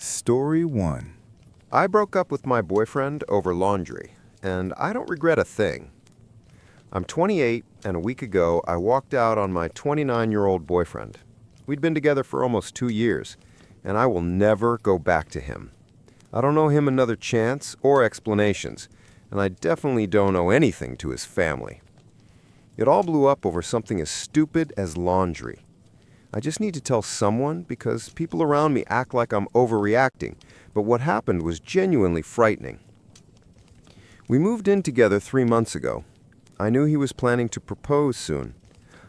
Story 1. I broke up with my boyfriend over laundry, and I don't regret a thing. I'm 28, and a week ago I walked out on my 29-year-old boyfriend. We'd been together for almost 2 years, and I will never go back to him. I don't owe him another chance or explanations, and I definitely don't owe anything to his family. It all blew up over something as stupid as laundry. I just need to tell someone because people around me act like I'm overreacting, but what happened was genuinely frightening. We moved in together 3 months ago. I knew he was planning to propose soon.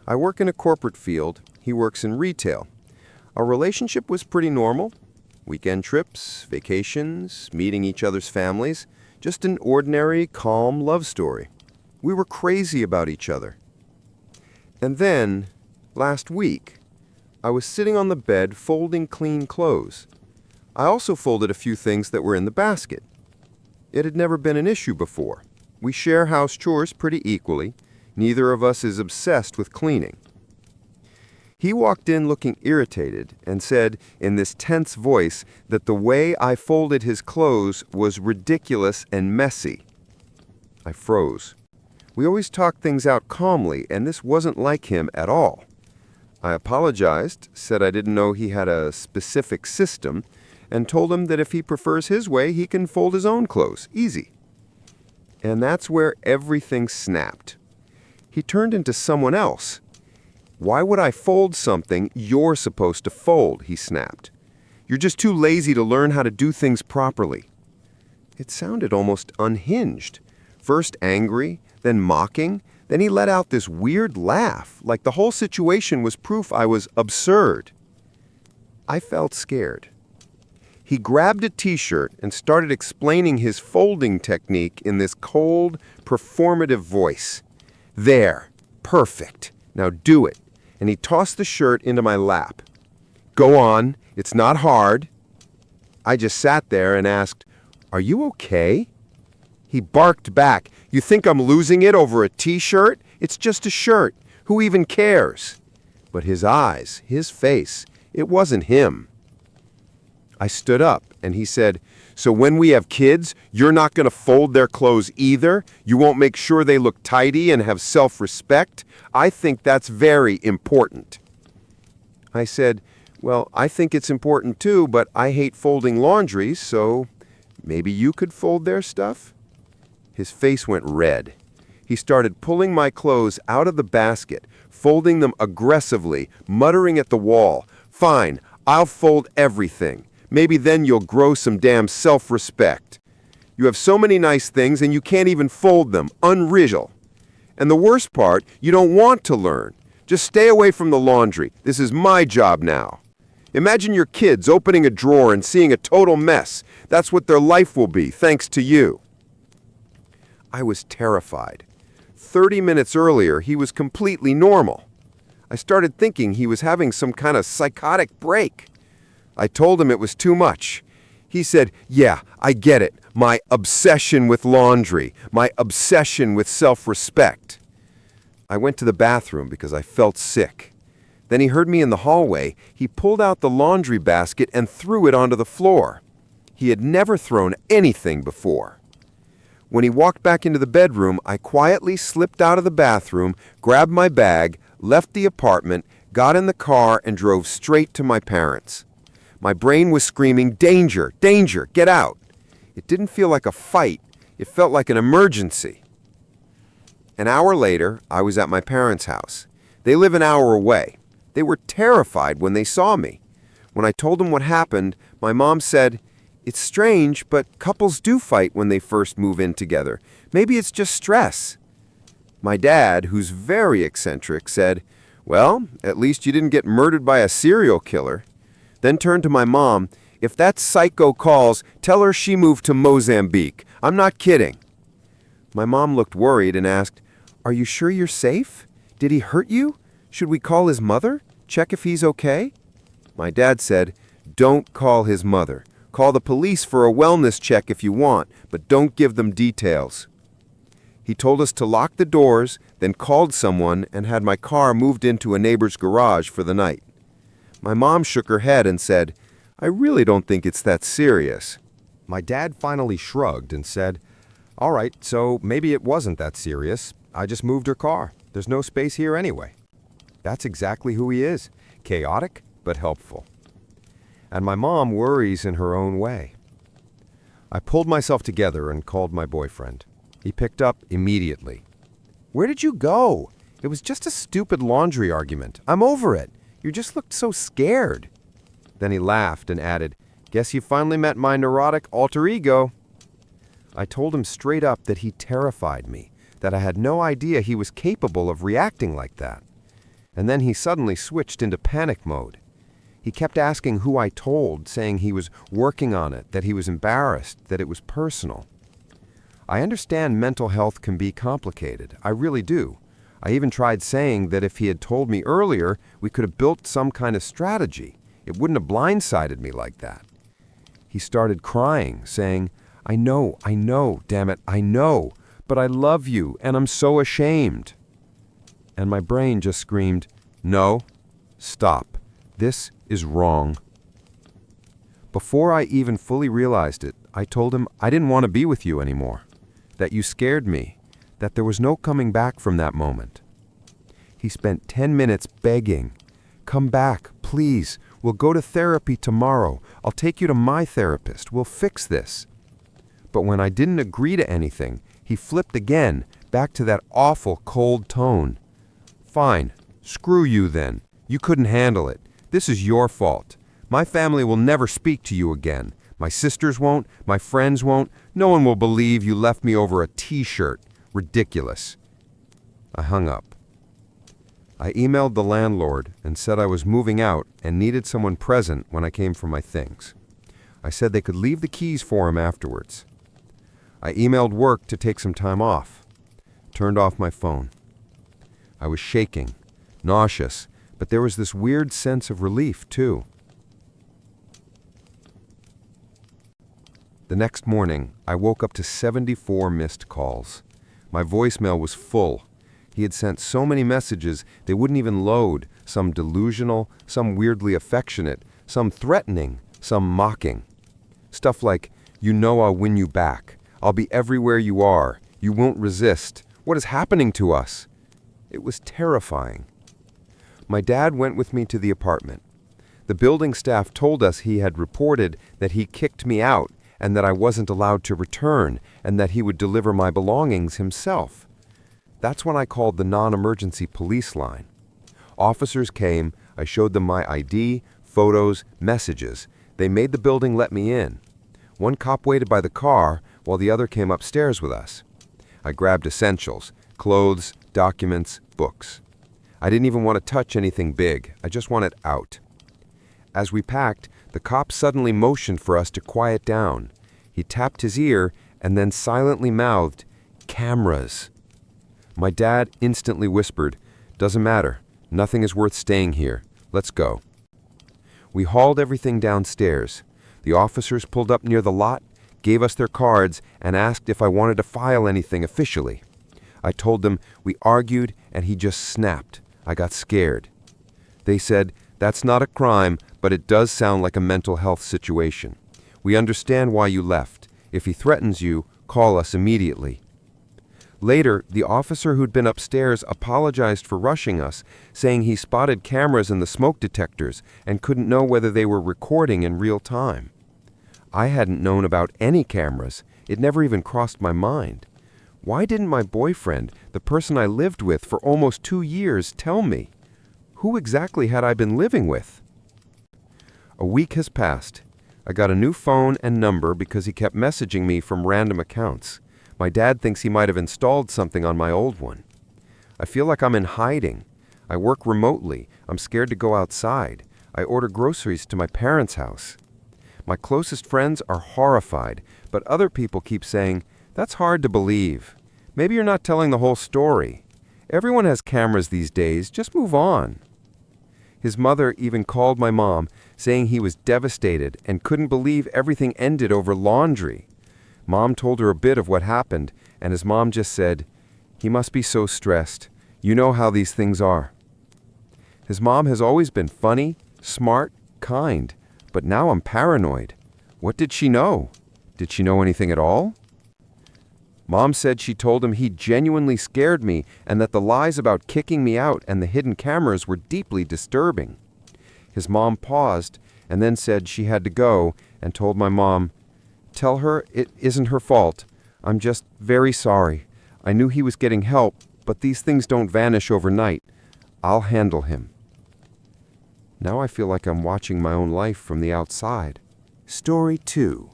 I work in a corporate field. He works in retail. Our relationship was pretty normal. Weekend trips, vacations, meeting each other's families. Just an ordinary, calm love story. We were crazy about each other. And then, last week, I was sitting on the bed folding clean clothes. I also folded a few things that were in the basket. It had never been an issue before. We share house chores pretty equally. Neither of us is obsessed with cleaning. He walked in looking irritated and said in this tense voice that the way I folded his clothes was ridiculous and messy. I froze. We always talk things out calmly, and this wasn't like him at all. I apologized, said I didn't know he had a specific system, and told him that if he prefers his way, he can fold his own clothes, easy. And that's where everything snapped. He turned into someone else. Why would I fold something you're supposed to fold, he snapped. You're just too lazy to learn how to do things properly. It sounded almost unhinged. First angry, then mocking, then he let out this weird laugh, like the whole situation was proof I was absurd. I felt scared. He grabbed a t-shirt and started explaining his folding technique in this cold, performative voice. There, perfect. Now do it. And he tossed the shirt into my lap. Go on, it's not hard. I just sat there and asked, "Are you okay?" He barked back, "You think I'm losing it over a t-shirt? It's just a shirt. Who even cares?" But his eyes, his face, it wasn't him. I stood up and he said, "So when we have kids, you're not going to fold their clothes either? You won't make sure they look tidy and have self-respect? I think that's very important." I said, "Well, I think it's important too, but I hate folding laundry, so maybe you could fold their stuff?" His face went red. He started pulling my clothes out of the basket, folding them aggressively, muttering at the wall. "Fine, I'll fold everything. Maybe then you'll grow some damn self-respect. You have so many nice things and you can't even fold them. Unreal. And the worst part, you don't want to learn. Just stay away from the laundry. This is my job now. Imagine your kids opening a drawer and seeing a total mess. That's what their life will be, thanks to you." I was terrified. 30 minutes earlier, he was completely normal. I started thinking he was having some kind of psychotic break. I told him it was too much. He said, "Yeah, I get it. My obsession with laundry. My obsession with self-respect." I went to the bathroom because I felt sick. Then he heard me in the hallway. He pulled out the laundry basket and threw it onto the floor. He had never thrown anything before. When he walked back into the bedroom, I quietly slipped out of the bathroom, grabbed my bag, left the apartment, got in the car, and drove straight to my parents'. My brain was screaming, "Danger! Danger! Get out!" It didn't feel like a fight. It felt like an emergency. An hour later, I was at my parents' house. They live an hour away. They were terrified when they saw me. When I told them what happened, my mom said, "It's strange, but couples do fight when they first move in together. Maybe it's just stress." My dad, who's very eccentric, said, "Well, at least you didn't get murdered by a serial killer." Then turned to my mom, "If that psycho calls, tell her she moved to Mozambique. I'm not kidding." My mom looked worried and asked, "Are you sure you're safe? Did he hurt you? Should we call his mother? Check if he's okay?" My dad said, "Don't call his mother. Call the police for a wellness check if you want, but don't give them details." He told us to lock the doors, then called someone and had my car moved into a neighbor's garage for the night. My mom shook her head and said, I really don't think it's that serious." My dad finally shrugged and said, "All right, so maybe it wasn't that serious. I just moved her car. There's no space here anyway." That's exactly who he is. Chaotic, but helpful. And my mom worries in her own way. I pulled myself together and called my boyfriend. He picked up immediately. "Where did you go? It was just a stupid laundry argument. I'm over it. You just looked so scared." Then he laughed and added, "Guess you finally met my neurotic alter ego." I told him straight up that he terrified me, that I had no idea he was capable of reacting like that. And then he suddenly switched into panic mode. He kept asking who I told, saying he was working on it, that he was embarrassed, that it was personal. I understand mental health can be complicated. I really do. I even tried saying that if he had told me earlier, we could have built some kind of strategy. It wouldn't have blindsided me like that. He started crying, saying, I know, damn it, I know, but I love you, and I'm so ashamed." And my brain just screamed, "No, stop. This is wrong." Before I even fully realized it, I told him I didn't want to be with you anymore, that you scared me, that there was no coming back from that moment. He spent 10 minutes begging, "Come back, please. We'll go to therapy tomorrow. I'll take you to my therapist. We'll fix this." But when I didn't agree to anything, he flipped again, back to that awful cold tone. "Fine. Screw you then. You couldn't handle it. This is your fault. My family will never speak to you again. My sisters won't. My friends won't. No one will believe you left me over a t-shirt. Ridiculous." I hung up. I emailed the landlord and said I was moving out and needed someone present when I came for my things. I said they could leave the keys for him afterwards. I emailed work to take some time off. Turned off my phone. I was shaking, nauseous, but there was this weird sense of relief, too. The next morning, I woke up to 74 missed calls. My voicemail was full. He had sent so many messages they wouldn't even load, some delusional, some weirdly affectionate, some threatening, some mocking. Stuff like, "You know I'll win you back. I'll be everywhere you are. You won't resist. What is happening to us?" It was terrifying. My dad went with me to the apartment. The building staff told us he had reported that he kicked me out and that I wasn't allowed to return and that he would deliver my belongings himself. That's when I called the non-emergency police line. Officers came, I showed them my ID, photos, messages. They made the building let me in. One cop waited by the car while the other came upstairs with us. I grabbed essentials, clothes, documents, books. I didn't even want to touch anything big. I just wanted out. As we packed, the cop suddenly motioned for us to quiet down. He tapped his ear and then silently mouthed, "Cameras." My dad instantly whispered, "Doesn't matter. Nothing is worth staying here. Let's go." We hauled everything downstairs. The officers pulled up near the lot, gave us their cards, and asked if I wanted to file anything officially. I told them we argued and he just snapped. I got scared. They said, "That's not a crime, but it does sound like a mental health situation. We understand why you left. If he threatens you, call us immediately." Later, the officer who'd been upstairs apologized for rushing us, saying he spotted cameras in the smoke detectors and couldn't know whether they were recording in real time. I hadn't known about any cameras. It never even crossed my mind. Why didn't my boyfriend, the person I lived with for almost 2 years, tell me? Who exactly had I been living with? A week has passed. I got a new phone and number because he kept messaging me from random accounts. My dad thinks he might have installed something on my old one. I feel like I'm in hiding. I work remotely. I'm scared to go outside. I order groceries to my parents' house. My closest friends are horrified, but other people keep saying, "That's hard to believe. Maybe you're not telling the whole story. Everyone has cameras these days. Just move on." His mother even called my mom, saying he was devastated and couldn't believe everything ended over laundry. Mom told her a bit of what happened, and his mom just said, "He must be so stressed. You know how these things are." His mom has always been funny, smart, kind, But now I'm paranoid. What did she know? Did she know anything at all? Mom said she told him he genuinely scared me and that the lies about kicking me out and the hidden cameras were deeply disturbing. His mom paused and then said she had to go and told my mom, "Tell her it isn't her fault. I'm just very sorry. I knew he was getting help, but these things don't vanish overnight. I'll handle him." Now I feel like I'm watching my own life from the outside. Story 2.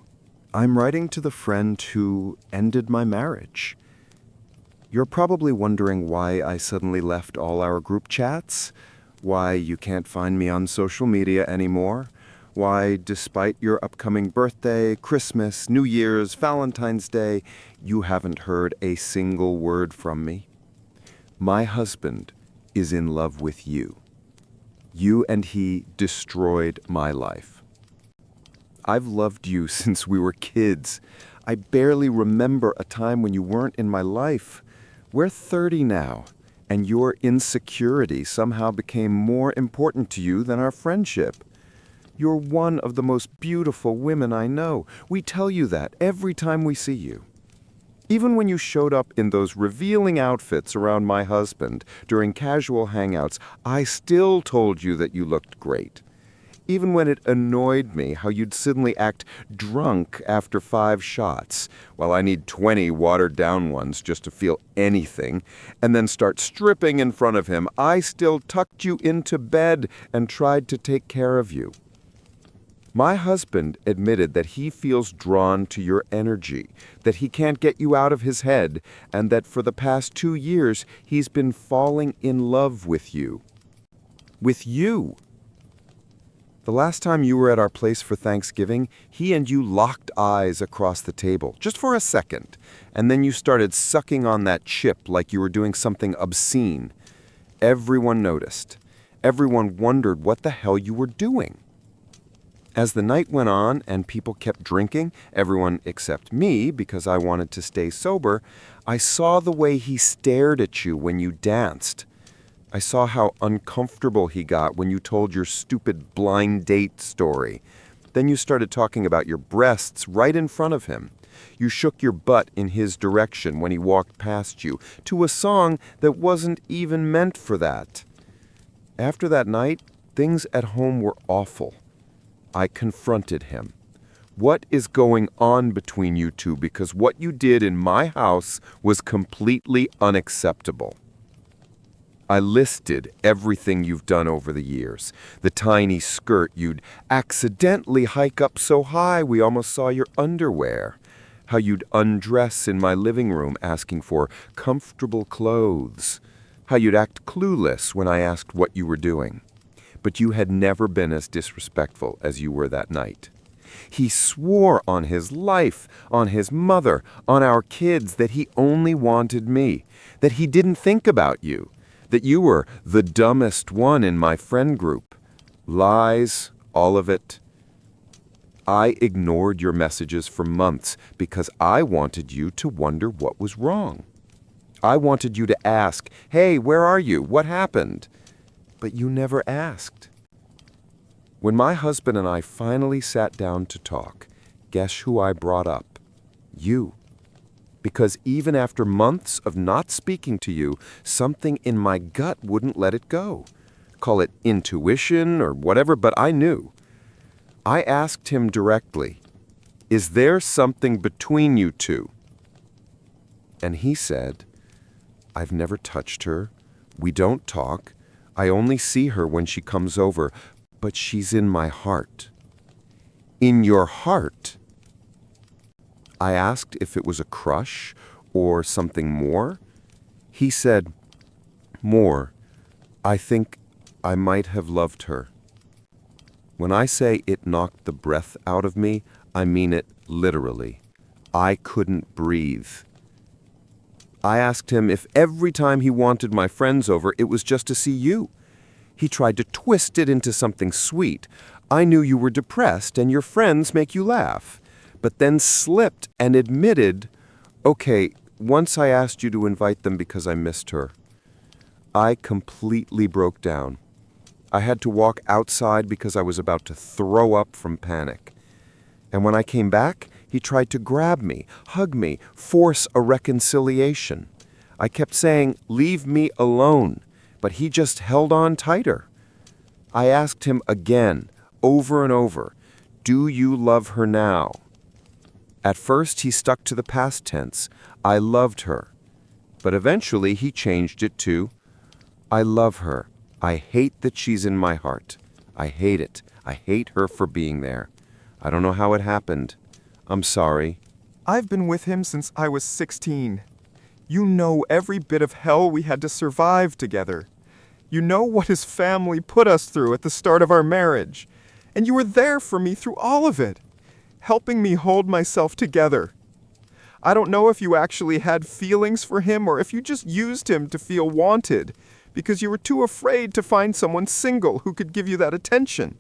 I'm writing to the friend who ended my marriage. You're probably wondering why I suddenly left all our group chats, why you can't find me on social media anymore, why, despite your upcoming birthday, Christmas, New Year's, Valentine's Day, you haven't heard a single word from me. My husband is in love with you. You and he destroyed my life. I've loved you since we were kids. I barely remember a time when you weren't in my life. We're 30 now, and your insecurity somehow became more important to you than our friendship. You're one of the most beautiful women I know. We tell you that every time we see you. Even when you showed up in those revealing outfits around my husband during casual hangouts, I still told you that you looked great. Even when it annoyed me how you'd suddenly act drunk after 5 shots, while I need 20 watered-down ones just to feel anything, and then start stripping in front of him, I still tucked you into bed and tried to take care of you. My husband admitted that he feels drawn to your energy, that he can't get you out of his head, and that for the past 2 years he's been falling in love with you. With you! The last time you were at our place for Thanksgiving, he and you locked eyes across the table, just for a second, and then you started sucking on that chip like you were doing something obscene. Everyone noticed. Everyone wondered what the hell you were doing. As the night went on and people kept drinking, everyone except me, because I wanted to stay sober, I saw the way he stared at you when you danced. I saw how uncomfortable he got when you told your stupid blind date story. Then you started talking about your breasts right in front of him. You shook your butt in his direction when he walked past you, to a song that wasn't even meant for that. After that night, things at home were awful. I confronted him. What is going on between you two? Because what you did in my house was completely unacceptable. I listed everything you've done over the years. The tiny skirt you'd accidentally hike up so high we almost saw your underwear. How you'd undress in my living room asking for comfortable clothes. How you'd act clueless when I asked what you were doing. But you had never been as disrespectful as you were that night. He swore on his life, on his mother, on our kids that he only wanted me, that he didn't think about you, that you were the dumbest one in my friend group. Lies, all of it. I ignored your messages for months because I wanted you to wonder what was wrong. I wanted you to ask, "Hey, where are you? What happened?" But you never asked. When my husband and I finally sat down to talk, guess who I brought up? You. Because even after months of not speaking to you, something in my gut wouldn't let it go. Call it intuition or whatever, but I knew. I asked him directly, "Is there something between you two?" And he said, "I've never touched her. We don't talk. I only see her when she comes over, but she's in my heart." In your heart? I asked if it was a crush or something more. He said, "More. I think I might have loved her." When I say it knocked the breath out of me, I mean it literally. I couldn't breathe. I asked him if every time he wanted my friends over, it was just to see you. He tried to twist it into something sweet. I knew you were depressed and your friends make you laugh. But then slipped and admitted, "Okay, once I asked you to invite them because I missed her." I completely broke down. I had to walk outside because I was about to throw up from panic. And when I came back, he tried to grab me, hug me, force a reconciliation. I kept saying, "Leave me alone," but he just held on tighter. I asked him again, over and over, "Do you love her now?" At first, he stuck to the past tense, "I loved her." But eventually, he changed it to, "I love her. I hate that she's in my heart. I hate it. I hate her for being there. I don't know how it happened. I'm sorry." I've been with him since I was 16. You know every bit of hell we had to survive together. You know what his family put us through at the start of our marriage. And you were there for me through all of it, helping me hold myself together. I don't know if you actually had feelings for him or if you just used him to feel wanted because you were too afraid to find someone single who could give you that attention.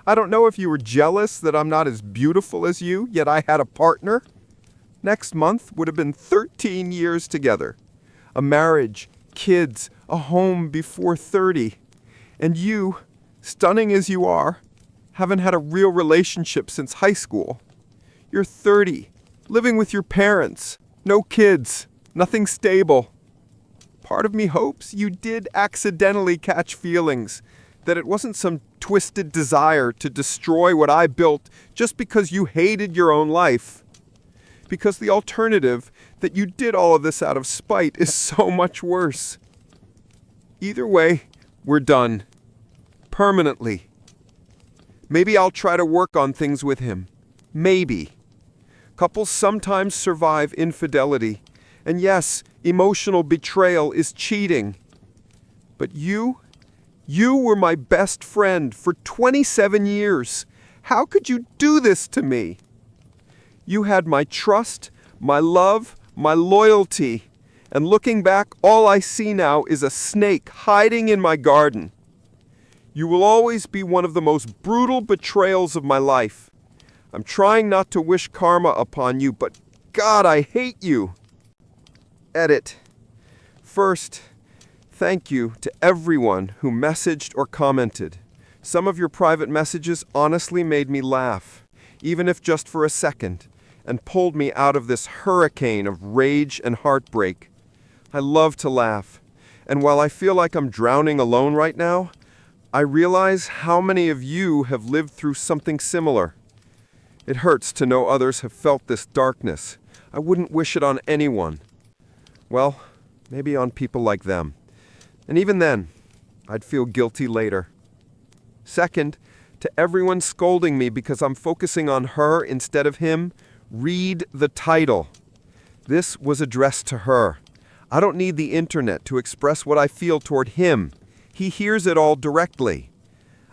I don't know if you were jealous that I'm not as beautiful as you, yet I had a partner. Next month would have been 13 years together. A marriage, kids, a home before 30. And you, stunning as you are, haven't had a real relationship since high school. You're 30, living with your parents, no kids, nothing stable. Part of me hopes you did accidentally catch feelings, that it wasn't some twisted desire to destroy what I built just because you hated your own life. Because the alternative, that you did all of this out of spite, is so much worse. Either way, we're done. Permanently. Maybe I'll try to work on things with him. Maybe. Couples sometimes survive infidelity. And yes, emotional betrayal is cheating. But you were my best friend for 27 years. How could you do this to me? You had my trust, my love, my loyalty. And looking back, all I see now is a snake hiding in my garden. You will always be one of the most brutal betrayals of my life. I'm trying not to wish karma upon you, but God, I hate you. Edit. First, thank you to everyone who messaged or commented. Some of your private messages honestly made me laugh, even if just for a second, and pulled me out of this hurricane of rage and heartbreak. I love to laugh, and while I feel like I'm drowning alone right now, I realize how many of you have lived through something similar. It hurts to know others have felt this darkness. I wouldn't wish it on anyone. Well, maybe on people like them. And even then, I'd feel guilty later. Second, to everyone scolding me because I'm focusing on her instead of him, read the title. This was addressed to her. I don't need the internet to express what I feel toward him. He hears it all directly.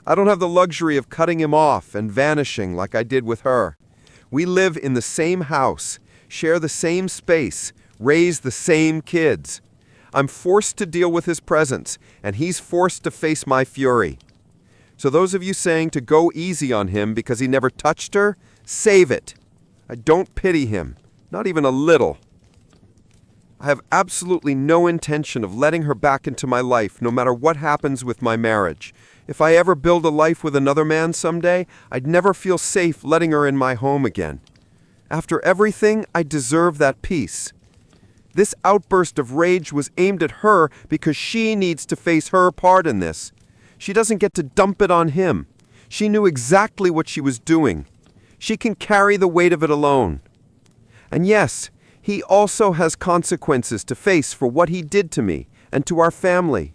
I don't have the luxury of cutting him off and vanishing like I did with her. We live in the same house, share the same space, raise the same kids. I'm forced to deal with his presence, and he's forced to face my fury. So those of you saying to go easy on him because he never touched her, save it. I don't pity him, not even a little. I have absolutely no intention of letting her back into my life, no matter what happens with my marriage. If I ever build a life with another man someday, I'd never feel safe letting her in my home again. After everything, I deserve that peace. This outburst of rage was aimed at her because she needs to face her part in this. She doesn't get to dump it on him. She knew exactly what she was doing. She can carry the weight of it alone. And yes, he also has consequences to face for what he did to me and to our family.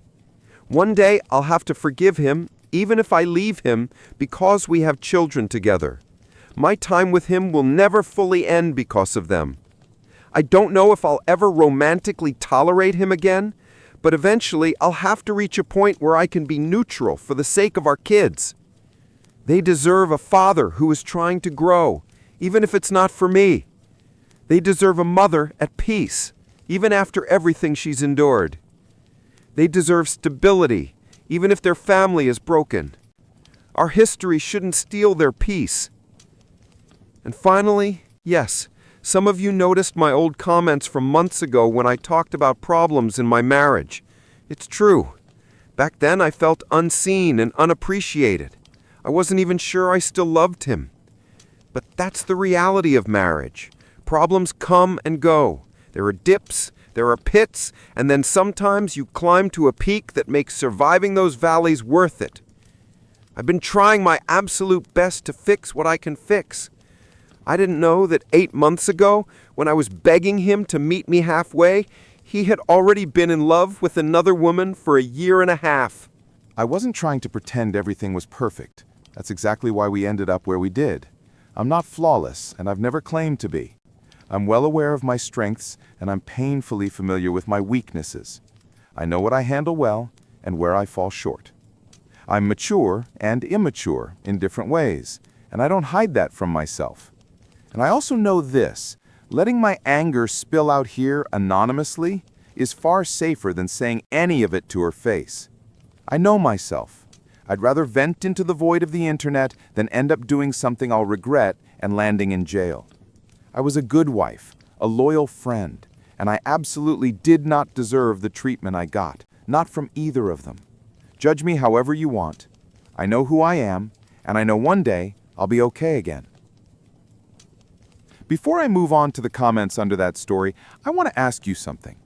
One day I'll have to forgive him, even if I leave him, because we have children together. My time with him will never fully end because of them. I don't know if I'll ever romantically tolerate him again, but eventually I'll have to reach a point where I can be neutral for the sake of our kids. They deserve a father who is trying to grow, even if it's not for me. They deserve a mother at peace, even after everything she's endured. They deserve stability, even if their family is broken. Our history shouldn't steal their peace. And finally, yes, some of you noticed my old comments from months ago when I talked about problems in my marriage. It's true. Back then, I felt unseen and unappreciated. I wasn't even sure I still loved him. But that's the reality of marriage. Problems come and go. There are dips, there are pits, and then sometimes you climb to a peak that makes surviving those valleys worth it. I've been trying my absolute best to fix what I can fix. I didn't know that 8 months ago, when I was begging him to meet me halfway, he had already been in love with another woman for a year and a half. I wasn't trying to pretend everything was perfect. That's exactly why we ended up where we did. I'm not flawless, and I've never claimed to be. I'm well aware of my strengths, and I'm painfully familiar with my weaknesses. I know what I handle well and where I fall short. I'm mature and immature in different ways, and I don't hide that from myself. And I also know this: letting my anger spill out here anonymously is far safer than saying any of it to her face. I know myself. I'd rather vent into the void of the internet than end up doing something I'll regret and landing in jail. I was a good wife, a loyal friend, and I absolutely did not deserve the treatment I got, not from either of them. Judge me however you want. I know who I am, and I know one day I'll be okay again. Before I move on to the comments under that story, I want to ask you something.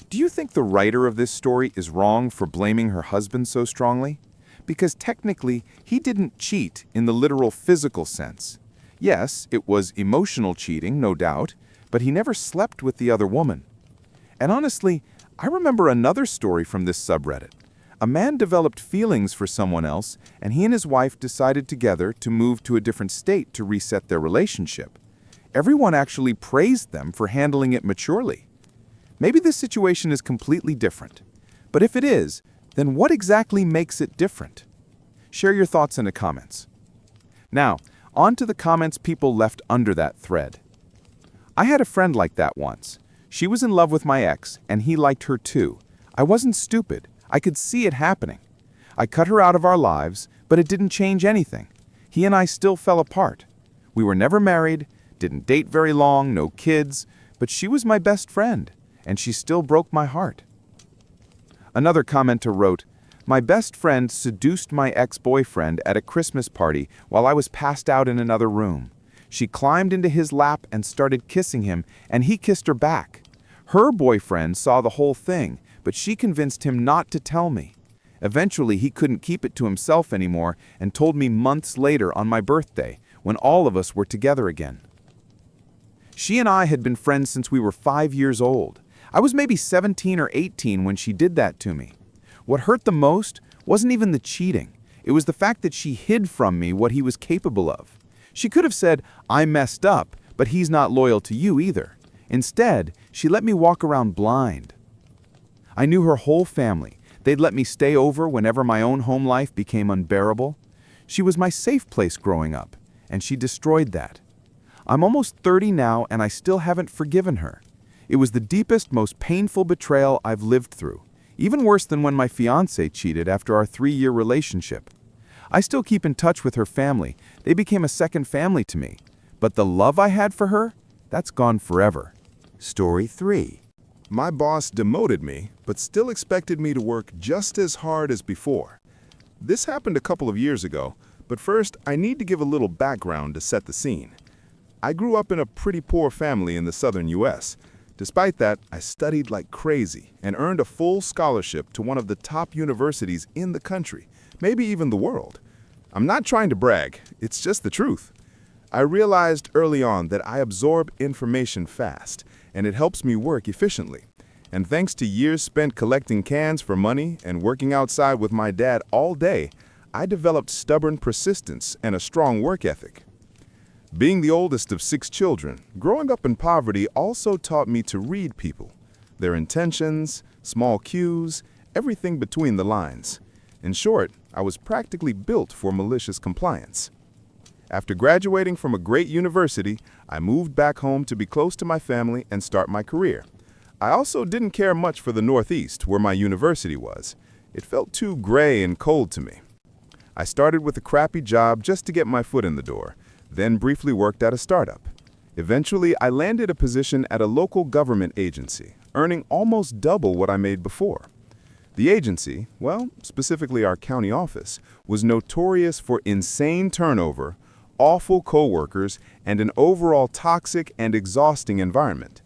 Do you think the writer of this story is wrong for blaming her husband so strongly? Because technically, he didn't cheat in the literal physical sense. Yes, it was emotional cheating, no doubt, but he never slept with the other woman. And honestly, I remember another story from this subreddit. A man developed feelings for someone else, and he and his wife decided together to move to a different state to reset their relationship. Everyone actually praised them for handling it maturely. Maybe this situation is completely different. But if it is, then what exactly makes it different? Share your thoughts in the comments. Now, on to the comments people left under that thread. I had a friend like that once. She was in love with my ex, and he liked her too. I wasn't stupid. I could see it happening. I cut her out of our lives, but it didn't change anything. He and I still fell apart. We were never married, didn't date very long, no kids, but she was my best friend, and she still broke my heart. Another commenter wrote, "My best friend seduced my ex-boyfriend at a Christmas party while I was passed out in another room. She climbed into his lap and started kissing him, and he kissed her back. Her boyfriend saw the whole thing, but she convinced him not to tell me. Eventually, he couldn't keep it to himself anymore and told me months later on my birthday, when all of us were together again. She and I had been friends since we were 5 years old. I was maybe 17 or 18 when she did that to me. What hurt the most wasn't even the cheating. It was the fact that she hid from me what he was capable of. She could have said, 'I messed up, but he's not loyal to you either.' Instead, she let me walk around blind. I knew her whole family. They'd let me stay over whenever my own home life became unbearable. She was my safe place growing up, and she destroyed that. I'm almost 30 now, and I still haven't forgiven her. It was the deepest, most painful betrayal I've lived through, even worse than when my fiancé cheated after our 3-year relationship. I still keep in touch with her family. They became a second family to me. But the love I had for her, that's gone forever." Story 3. My boss demoted me, but still expected me to work just as hard as before. This happened a couple of years ago, but first I need to give a little background to set the scene. I grew up in a pretty poor family in the southern U.S. Despite that, I studied like crazy and earned a full scholarship to one of the top universities in the country, maybe even the world. I'm not trying to brag, it's just the truth. I realized early on that I absorb information fast, and it helps me work efficiently. And thanks to years spent collecting cans for money and working outside with my dad all day, I developed stubborn persistence and a strong work ethic. Being the oldest of 6 children, growing up in poverty also taught me to read people, their intentions, small cues, everything between the lines. In short, I was practically built for malicious compliance. After graduating from a great university, I moved back home to be close to my family and start my career. I also didn't care much for the Northeast, where my university was. It felt too gray and cold to me. I started with a crappy job just to get my foot in the door, then briefly worked at a startup. Eventually, I landed a position at a local government agency, earning almost double what I made before. The agency, well, specifically our county office, was notorious for insane turnover, awful coworkers, and an overall toxic and exhausting environment.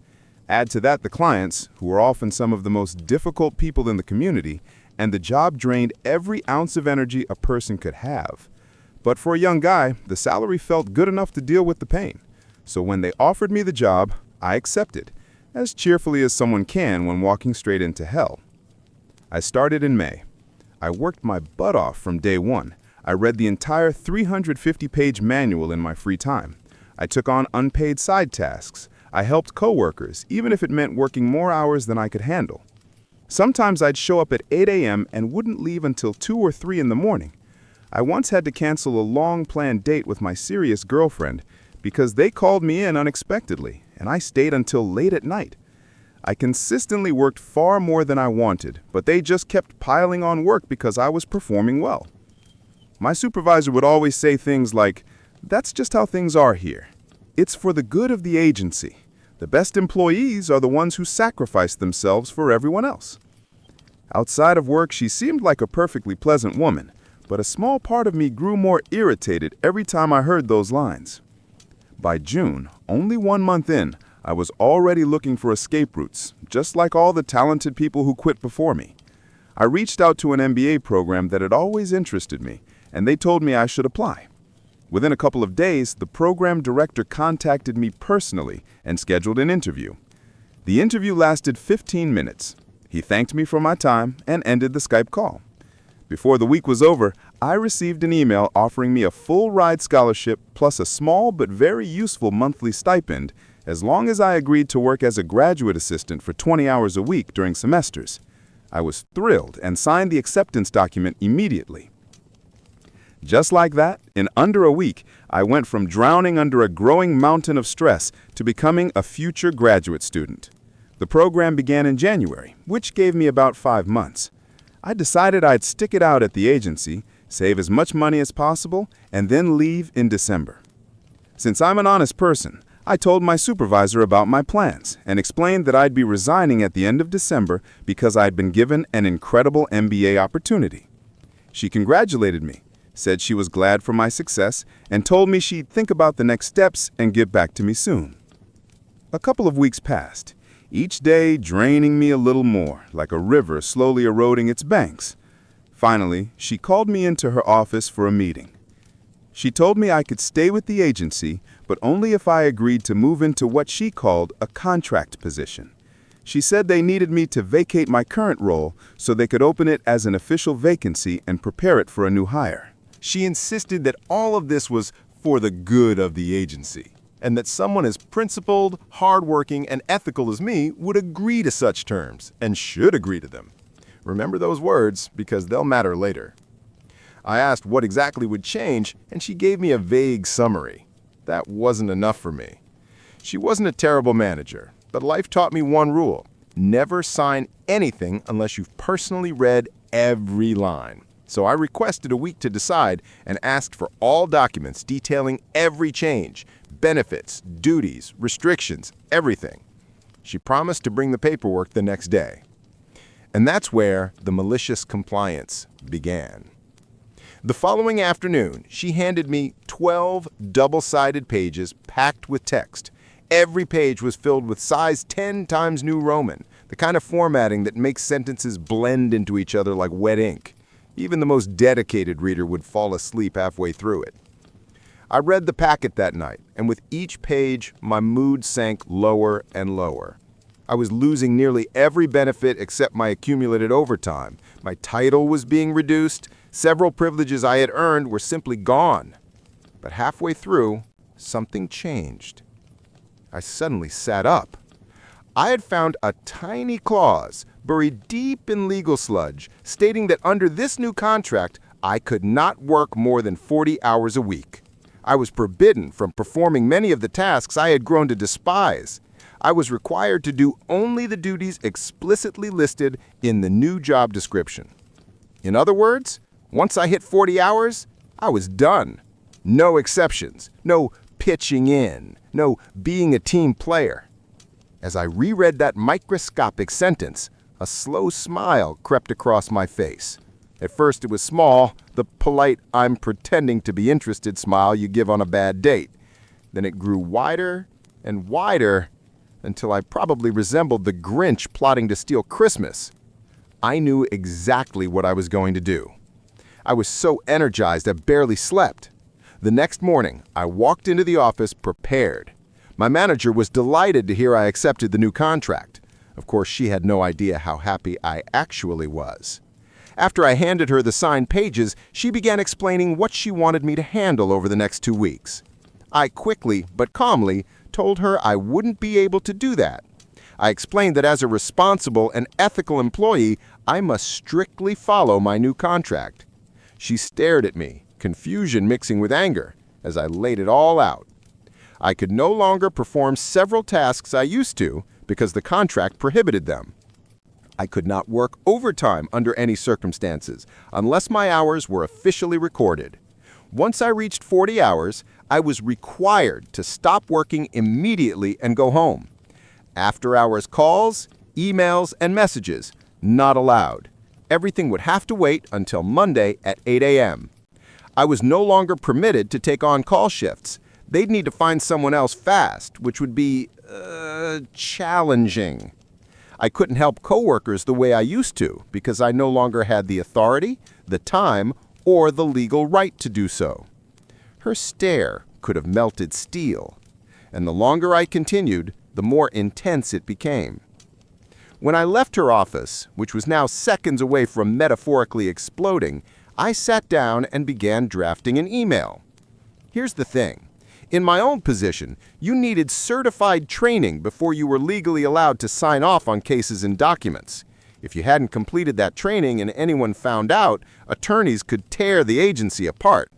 Add to that the clients, who were often some of the most difficult people in the community, and the job drained every ounce of energy a person could have. But for a young guy, the salary felt good enough to deal with the pain. So when they offered me the job, I accepted, as cheerfully as someone can when walking straight into hell. I started in May. I worked my butt off from day one. I read the entire 350-page manual in my free time. I took on unpaid side tasks. I helped coworkers, even if it meant working more hours than I could handle. Sometimes I'd show up at 8 a.m. and wouldn't leave until 2 or 3 in the morning. I once had to cancel a long-planned date with my serious girlfriend because they called me in unexpectedly, and I stayed until late at night. I consistently worked far more than I wanted, but they just kept piling on work because I was performing well. My supervisor would always say things like, "That's just how things are here. It's for the good of the agency. The best employees are the ones who sacrifice themselves for everyone else." Outside of work, she seemed like a perfectly pleasant woman, but a small part of me grew more irritated every time I heard those lines. By June, only 1 month in, I was already looking for escape routes, just like all the talented people who quit before me. I reached out to an MBA program that had always interested me, and they told me I should apply. Within a couple of days, the program director contacted me personally and scheduled an interview. The interview lasted 15 minutes. He thanked me for my time and ended the Skype call. Before the week was over, I received an email offering me a full-ride scholarship plus a small but very useful monthly stipend as long as I agreed to work as a graduate assistant for 20 hours a week during semesters. I was thrilled and signed the acceptance document immediately. Just like that, in under a week, I went from drowning under a growing mountain of stress to becoming a future graduate student. The program began in January, which gave me about 5 months. I decided I'd stick it out at the agency, save as much money as possible, and then leave in December. Since I'm an honest person, I told my supervisor about my plans and explained that I'd be resigning at the end of December because I'd been given an incredible MBA opportunity. She congratulated me, said she was glad for my success, and told me she'd think about the next steps and get back to me soon. A couple of weeks passed, each day draining me a little more, like a river slowly eroding its banks. Finally, she called me into her office for a meeting. She told me I could stay with the agency, but only if I agreed to move into what she called a contract position. She said they needed me to vacate my current role so they could open it as an official vacancy and prepare it for a new hire. She insisted that all of this was for the good of the agency, and that someone as principled, hardworking, and ethical as me would agree to such terms, and should agree to them. Remember those words, because they'll matter later. I asked what exactly would change, and she gave me a vague summary. That wasn't enough for me. She wasn't a terrible manager, but life taught me one rule: never sign anything unless you've personally read every line. So I requested a week to decide and asked for all documents detailing every change, benefits, duties, restrictions, everything. She promised to bring the paperwork the next day. And that's where the malicious compliance began. The following afternoon, she handed me 12 double-sided pages packed with text. Every page was filled with size 10 times New Roman, the kind of formatting that makes sentences blend into each other like wet ink. Even the most dedicated reader would fall asleep halfway through it. I read the packet that night, and with each page, my mood sank lower and lower. I was losing nearly every benefit except my accumulated overtime. My title was being reduced. Several privileges I had earned were simply gone. But halfway through, something changed. I suddenly sat up. I had found a tiny clause buried deep in legal sludge stating that under this new contract, I could not work more than 40 hours a week. I was forbidden from performing many of the tasks I had grown to despise. I was required to do only the duties explicitly listed in the new job description. In other words, once I hit 40 hours, I was done. No exceptions, no pitching in, no being a team player. As I reread that microscopic sentence, A slow smile crept across my face. At first it was small, the polite "I'm pretending to be interested" smile you give on a bad date. Then it grew wider and wider until I probably resembled the Grinch plotting to steal Christmas. I knew exactly what I was going to do. I was so energized I barely slept. The next morning, I walked into the office prepared. My manager was delighted to hear I accepted the new contract. Of course, she had no idea how happy I actually was. After I handed her the signed pages, she began explaining what she wanted me to handle over the next 2 weeks. I quickly, but calmly, told her I wouldn't be able to do that. I explained that as a responsible and ethical employee, I must strictly follow my new contract. She stared at me, confusion mixing with anger, as I laid it all out. I could no longer perform several tasks I used to because the contract prohibited them. I could not work overtime under any circumstances unless my hours were officially recorded. Once I reached 40 hours, I was required to stop working immediately and go home. After-hours calls, emails, and messages, not allowed. Everything would have to wait until Monday at 8 a.m. I was no longer permitted to take on call shifts. They'd need to find someone else fast, which would be, challenging. I couldn't help coworkers the way I used to because I no longer had the authority, the time, or the legal right to do so. Her stare could have melted steel, and the longer I continued, the more intense it became. When I left her office, which was now seconds away from metaphorically exploding, I sat down and began drafting an email. Here's the thing. In my own position, you needed certified training before you were legally allowed to sign off on cases and documents. If you hadn't completed that training and anyone found out, attorneys could tear the agency apart.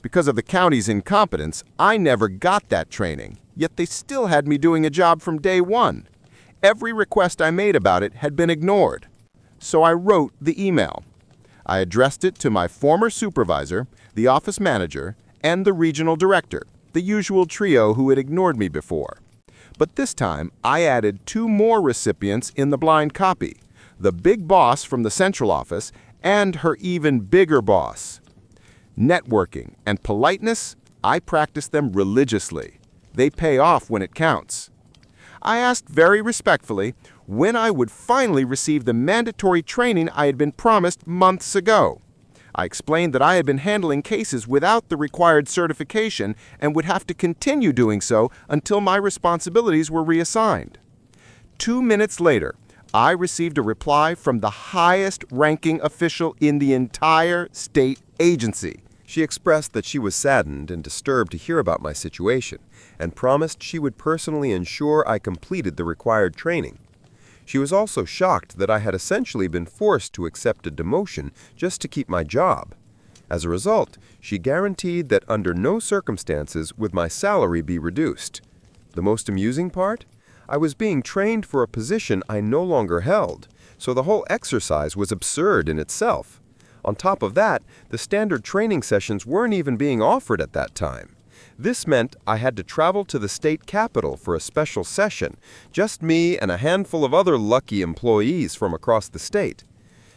Because of the county's incompetence, I never got that training, yet they still had me doing a job from day one. Every request I made about it had been ignored. So I wrote the email. I addressed it to my former supervisor, the office manager, and the regional director, the usual trio who had ignored me before. But this time, I added 2 more recipients in the blind copy, the big boss from the central office and her even bigger boss. Networking and politeness, I practice them religiously. They pay off when it counts. I asked very respectfully when I would finally receive the mandatory training I had been promised months ago. I explained that I had been handling cases without the required certification and would have to continue doing so until my responsibilities were reassigned. 2 minutes later, I received a reply from the highest-ranking official in the entire state agency. She expressed that she was saddened and disturbed to hear about my situation and promised she would personally ensure I completed the required training. She was also shocked that I had essentially been forced to accept a demotion just to keep my job. As a result, she guaranteed that under no circumstances would my salary be reduced. The most amusing part? I was being trained for a position I no longer held, so the whole exercise was absurd in itself. On top of that, the standard training sessions weren't even being offered at that time. This meant I had to travel to the state capitol for a special session, just me and a handful of other lucky employees from across the state.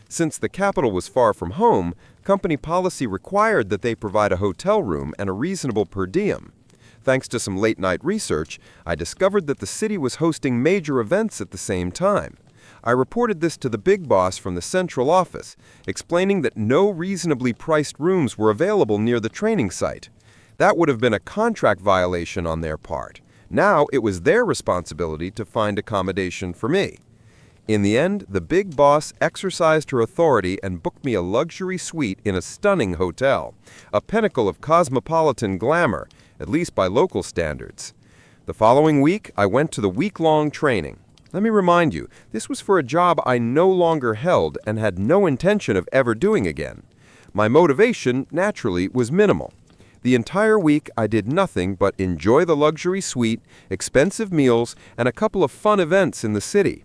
Since the capitol was far from home, company policy required that they provide a hotel room and a reasonable per diem. Thanks to some late-night research, I discovered that the city was hosting major events at the same time. I reported this to the big boss from the central office, explaining that no reasonably priced rooms were available near the training site. That would have been a contract violation on their part. Now it was their responsibility to find accommodation for me. In the end, the big boss exercised her authority and booked me a luxury suite in a stunning hotel, a pinnacle of cosmopolitan glamour, at least by local standards. The following week, I went to the week-long training. Let me remind you, this was for a job I no longer held and had no intention of ever doing again. My motivation, naturally, was minimal. The entire week, I did nothing but enjoy the luxury suite, expensive meals, and a couple of fun events in the city.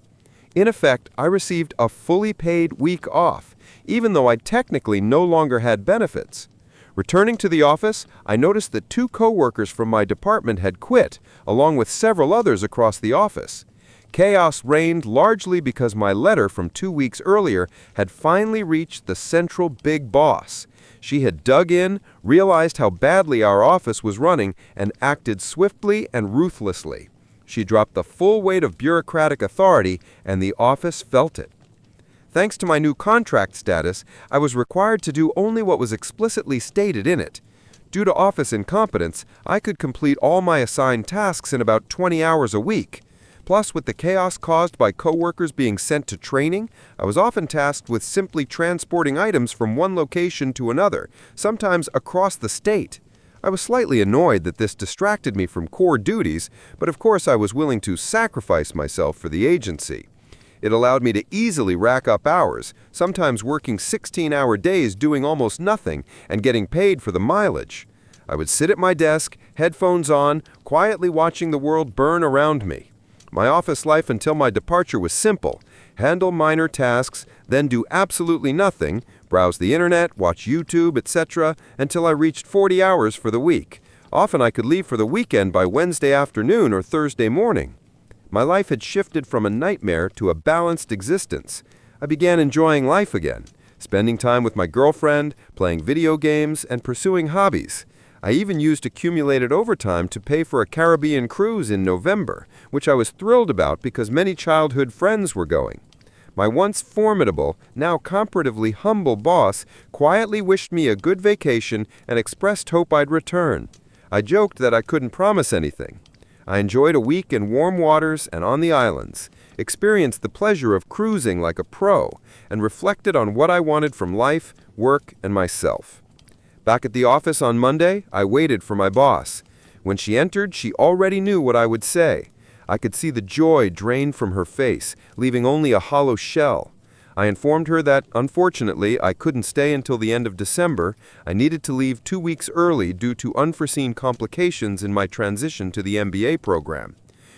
In effect, I received a fully paid week off, even though I technically no longer had benefits. Returning to the office, I noticed that 2 coworkers from my department had quit, along with several others across the office. Chaos reigned largely because my letter from 2 weeks earlier had finally reached the central big boss. She had dug in, realized how badly our office was running, and acted swiftly and ruthlessly. She dropped the full weight of bureaucratic authority, and the office felt it. Thanks to my new contract status, I was required to do only what was explicitly stated in it. Due to office incompetence, I could complete all my assigned tasks in about 20 hours a week. Plus, with the chaos caused by coworkers being sent to training, I was often tasked with simply transporting items from one location to another, sometimes across the state. I was slightly annoyed that this distracted me from core duties, but of course I was willing to sacrifice myself for the agency. It allowed me to easily rack up hours, sometimes working 16-hour days doing almost nothing and getting paid for the mileage. I would sit at my desk, headphones on, quietly watching the world burn around me. My office life until my departure was simple: handle minor tasks, then do absolutely nothing, browse the internet, watch YouTube, etc., until I reached 40 hours for the week. Often I could leave for the weekend by Wednesday afternoon or Thursday morning. My life had shifted from a nightmare to a balanced existence. I began enjoying life again, spending time with my girlfriend, playing video games, and pursuing hobbies. I even used accumulated overtime to pay for a Caribbean cruise in November, which I was thrilled about because many childhood friends were going. My once formidable, now comparatively humble boss quietly wished me a good vacation and expressed hope I'd return. I joked that I couldn't promise anything. I enjoyed a week in warm waters and on the islands, experienced the pleasure of cruising like a pro, and reflected on what I wanted from life, work, and myself. Back at the office on Monday, I waited for my boss. When she entered, she already knew what I would say. I could see the joy drain from her face, leaving only a hollow shell. I informed her that, unfortunately, I couldn't stay until the end of December. I needed to leave 2 weeks early due to unforeseen complications in my transition to the MBA program.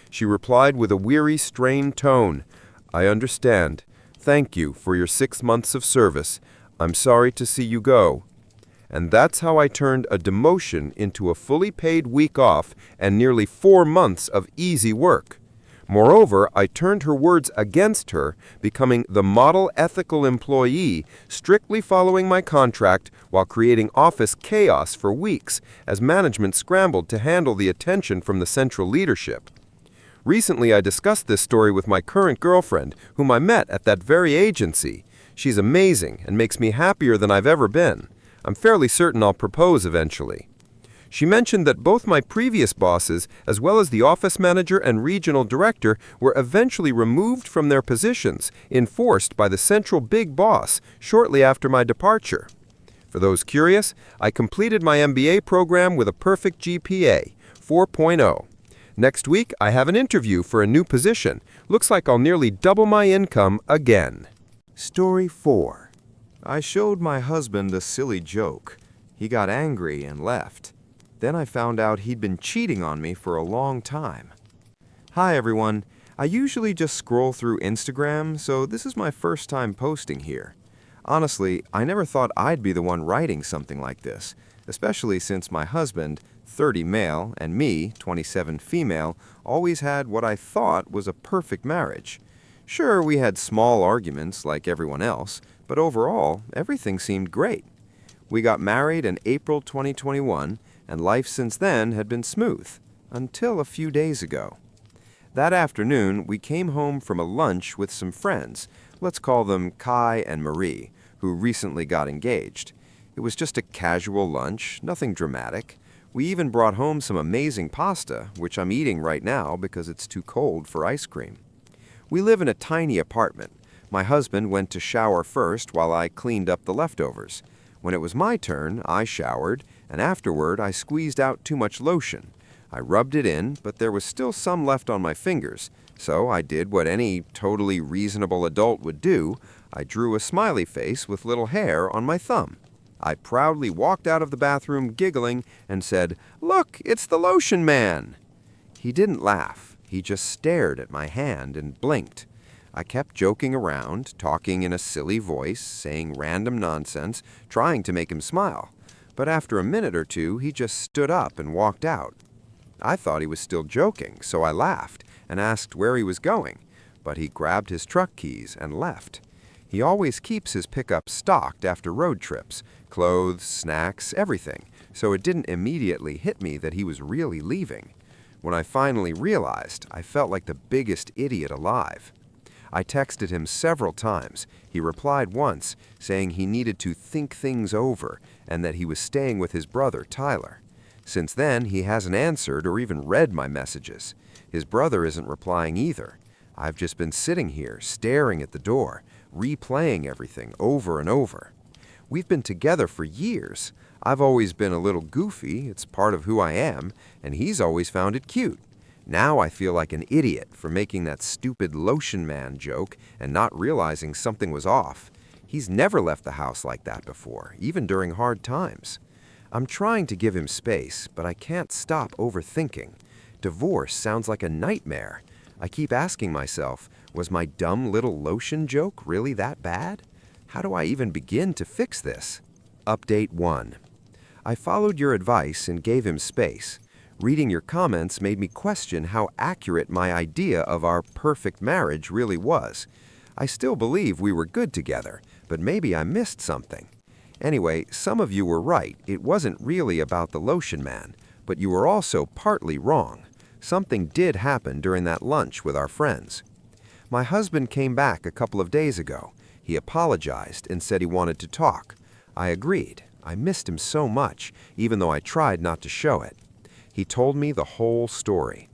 She replied with a weary, strained tone, "I understand. Thank you for your 6 months of service. I'm sorry to see you go." And that's how I turned a demotion into a fully paid week off and nearly 4 months of easy work. Moreover, I turned her words against her, becoming the model ethical employee, strictly following my contract while creating office chaos for weeks as management scrambled to handle the attention from the central leadership. Recently, I discussed this story with my current girlfriend, whom I met at that very agency. She's amazing and makes me happier than I've ever been. I'm fairly certain I'll propose eventually. She mentioned that both my previous bosses, as well as the office manager and regional director, were eventually removed from their positions, enforced by the central big boss, shortly after my departure. For those curious, I completed my MBA program with a perfect GPA, 4.0. Next week, I have an interview for a new position. Looks like I'll nearly double my income again. Story 4. I showed my husband a silly joke. He got angry and left. Then I found out he'd been cheating on me for a long time. Hi everyone. I usually just scroll through Instagram, so this is my first time posting here. Honestly, I never thought I'd be the one writing something like this, especially since my husband, 30 male, and me, 27 female, always had what I thought was a perfect marriage. Sure, we had small arguments like everyone else, but overall, everything seemed great. We got married in April 2021, and life since then had been smooth, until a few days ago. That afternoon, we came home from a lunch with some friends, let's call them Kai and Marie, who recently got engaged. It was just a casual lunch, nothing dramatic. We even brought home some amazing pasta, which I'm eating right now because it's too cold for ice cream. We live in a tiny apartment. My husband went to shower first while I cleaned up the leftovers. When it was my turn, I showered, and afterward I squeezed out too much lotion. I rubbed it in, but there was still some left on my fingers, so I did what any totally reasonable adult would do. I drew a smiley face with little hair on my thumb. I proudly walked out of the bathroom giggling and said, "Look, it's the lotion man!" He didn't laugh. He just stared at my hand and blinked. I kept joking around, talking in a silly voice, saying random nonsense, trying to make him smile. But after a minute or two, he just stood up and walked out. I thought he was still joking, so I laughed, and asked where he was going, but he grabbed his truck keys and left. He always keeps his pickup stocked after road trips, clothes, snacks, everything, so it didn't immediately hit me that he was really leaving. When I finally realized, I felt like the biggest idiot alive. I texted him several times. He replied once, saying he needed to think things over and that he was staying with his brother, Tyler. Since then, he hasn't answered or even read my messages. His brother isn't replying either. I've just been sitting here, staring at the door, replaying everything over and over. We've been together for years. I've always been a little goofy, it's part of who I am, and he's always found it cute. Now I feel like an idiot for making that stupid lotion man joke and not realizing something was off. He's never left the house like that before, even during hard times. I'm trying to give him space, but I can't stop overthinking. Divorce sounds like a nightmare. I keep asking myself, was my dumb little lotion joke really that bad? How do I even begin to fix this? Update 1. I followed your advice and gave him space. Reading your comments made me question how accurate my idea of our perfect marriage really was. I still believe we were good together, but maybe I missed something. Anyway, some of you were right. It wasn't really about the lotion man, but you were also partly wrong. Something did happen during that lunch with our friends. My husband came back a couple of days ago. He apologized and said he wanted to talk. I agreed. I missed him so much, even though I tried not to show it. He told me the whole story.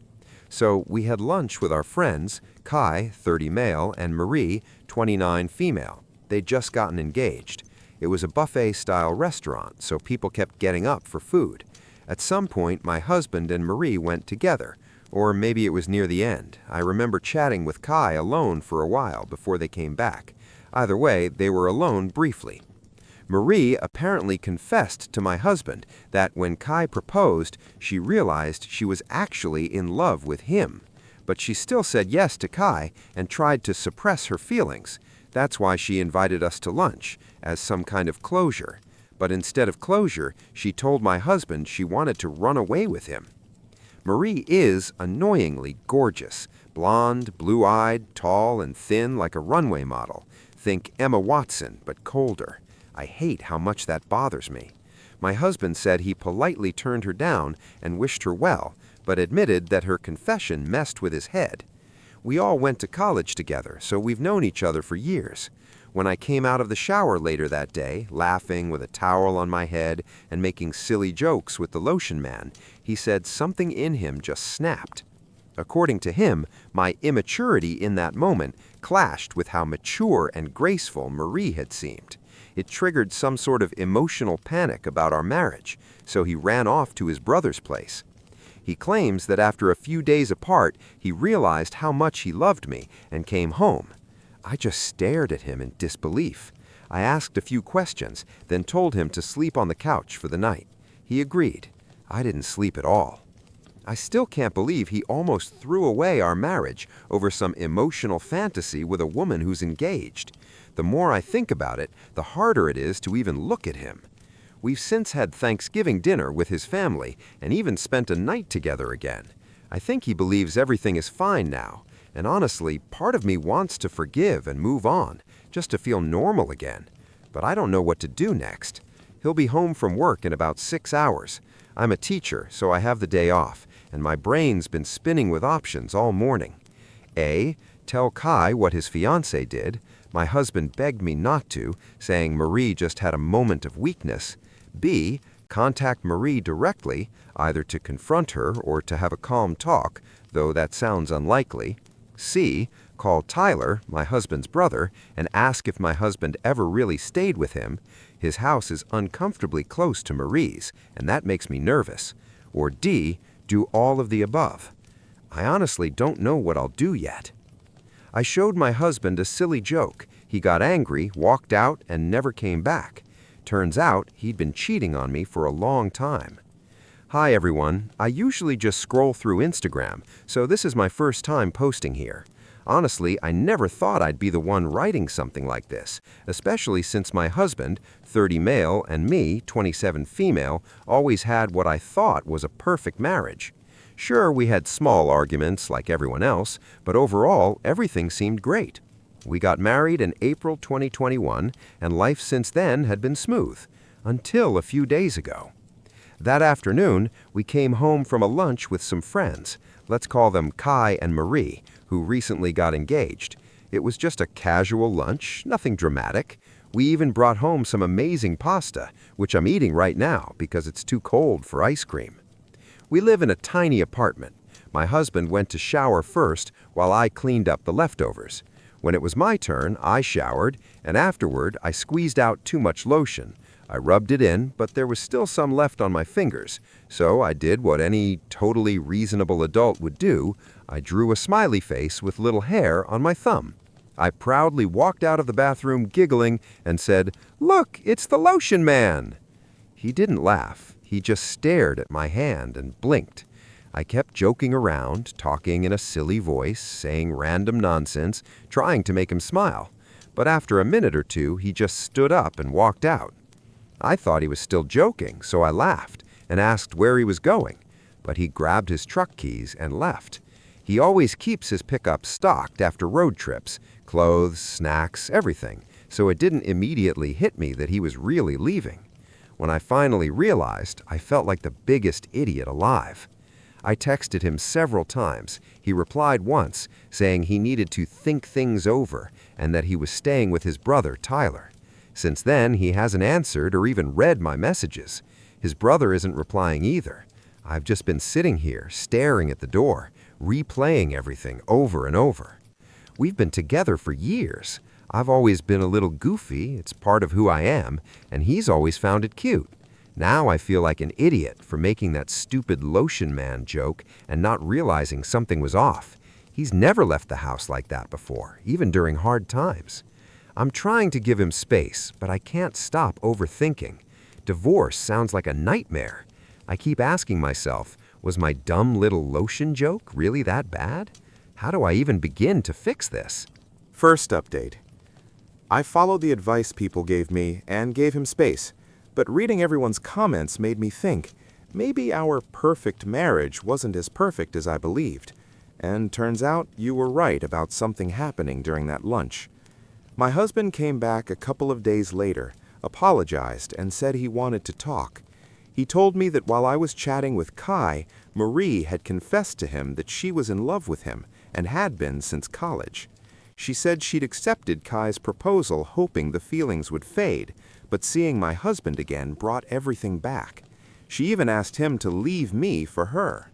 So we had lunch with our friends, Kai, 30 male, and Marie, 29 female. They'd just gotten engaged. It was a buffet-style restaurant, so people kept getting up for food. At some point, my husband and Marie went together, or maybe it was near the end. I remember chatting with Kai alone for a while before they came back. Either way, they were alone briefly. Marie apparently confessed to my husband that when Kai proposed, she realized she was actually in love with him. But she still said yes to Kai and tried to suppress her feelings. That's why she invited us to lunch, as some kind of closure. But instead of closure, she told my husband she wanted to run away with him. Marie is annoyingly gorgeous, blonde, blue-eyed, tall, and thin like a runway model. Think Emma Watson, but colder. I hate how much that bothers me. My husband said he politely turned her down and wished her well, but admitted that her confession messed with his head. We all went to college together, so we've known each other for years. When I came out of the shower later that day, laughing with a towel on my head and making silly jokes with the lotion man, he said something in him just snapped. According to him, my immaturity in that moment clashed with how mature and graceful Marie had seemed. It triggered some sort of emotional panic about our marriage, so he ran off to his brother's place. He claims that after a few days apart, he realized how much he loved me and came home. I just stared at him in disbelief. I asked a few questions, then told him to sleep on the couch for the night. He agreed. I didn't sleep at all. I still can't believe he almost threw away our marriage over some emotional fantasy with a woman who's engaged. The more I think about it, the harder it is to even look at him. We've since had Thanksgiving dinner with his family and even spent a night together again. I think he believes everything is fine now, and honestly, part of me wants to forgive and move on, just to feel normal again. But I don't know what to do next. He'll be home from work in about 6 hours. I'm a teacher, so I have the day off, and my brain's been spinning with options all morning. A. Tell Kai what his fiancée did. My husband begged me not to, saying Marie just had a moment of weakness. B. Contact Marie directly, either to confront her or to have a calm talk, though that sounds unlikely. C. Call Tyler, my husband's brother, and ask if my husband ever really stayed with him. His house is uncomfortably close to Marie's, and that makes me nervous. Or D. Do all of the above. I honestly don't know what I'll do yet. I showed my husband a silly joke. He got angry, walked out, and never came back. Turns out he'd been cheating on me for a long time. Hi everyone, I usually just scroll through Instagram, so this is my first time posting here. Honestly, I never thought I'd be the one writing something like this, especially since my husband, 30 male, and me, 27 female, always had what I thought was a perfect marriage. Sure, we had small arguments like everyone else, but overall, everything seemed great. We got married in April 2021, and life since then had been smooth, until a few days ago. That afternoon, we came home from a lunch with some friends. Let's call them Kai and Marie, who recently got engaged. It was just a casual lunch, nothing dramatic. We even brought home some amazing pasta, which I'm eating right now because it's too cold for ice cream. We live in a tiny apartment. My husband went to shower first while I cleaned up the leftovers. When it was my turn, I showered, and afterward, I squeezed out too much lotion. I rubbed it in, but there was still some left on my fingers, so I did what any totally reasonable adult would do. I drew a smiley face with little hair on my thumb. I proudly walked out of the bathroom giggling and said, "Look, it's the lotion man!" He didn't laugh. He just stared at my hand and blinked. I kept joking around, talking in a silly voice, saying random nonsense, trying to make him smile. But after a minute or two, he just stood up and walked out. I thought he was still joking, so I laughed and asked where he was going. But he grabbed his truck keys and left. He always keeps his pickup stocked after road trips, clothes, snacks, everything, so it didn't immediately hit me that he was really leaving. When I finally realized, I felt like the biggest idiot alive. I texted him several times. He replied once, saying he needed to think things over and that he was staying with his brother, Tyler. Since then, he hasn't answered or even read my messages. His brother isn't replying either. I've just been sitting here, staring at the door, replaying everything over and over. We've been together for years. I've always been a little goofy, it's part of who I am, and he's always found it cute. Now I feel like an idiot for making that stupid lotion man joke and not realizing something was off. He's never left the house like that before, even during hard times. I'm trying to give him space, but I can't stop overthinking. Divorce sounds like a nightmare. I keep asking myself, was my dumb little lotion joke really that bad? How do I even begin to fix this? First update. I followed the advice people gave me and gave him space, but reading everyone's comments made me think maybe our perfect marriage wasn't as perfect as I believed. And turns out you were right about something happening during that lunch. My husband came back a couple of days later, apologized, and said he wanted to talk. He told me that while I was chatting with Kai, Marie had confessed to him that she was in love with him and had been since college. She said she'd accepted Kai's proposal hoping the feelings would fade, but seeing my husband again brought everything back. She even asked him to leave me for her.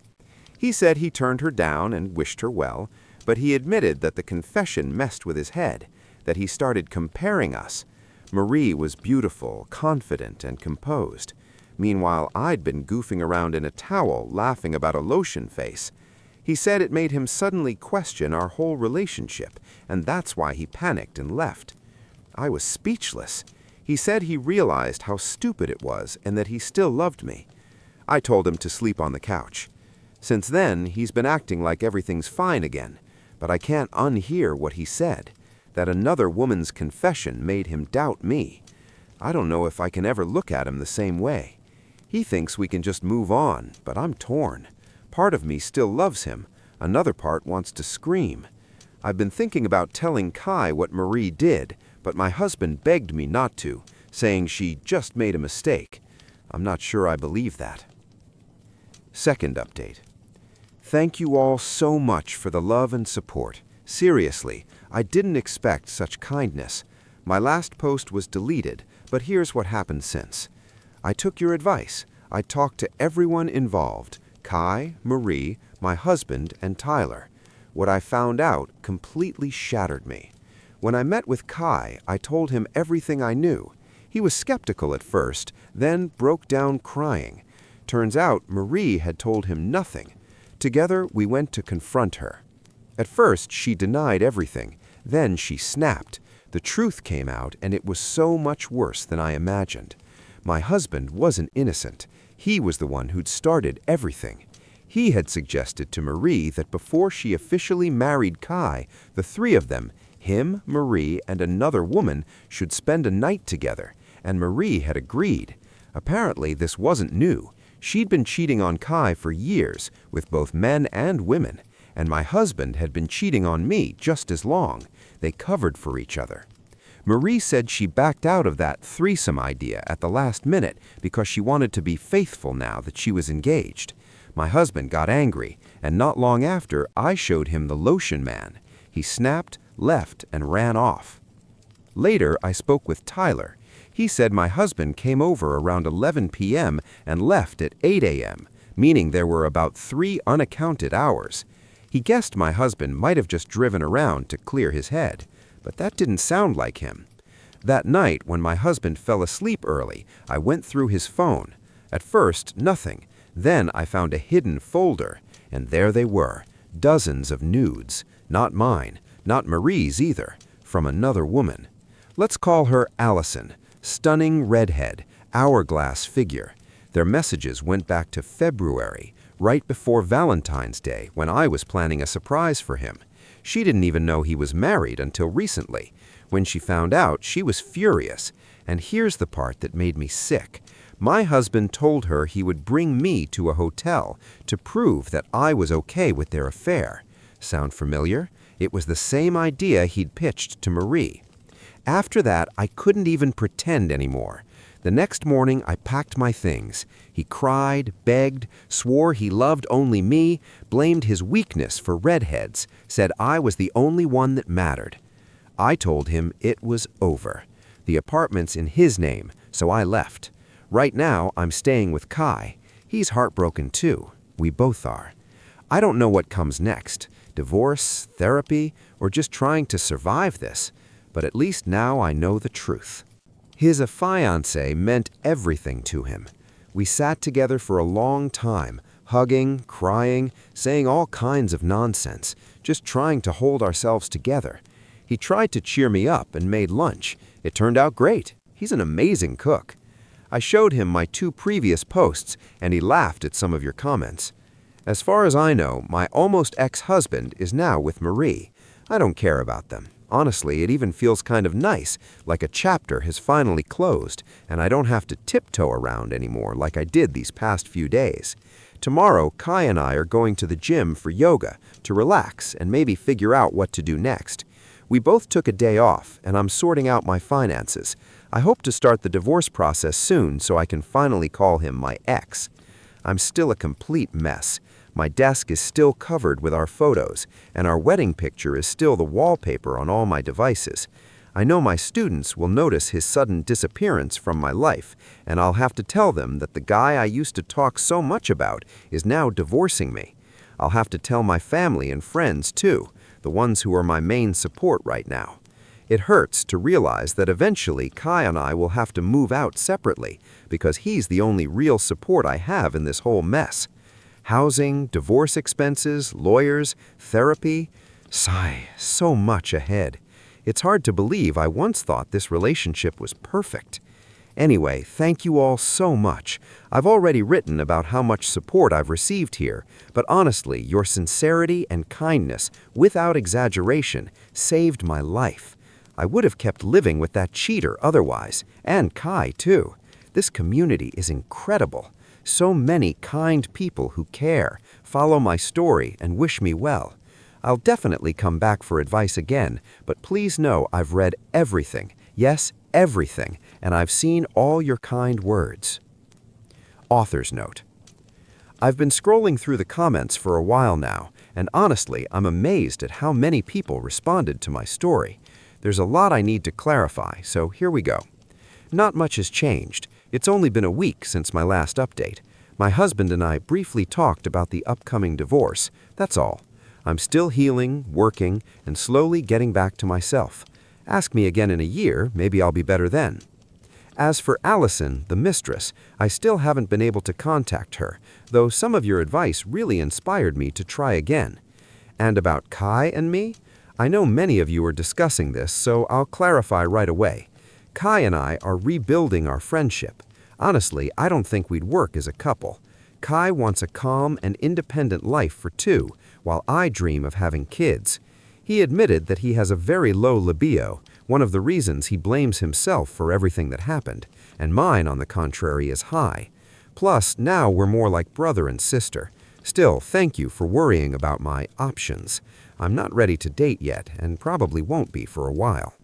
He said he turned her down and wished her well, but he admitted that the confession messed with his head, that he started comparing us. Marie was beautiful, confident, and composed. Meanwhile, I'd been goofing around in a towel, laughing about a lotion face. He said it made him suddenly question our whole relationship, and that's why he panicked and left. I was speechless. He said he realized how stupid it was and that he still loved me. I told him to sleep on the couch. Since then, he's been acting like everything's fine again, but I can't unhear what he said, that another woman's confession made him doubt me. I don't know if I can ever look at him the same way. He thinks we can just move on, but I'm torn. Part of me still loves him. Another part wants to scream. I've been thinking about telling Kai what Marie did, but my husband begged me not to, saying she just made a mistake. I'm not sure I believe that. Second update. Thank you all so much for the love and support. Seriously, I didn't expect such kindness. My last post was deleted, but here's what happened since. I took your advice. I talked to everyone involved. Kai, Marie, my husband, and Tyler. What I found out completely shattered me. When I met with Kai, I told him everything I knew. He was skeptical at first, then broke down crying. Turns out Marie had told him nothing. Together, we went to confront her. At first, she denied everything. Then she snapped. The truth came out, and it was so much worse than I imagined. My husband wasn't innocent. He was the one who'd started everything. He had suggested to Marie that before she officially married Kai, the three of them, him, Marie, and another woman, should spend a night together, and Marie had agreed. Apparently, this wasn't new. She'd been cheating on Kai for years, with both men and women, and my husband had been cheating on me just as long. They covered for each other. Marie said she backed out of that threesome idea at the last minute because she wanted to be faithful now that she was engaged. My husband got angry, and not long after, I showed him the lotion man. He snapped, left, and ran off. Later, I spoke with Tyler. He said my husband came over around 11 p.m. and left at 8 a.m., meaning there were about 3 unaccounted hours. He guessed my husband might have just driven around to clear his head, but that didn't sound like him. That night, when my husband fell asleep early, I went through his phone. At first, nothing. Then I found a hidden folder, and there they were, dozens of nudes. Not mine, not Marie's either, from another woman. Let's call her Allison. Stunning redhead, hourglass figure. Their messages went back to February, right before Valentine's Day, when I was planning a surprise for him. She didn't even know he was married until recently. When she found out, she was furious. And here's the part that made me sick. My husband told her he would bring me to a hotel to prove that I was okay with their affair. Sound familiar? It was the same idea he'd pitched to Marie. After that, I couldn't even pretend anymore. The next morning, I packed my things. He cried, begged, swore he loved only me, blamed his weakness for redheads, said I was the only one that mattered. I told him it was over. The apartment's in his name, so I left. Right now, I'm staying with Kai. He's heartbroken too. We both are. I don't know what comes next. Divorce, therapy, or just trying to survive this. But at least now I know the truth. His fiancée meant everything to him. We sat together for a long time, hugging, crying, saying all kinds of nonsense, just trying to hold ourselves together. He tried to cheer me up and made lunch. It turned out great. He's an amazing cook. I showed him my 2 previous posts, and he laughed at some of your comments. As far as I know, my almost ex-husband is now with Marie. I don't care about them. Honestly, it even feels kind of nice, like a chapter has finally closed, and I don't have to tiptoe around anymore like I did these past few days. Tomorrow, Kai and I are going to the gym for yoga, to relax and maybe figure out what to do next. We both took a day off, and I'm sorting out my finances. I hope to start the divorce process soon so I can finally call him my ex. I'm still a complete mess. My desk is still covered with our photos, and our wedding picture is still the wallpaper on all my devices. I know my students will notice his sudden disappearance from my life, and I'll have to tell them that the guy I used to talk so much about is now divorcing me. I'll have to tell my family and friends too, the ones who are my main support right now. It hurts to realize that eventually Kai and I will have to move out separately because he's the only real support I have in this whole mess. Housing, divorce expenses, lawyers, therapy. Sigh, so much ahead. It's hard to believe I once thought this relationship was perfect. Anyway, thank you all so much. I've already written about how much support I've received here, but honestly, your sincerity and kindness, without exaggeration, saved my life. I would have kept living with that cheater otherwise, and Kai too. This community is incredible. So many kind people who care, follow my story, and wish me well. I'll definitely come back for advice again, but please know I've read everything. Yes, everything, and I've seen all your kind words. Author's note. I've been scrolling through the comments for a while now, and honestly, I'm amazed at how many people responded to my story. There's a lot I need to clarify, so here we go. Not much has changed. It's only been a week since my last update. My husband and I briefly talked about the upcoming divorce. That's all. I'm still healing, working, and slowly getting back to myself. Ask me again in a year, maybe I'll be better then. As for Allison, the mistress, I still haven't been able to contact her, though some of your advice really inspired me to try again. And about Kai and me? I know many of you are discussing this, so I'll clarify right away. Kai and I are rebuilding our friendship. Honestly, I don't think we'd work as a couple. Kai wants a calm and independent life for 2, while I dream of having kids. He admitted that he has a very low libido, one of the reasons he blames himself for everything that happened, and mine, on the contrary, is high. Plus, now we're more like brother and sister. Still, thank you for worrying about my options. I'm not ready to date yet, and probably won't be for a while.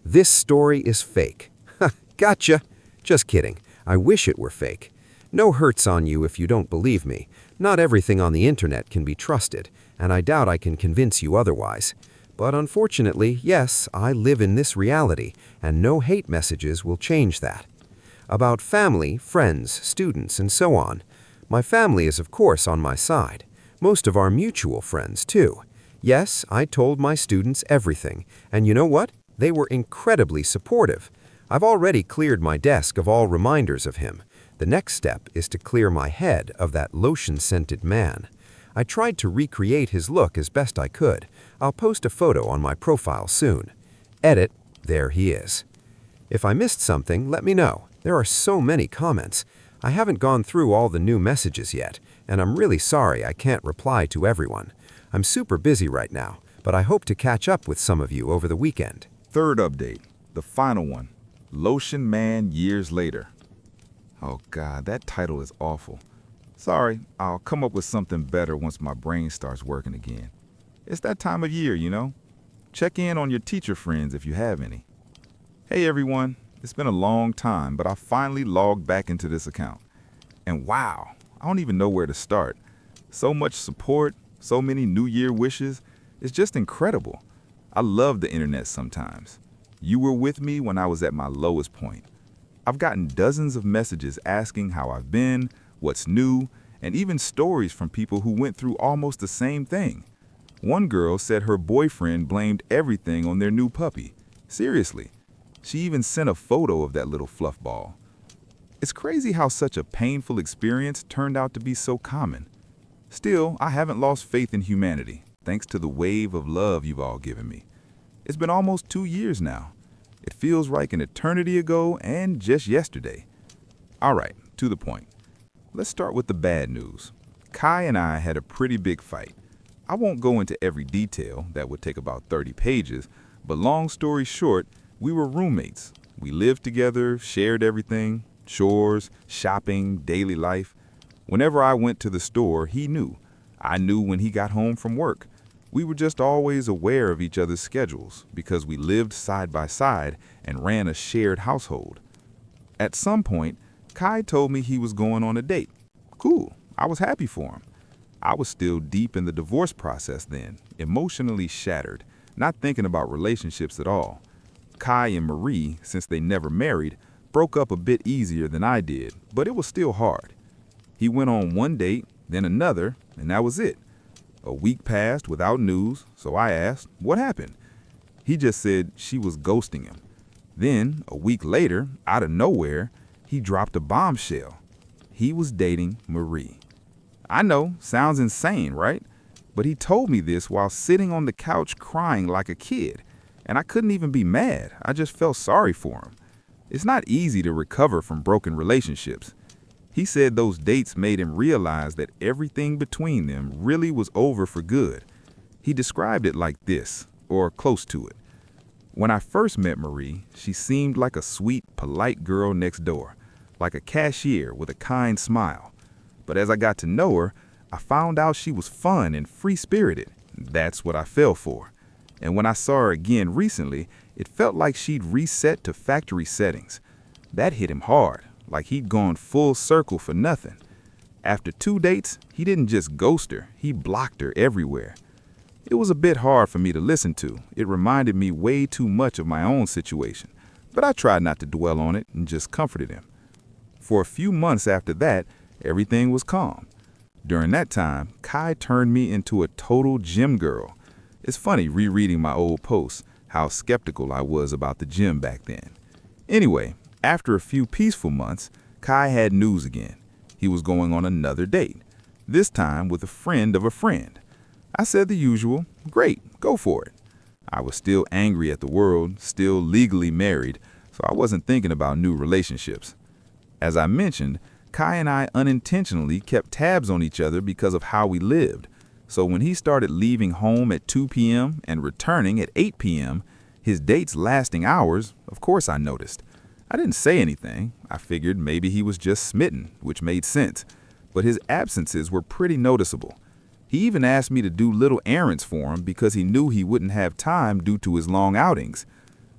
This story is fake. Ha, gotcha! Just kidding. I wish it were fake. No hurts on you if you don't believe me. Not everything on the internet can be trusted, and I doubt I can convince you otherwise. But unfortunately, yes, I live in this reality, and no hate messages will change that. About family, friends, students, and so on. My family is of course on my side. Most of our mutual friends, too. Yes, I told my students everything, and you know what? They were incredibly supportive. I've already cleared my desk of all reminders of him. The next step is to clear my head of that lotion-scented man. I tried to recreate his look as best I could. I'll post a photo on my profile soon. Edit, there he is. If I missed something, let me know. There are so many comments. I haven't gone through all the new messages yet, and I'm really sorry I can't reply to everyone. I'm super busy right now, but I hope to catch up with some of you over the weekend. Third update, the final one, Lotion Man Years Later. Oh God, that title is awful. Sorry, I'll come up with something better once my brain starts working again. It's that time of year, you know? Check in on your teacher friends if you have any. Hey everyone, it's been a long time, but I finally logged back into this account. And wow, I don't even know where to start. So much support, so many New Year wishes. It's just incredible. I love the internet sometimes. You were with me when I was at my lowest point. I've gotten dozens of messages asking how I've been, what's new, and even stories from people who went through almost the same thing. One girl said her boyfriend blamed everything on their new puppy. Seriously. She even sent a photo of that little fluff ball. It's crazy how such a painful experience turned out to be so common. Still, I haven't lost faith in humanity, thanks to the wave of love you've all given me. It's been almost 2 years now. It feels like an eternity ago and just yesterday. All right, to the point. Let's start with the bad news. Kai and I had a pretty big fight. I won't go into every detail, that would take about 30 pages, but long story short, we were roommates. We lived together, shared everything, chores, shopping, daily life. Whenever I went to the store, he knew. I knew when he got home from work. We were just always aware of each other's schedules because we lived side by side and ran a shared household. At some point, Kai told me he was going on a date. Cool, I was happy for him. I was still deep in the divorce process then, emotionally shattered, not thinking about relationships at all. Kai and Marie, since they never married, broke up a bit easier than I did, but it was still hard. He went on one date, then another, and that was it. A week passed without news, so I asked, what happened? He just said she was ghosting him. Then, a week later, out of nowhere, he dropped a bombshell. He was dating Marie. I know, sounds insane, right? But he told me this while sitting on the couch crying like a kid. And I couldn't even be mad. I just felt sorry for him. It's not easy to recover from broken relationships. He said those dates made him realize that everything between them really was over for good. He described it like this, or close to it. When I first met Marie, she seemed like a sweet, polite girl next door, like a cashier with a kind smile. But as I got to know her, I found out she was fun and free-spirited. That's what I fell for. And when I saw her again recently, it felt like she'd reset to factory settings. That hit him hard, like he'd gone full circle for nothing. After 2 dates, he didn't just ghost her, he blocked her everywhere. It was a bit hard for me to listen to. It reminded me way too much of my own situation. But I tried not to dwell on it and just comforted him. For a few months after that, everything was calm. During that time, Kai turned me into a total gym girl. It's funny rereading my old posts, how skeptical I was about the gym back then. Anyway, after a few peaceful months, Kai had news again. He was going on another date, this time with a friend of a friend. I said the usual, great, go for it. I was still angry at the world, still legally married, so I wasn't thinking about new relationships. As I mentioned, Kai and I unintentionally kept tabs on each other because of how we lived. So when he started leaving home at 2 p.m. and returning at 8 p.m., his dates lasting hours, of course I noticed. I didn't say anything. I figured maybe he was just smitten, which made sense. But his absences were pretty noticeable. He even asked me to do little errands for him because he knew he wouldn't have time due to his long outings.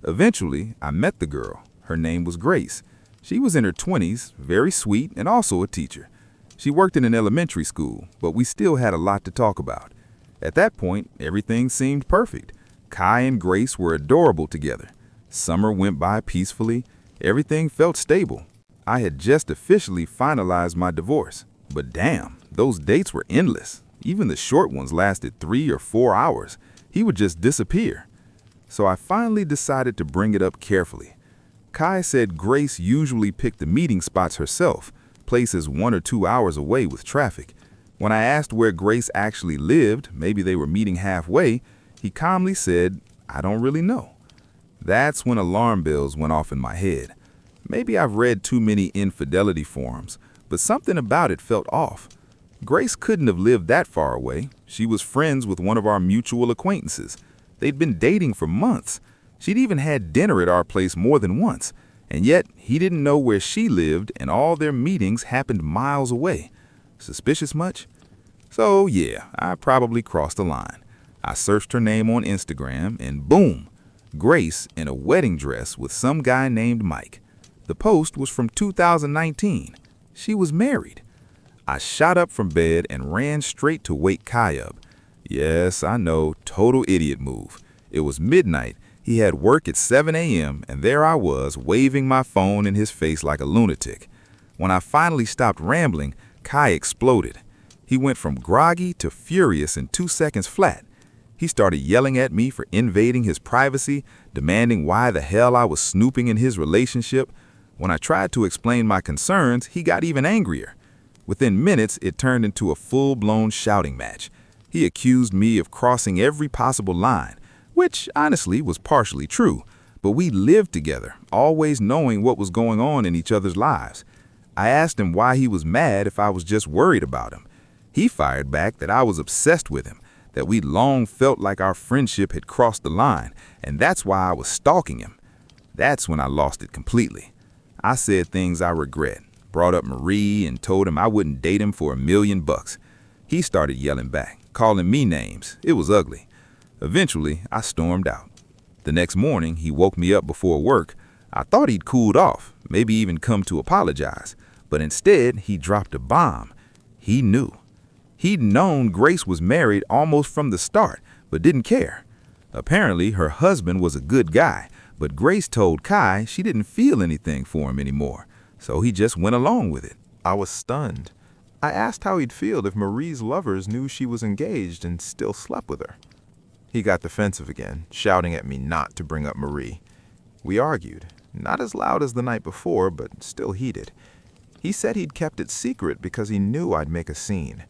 Eventually, I met the girl. Her name was Grace. She was in her 20s, very sweet, and also a teacher. She worked in an elementary school, but we still had a lot to talk about. At that point, everything seemed perfect. Kai and Grace were adorable together. Summer went by peacefully. Everything felt stable. I had just officially finalized my divorce. But damn, those dates were endless. Even the short ones lasted 3 or 4 hours. He would just disappear. So I finally decided to bring it up carefully. Kai said Grace usually picked the meeting spots herself, places 1 or 2 hours away with traffic. When I asked where Grace actually lived, maybe they were meeting halfway, he calmly said, "I don't really know." That's when alarm bells went off in my head. Maybe I've read too many infidelity forums, but something about it felt off. Grace couldn't have lived that far away. She was friends with one of our mutual acquaintances. They'd been dating for months. She'd even had dinner at our place more than once. And yet, he didn't know where she lived, and all their meetings happened miles away. Suspicious much? So yeah, I probably crossed the line. I searched her name on Instagram, and boom, Grace in a wedding dress with some guy named Mike. The post was from 2019. She was married. I shot up from bed and ran straight to wake Kai up. Yes, I know, total idiot move. It was midnight. He had work at 7 a.m., and there I was, waving my phone in his face like a lunatic. When I finally stopped rambling, Kai exploded. He went from groggy to furious in 2 seconds flat. He started yelling at me for invading his privacy, demanding why the hell I was snooping in his relationship. When I tried to explain my concerns, he got even angrier. Within minutes, it turned into a full-blown shouting match. He accused me of crossing every possible line, which honestly was partially true, but we lived together, always knowing what was going on in each other's lives. I asked him why he was mad if I was just worried about him. He fired back that I was obsessed with him, that we'd long felt like our friendship had crossed the line, and that's why I was stalking him. That's when I lost it completely. I said things I regret, brought up Marie, and told him I wouldn't date him for $1 million. He started yelling back, calling me names. It was ugly. Eventually, I stormed out. The next morning, he woke me up before work. I thought he'd cooled off, maybe even come to apologize, but instead, he dropped a bomb. He knew. He'd known Grace was married almost from the start, but didn't care. Apparently, her husband was a good guy, but Grace told Kai she didn't feel anything for him anymore, so he just went along with it. I was stunned. I asked how he'd feel if Marie's lovers knew she was engaged and still slept with her. He got defensive again, shouting at me not to bring up Marie. We argued, not as loud as the night before, but still heated. He said he'd kept it secret because he knew I'd make a scene.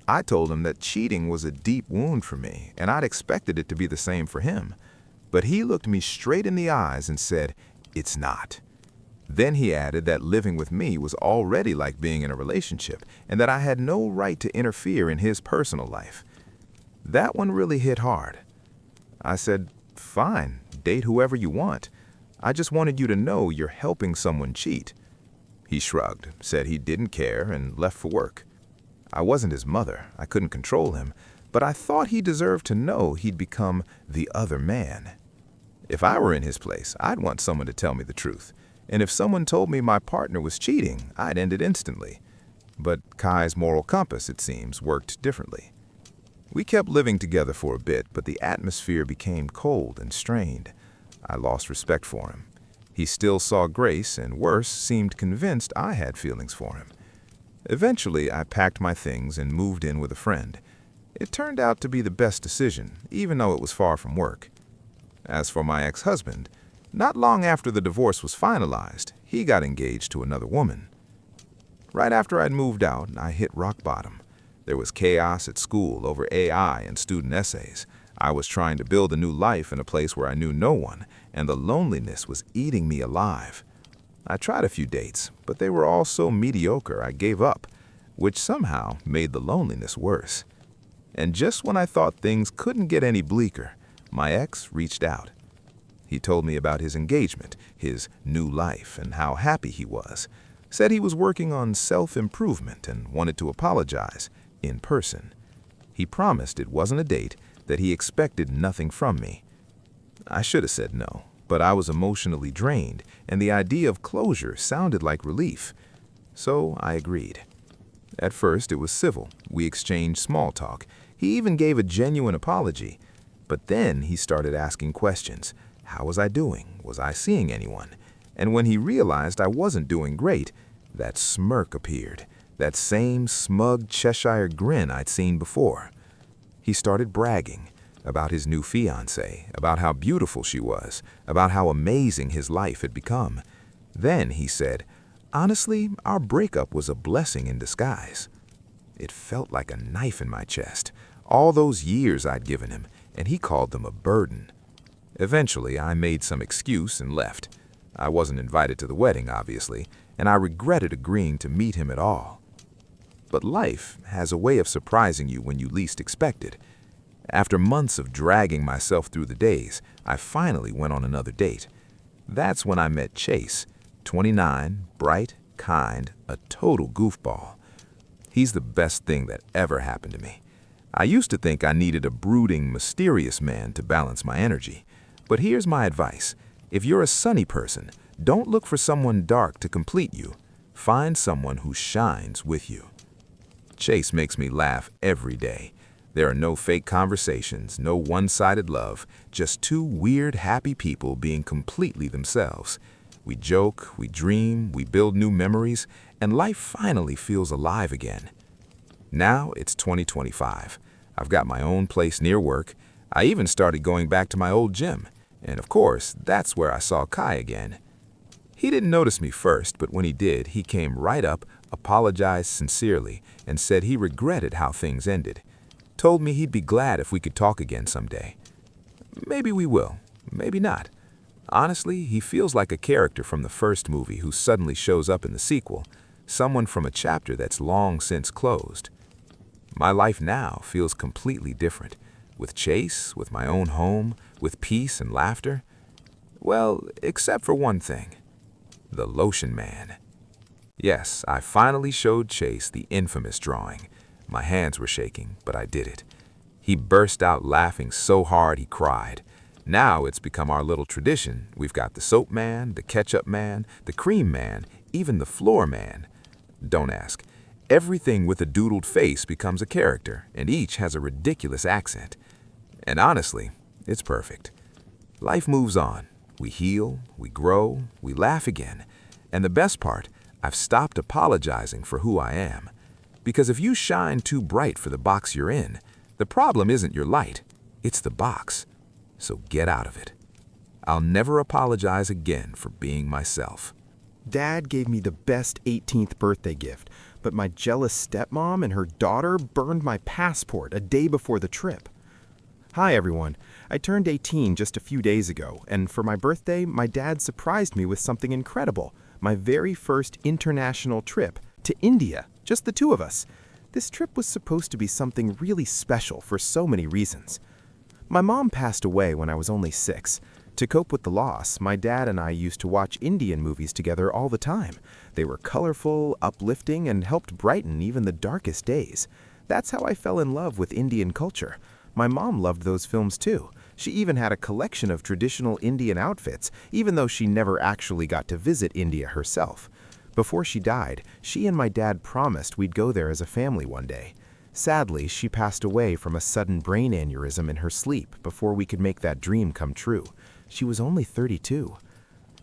I told him that cheating was a deep wound for me, and I'd expected it to be the same for him. But he looked me straight in the eyes and said, "It's not." Then he added that living with me was already like being in a relationship, and that I had no right to interfere in his personal life. That one really hit hard. I said, "Fine, date whoever you want. I just wanted you to know you're helping someone cheat." He shrugged, said he didn't care, and left for work. I wasn't his mother, I couldn't control him, but I thought he deserved to know he'd become the other man. If I were in his place, I'd want someone to tell me the truth, and if someone told me my partner was cheating, I'd end it instantly. But Kai's moral compass, it seems, worked differently. We kept living together for a bit, but the atmosphere became cold and strained. I lost respect for him. He still saw Grace, and worse, seemed convinced I had feelings for him. Eventually, I packed my things and moved in with a friend. It turned out to be the best decision, even though it was far from work. As for my ex-husband, not long after the divorce was finalized, he got engaged to another woman. Right after I'd moved out, I hit rock bottom. There was chaos at school over AI and student essays. I was trying to build a new life in a place where I knew no one, and the loneliness was eating me alive. I tried a few dates, but they were all so mediocre I gave up, which somehow made the loneliness worse. And just when I thought things couldn't get any bleaker, my ex reached out. He told me about his engagement, his new life, and how happy he was. Said he was working on self-improvement and wanted to apologize in person. He promised it wasn't a date, that he expected nothing from me. I should have said no, but I was emotionally drained, and the idea of closure sounded like relief. So I agreed. At first, it was civil. We exchanged small talk. He even gave a genuine apology. But then he started asking questions. How was I doing? Was I seeing anyone? And when he realized I wasn't doing great, that smirk appeared, that same smug Cheshire grin I'd seen before. He started bragging about his new fiancée, about how beautiful she was, about how amazing his life had become. Then he said, honestly, our breakup was a blessing in disguise. It felt like a knife in my chest. All those years I'd given him, and he called them a burden. Eventually, I made some excuse and left. I wasn't invited to the wedding, obviously, and I regretted agreeing to meet him at all. But life has a way of surprising you when you least expect it. After months of dragging myself through the days, I finally went on another date. That's when I met Chase, 29, bright, kind, a total goofball. He's the best thing that ever happened to me. I used to think I needed a brooding, mysterious man to balance my energy. But here's my advice. If you're a sunny person, don't look for someone dark to complete you. Find someone who shines with you. Chase makes me laugh every day. There are no fake conversations, no one-sided love, just two weird, happy people being completely themselves. We joke, we dream, we build new memories, and life finally feels alive again. Now it's 2025. I've got my own place near work. I even started going back to my old gym. And of course, that's where I saw Kai again. He didn't notice me first, but when he did, he came right up, apologized sincerely, and said he regretted how things ended. Told me he'd be glad if we could talk again someday. Maybe we will, maybe not. Honestly, he feels like a character from the first movie who suddenly shows up in the sequel, someone from a chapter that's long since closed. My life now feels completely different, with Chase, with my own home, with peace and laughter. Well, except for one thing, the lotion man. Yes, I finally showed Chase the infamous drawing. My hands were shaking, but I did it. He burst out laughing so hard he cried. Now it's become our little tradition. We've got the soap man, the ketchup man, the cream man, even the floor man. Don't ask. Everything with a doodled face becomes a character, and each has a ridiculous accent. And honestly, it's perfect. Life moves on. We heal, we grow, we laugh again. And the best part, I've stopped apologizing for who I am. Because if you shine too bright for the box you're in, the problem isn't your light, it's the box. So get out of it. I'll never apologize again for being myself. Dad gave me the best 18th birthday gift, but my jealous stepmom and her daughter burned my passport a day before the trip. Hi everyone, I turned 18 just a few days ago, and for my birthday, my dad surprised me with something incredible, my very first international trip to India, just the two of us. This trip was supposed to be something really special for so many reasons. My mom passed away when I was only 6. To cope with the loss, my dad and I used to watch Indian movies together all the time. They were colorful, uplifting, and helped brighten even the darkest days. That's how I fell in love with Indian culture. My mom loved those films too. She even had a collection of traditional Indian outfits, even though she never actually got to visit India herself. Before she died, she and my dad promised we'd go there as a family one day. Sadly, she passed away from a sudden brain aneurysm in her sleep before we could make that dream come true. She was only 32.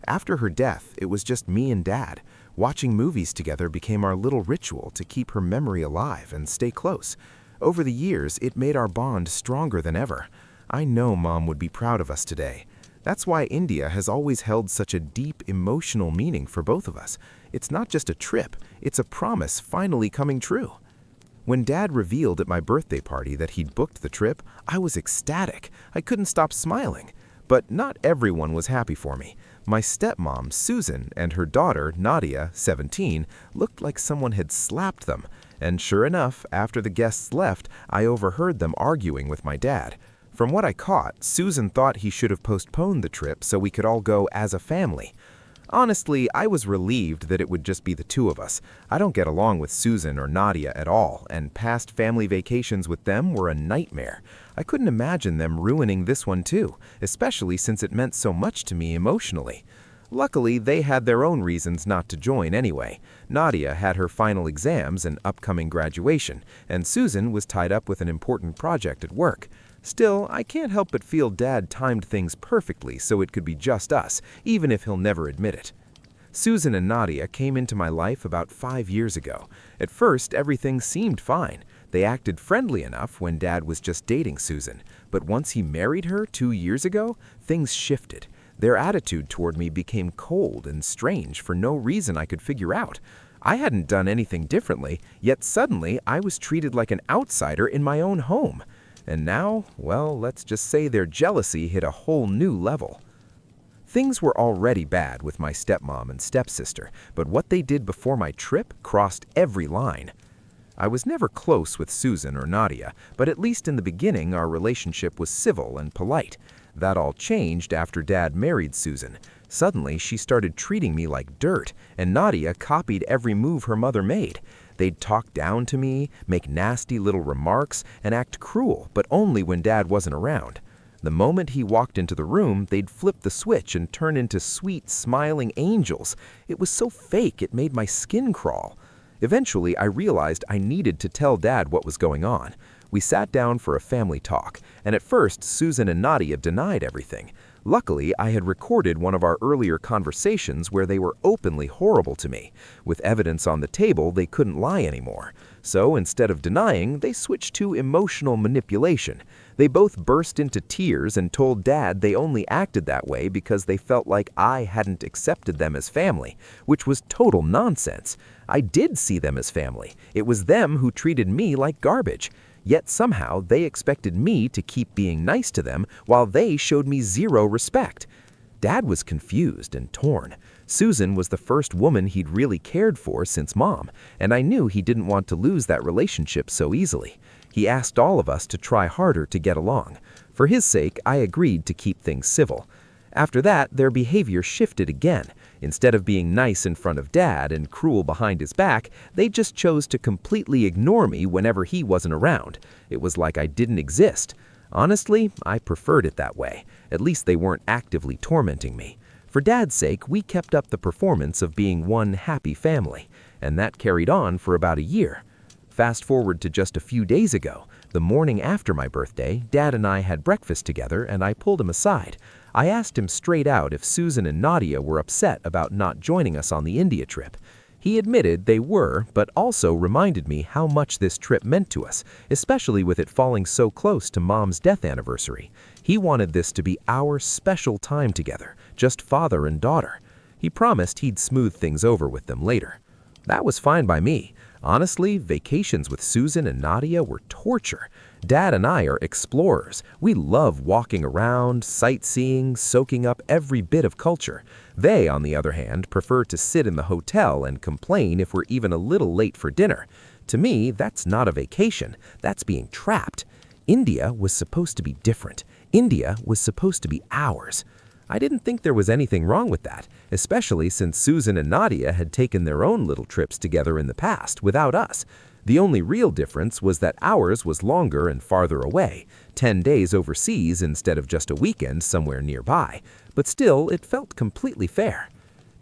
After her death, it was just me and Dad. Watching movies together became our little ritual to keep her memory alive and stay close. Over the years, it made our bond stronger than ever. I know Mom would be proud of us today. That's why India has always held such a deep emotional meaning for both of us. It's not just a trip, it's a promise finally coming true. When Dad revealed at my birthday party that he'd booked the trip, I was ecstatic. I couldn't stop smiling. But not everyone was happy for me. My stepmom, Susan, and her daughter, Nadia, 17, looked like someone had slapped them. And sure enough, after the guests left, I overheard them arguing with my dad. From what I caught, Susan thought he should have postponed the trip so we could all go as a family. Honestly, I was relieved that it would just be the two of us. I don't get along with Susan or Nadia at all, and past family vacations with them were a nightmare. I couldn't imagine them ruining this one too, especially since it meant so much to me emotionally. Luckily, they had their own reasons not to join anyway. Nadia had her final exams and upcoming graduation, and Susan was tied up with an important project at work. Still, I can't help but feel Dad timed things perfectly so it could be just us, even if he'll never admit it. Susan and Nadia came into my life about 5 years ago. At first, everything seemed fine. They acted friendly enough when Dad was just dating Susan, but once he married her 2 years ago, things shifted. Their attitude toward me became cold and strange for no reason I could figure out. I hadn't done anything differently, yet suddenly I was treated like an outsider in my own home. And now, well, let's just say their jealousy hit a whole new level. Things were already bad with my stepmom and stepsister, but what they did before my trip crossed every line. I was never close with Susan or Nadia, but at least in the beginning our relationship was civil and polite. That all changed after Dad married Susan. Suddenly, she started treating me like dirt, and Nadia copied every move her mother made. They'd talk down to me, make nasty little remarks, and act cruel, but only when Dad wasn't around. The moment he walked into the room, they'd flip the switch and turn into sweet, smiling angels. It was so fake it made my skin crawl. Eventually, I realized I needed to tell Dad what was going on. We sat down for a family talk, and at first, Susan and Nadia denied everything. Luckily, I had recorded one of our earlier conversations where they were openly horrible to me. With evidence on the table, they couldn't lie anymore. So instead of denying, they switched to emotional manipulation. They both burst into tears and told Dad they only acted that way because they felt like I hadn't accepted them as family, which was total nonsense. I did see them as family. It was them who treated me like garbage. Yet somehow they expected me to keep being nice to them while they showed me zero respect. Dad was confused and torn. Susan was the first woman he'd really cared for since Mom, and I knew he didn't want to lose that relationship so easily. He asked all of us to try harder to get along. For his sake, I agreed to keep things civil. After that, their behavior shifted again. Instead of being nice in front of Dad and cruel behind his back, they just chose to completely ignore me whenever he wasn't around. It was like I didn't exist. Honestly, I preferred it that way. At least they weren't actively tormenting me. For Dad's sake, we kept up the performance of being one happy family, and that carried on for about a year. Fast forward to just a few days ago, the morning after my birthday, Dad and I had breakfast together and I pulled him aside. I asked him straight out if Susan and Nadia were upset about not joining us on the India trip. He admitted they were, but also reminded me how much this trip meant to us, especially with it falling so close to Mom's death anniversary. He wanted this to be our special time together, just father and daughter. He promised he'd smooth things over with them later. That was fine by me. Honestly, vacations with Susan and Nadia were torture. Dad and I are explorers. We love walking around, sightseeing, soaking up every bit of culture. They, on the other hand, prefer to sit in the hotel and complain if we're even a little late for dinner. To me, that's not a vacation. That's being trapped. India was supposed to be different. India was supposed to be ours. I didn't think there was anything wrong with that, especially since Susan and Nadia had taken their own little trips together in the past without us. The only real difference was that ours was longer and farther away, 10 days overseas instead of just a weekend somewhere nearby, but still it felt completely fair.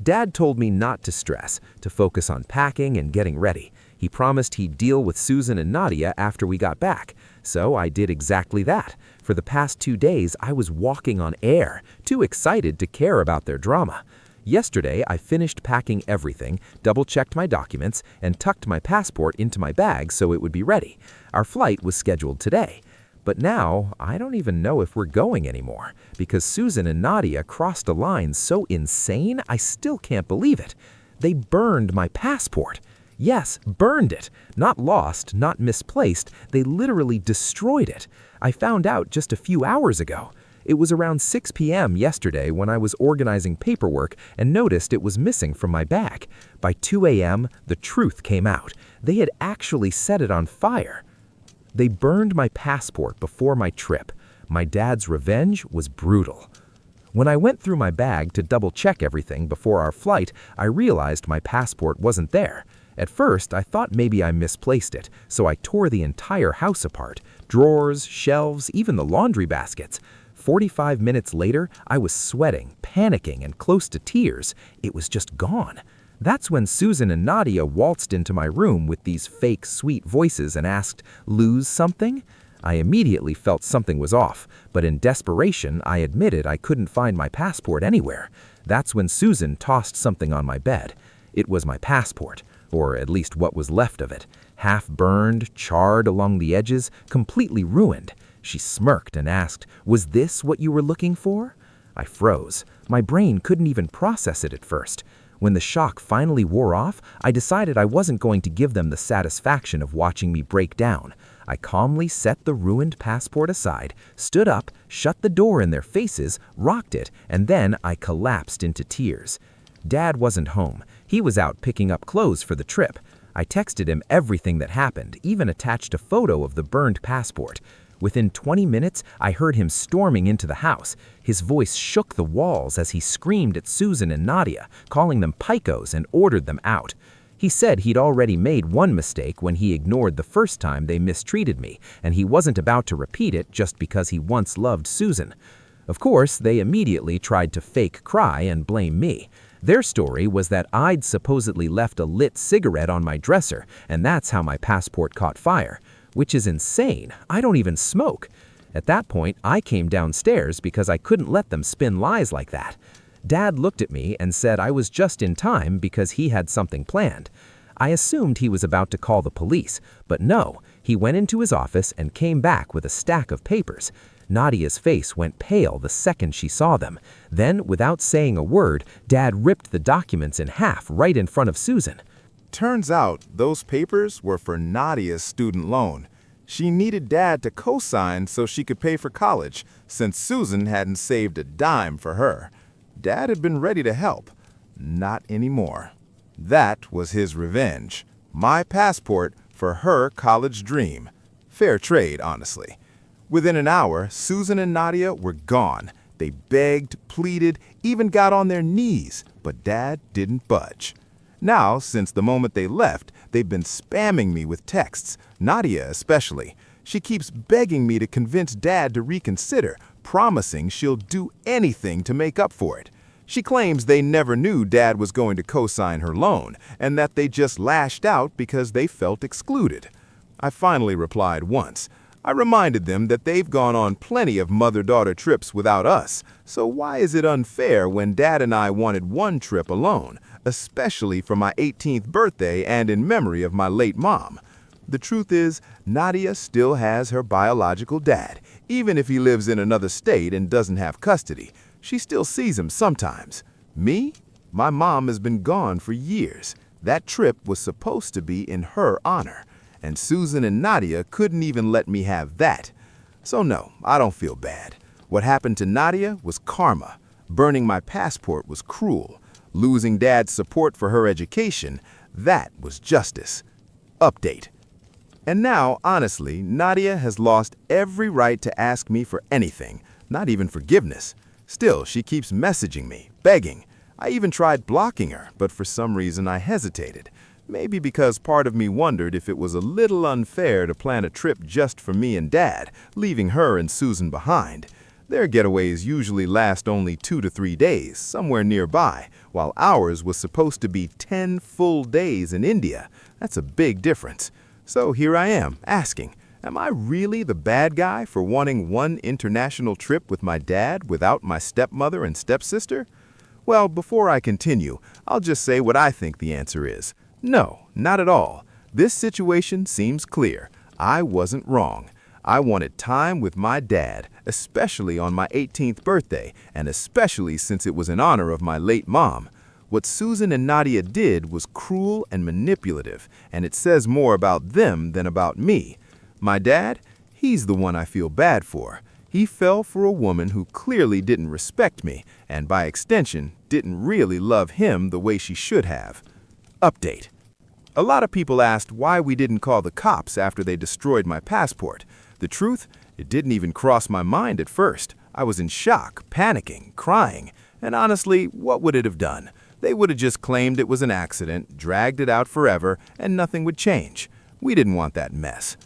Dad told me not to stress, to focus on packing and getting ready. He promised he'd deal with Susan and Nadia after we got back, so I did exactly that. For the past 2 days, I was walking on air, too excited to care about their drama. Yesterday, I finished packing everything, double-checked my documents, and tucked my passport into my bag so it would be ready. Our flight was scheduled today. But now, I don't even know if we're going anymore, because Susan and Nadia crossed a line so insane I still can't believe it. They burned my passport. Yes, burned it. Not lost, not misplaced. They literally destroyed it. I found out just a few hours ago. It was around 6 p.m. yesterday when I was organizing paperwork and noticed it was missing from my bag. By 2 a.m., the truth came out. They had actually set it on fire. They burned my passport before my trip. My dad's revenge was brutal. When I went through my bag to double-check everything before our flight, I realized my passport wasn't there. At first, I thought maybe I misplaced it, so I tore the entire house apart. Drawers, shelves, even the laundry baskets. 45 minutes later, I was sweating, panicking, and close to tears. It was just gone. That's when Susan and Nadia waltzed into my room with these fake, sweet voices and asked, "Lose something?" I immediately felt something was off, but in desperation, I admitted I couldn't find my passport anywhere. That's when Susan tossed something on my bed. It was my passport, or at least what was left of it. Half burned, charred along the edges, completely ruined. She smirked and asked, "Was this what you were looking for?" I froze. My brain couldn't even process it at first. When the shock finally wore off, I decided I wasn't going to give them the satisfaction of watching me break down. I calmly set the ruined passport aside, stood up, shut the door in their faces, rocked it, and then I collapsed into tears. Dad wasn't home. He was out picking up clothes for the trip. I texted him everything that happened, even attached a photo of the burned passport. Within 20 minutes, I heard him storming into the house. His voice shook the walls as he screamed at Susan and Nadia, calling them picos and ordered them out. He said he'd already made one mistake when he ignored the first time they mistreated me, and he wasn't about to repeat it just because he once loved Susan. Of course, they immediately tried to fake cry and blame me. Their story was that I'd supposedly left a lit cigarette on my dresser, and that's how my passport caught fire. Which is insane. I don't even smoke. At that point, I came downstairs because I couldn't let them spin lies like that. Dad looked at me and said I was just in time because he had something planned. I assumed he was about to call the police, but no, he went into his office and came back with a stack of papers. Nadia's face went pale the second she saw them. Then, without saying a word, Dad ripped the documents in half right in front of Susan. Turns out those papers were for Nadia's student loan. She needed Dad to co-sign so she could pay for college, since Susan hadn't saved a dime for her. Dad had been ready to help. Not anymore. That was his revenge. My passport for her college dream. Fair trade, honestly. Within an hour, Susan and Nadia were gone. They begged, pleaded, even got on their knees, but Dad didn't budge. Now, since the moment they left, they've been spamming me with texts, Nadia especially. She keeps begging me to convince Dad to reconsider, promising she'll do anything to make up for it. She claims they never knew Dad was going to co-sign her loan, and that they just lashed out because they felt excluded. I finally replied once. I reminded them that they've gone on plenty of mother-daughter trips without us, so why is it unfair when Dad and I wanted one trip alone, especially for my 18th birthday and in memory of my late mom? The truth is, Nadia still has her biological dad, even if he lives in another state and doesn't have custody. She still sees him sometimes. Me? My mom has been gone for years. That trip was supposed to be in her honor. And Susan and Nadia couldn't even let me have that. So no, I don't feel bad. What happened to Nadia was karma. Burning my passport was cruel. Losing Dad's support for her education, that was justice. Update. And now, honestly, Nadia has lost every right to ask me for anything, not even forgiveness. Still, she keeps messaging me, begging. I even tried blocking her, but for some reason I hesitated. Maybe because part of me wondered if it was a little unfair to plan a trip just for me and Dad, leaving her and Susan behind. Their getaways usually last only 2 to 3 days, somewhere nearby, while ours was supposed to be 10 full days in India. That's a big difference. So here I am, asking, am I really the bad guy for wanting one international trip with my dad without my stepmother and stepsister? Well, before I continue, I'll just say what I think the answer is. No, not at all. This situation seems clear. I wasn't wrong. I wanted time with my dad, especially on my 18th birthday, and especially since it was in honor of my late mom. What Susan and Nadia did was cruel and manipulative, and it says more about them than about me. My dad, he's the one I feel bad for. He fell for a woman who clearly didn't respect me, and by extension, didn't really love him the way she should have. Update. A lot of people asked why we didn't call the cops after they destroyed my passport. The truth, It didn't even cross my mind at first. I was in shock, panicking, crying, and honestly, what would it have done? They would have just claimed it was an accident, dragged it out forever, and nothing would change. We didn't want that mess.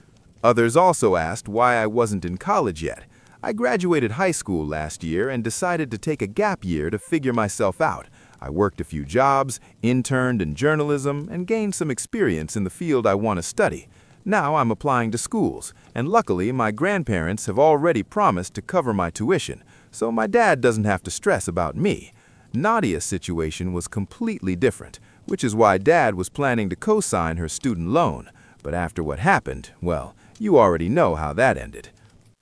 Others also asked why I wasn't in college yet. I graduated high school last year and decided to take a gap year to figure myself out. I worked a few jobs, interned in journalism, and gained some experience in the field I want to study. Now I'm applying to schools, and luckily my grandparents have already promised to cover my tuition, so my dad doesn't have to stress about me. Nadia's situation was completely different, which is why Dad was planning to co-sign her student loan. But after what happened, well, you already know how that ended.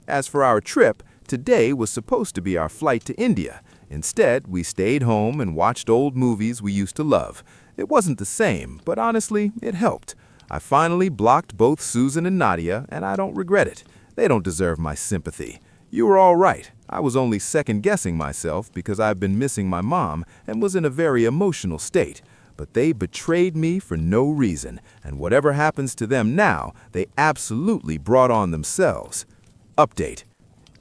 As for our trip, today was supposed to be our flight to India. Instead, we stayed home and watched old movies we used to love. It wasn't the same, but honestly, it helped. I finally blocked both Susan and Nadia, and I don't regret it. They don't deserve my sympathy. You were all right. I was only second-guessing myself because I've been missing my mom and was in a very emotional state. But they betrayed me for no reason, and whatever happens to them now, they absolutely brought on themselves. Update.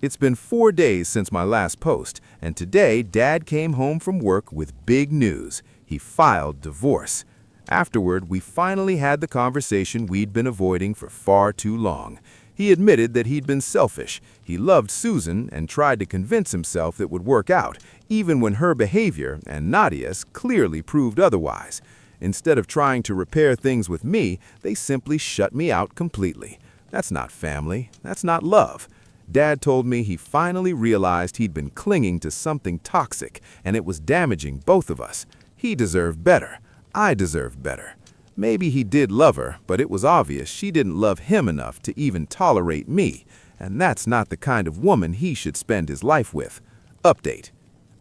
It's been 4 days since my last post, and today Dad came home from work with big news. He filed divorce. Afterward, we finally had the conversation we'd been avoiding for far too long. He admitted that he'd been selfish. He loved Susan and tried to convince himself it would work out, even when her behavior, and Nadia's, clearly proved otherwise. Instead of trying to repair things with me, they simply shut me out completely. That's not family. That's not love. Dad told me he finally realized he'd been clinging to something toxic, and it was damaging both of us. He deserved better. I deserved better. Maybe he did love her, but it was obvious she didn't love him enough to even tolerate me, and that's not the kind of woman he should spend his life with. Update.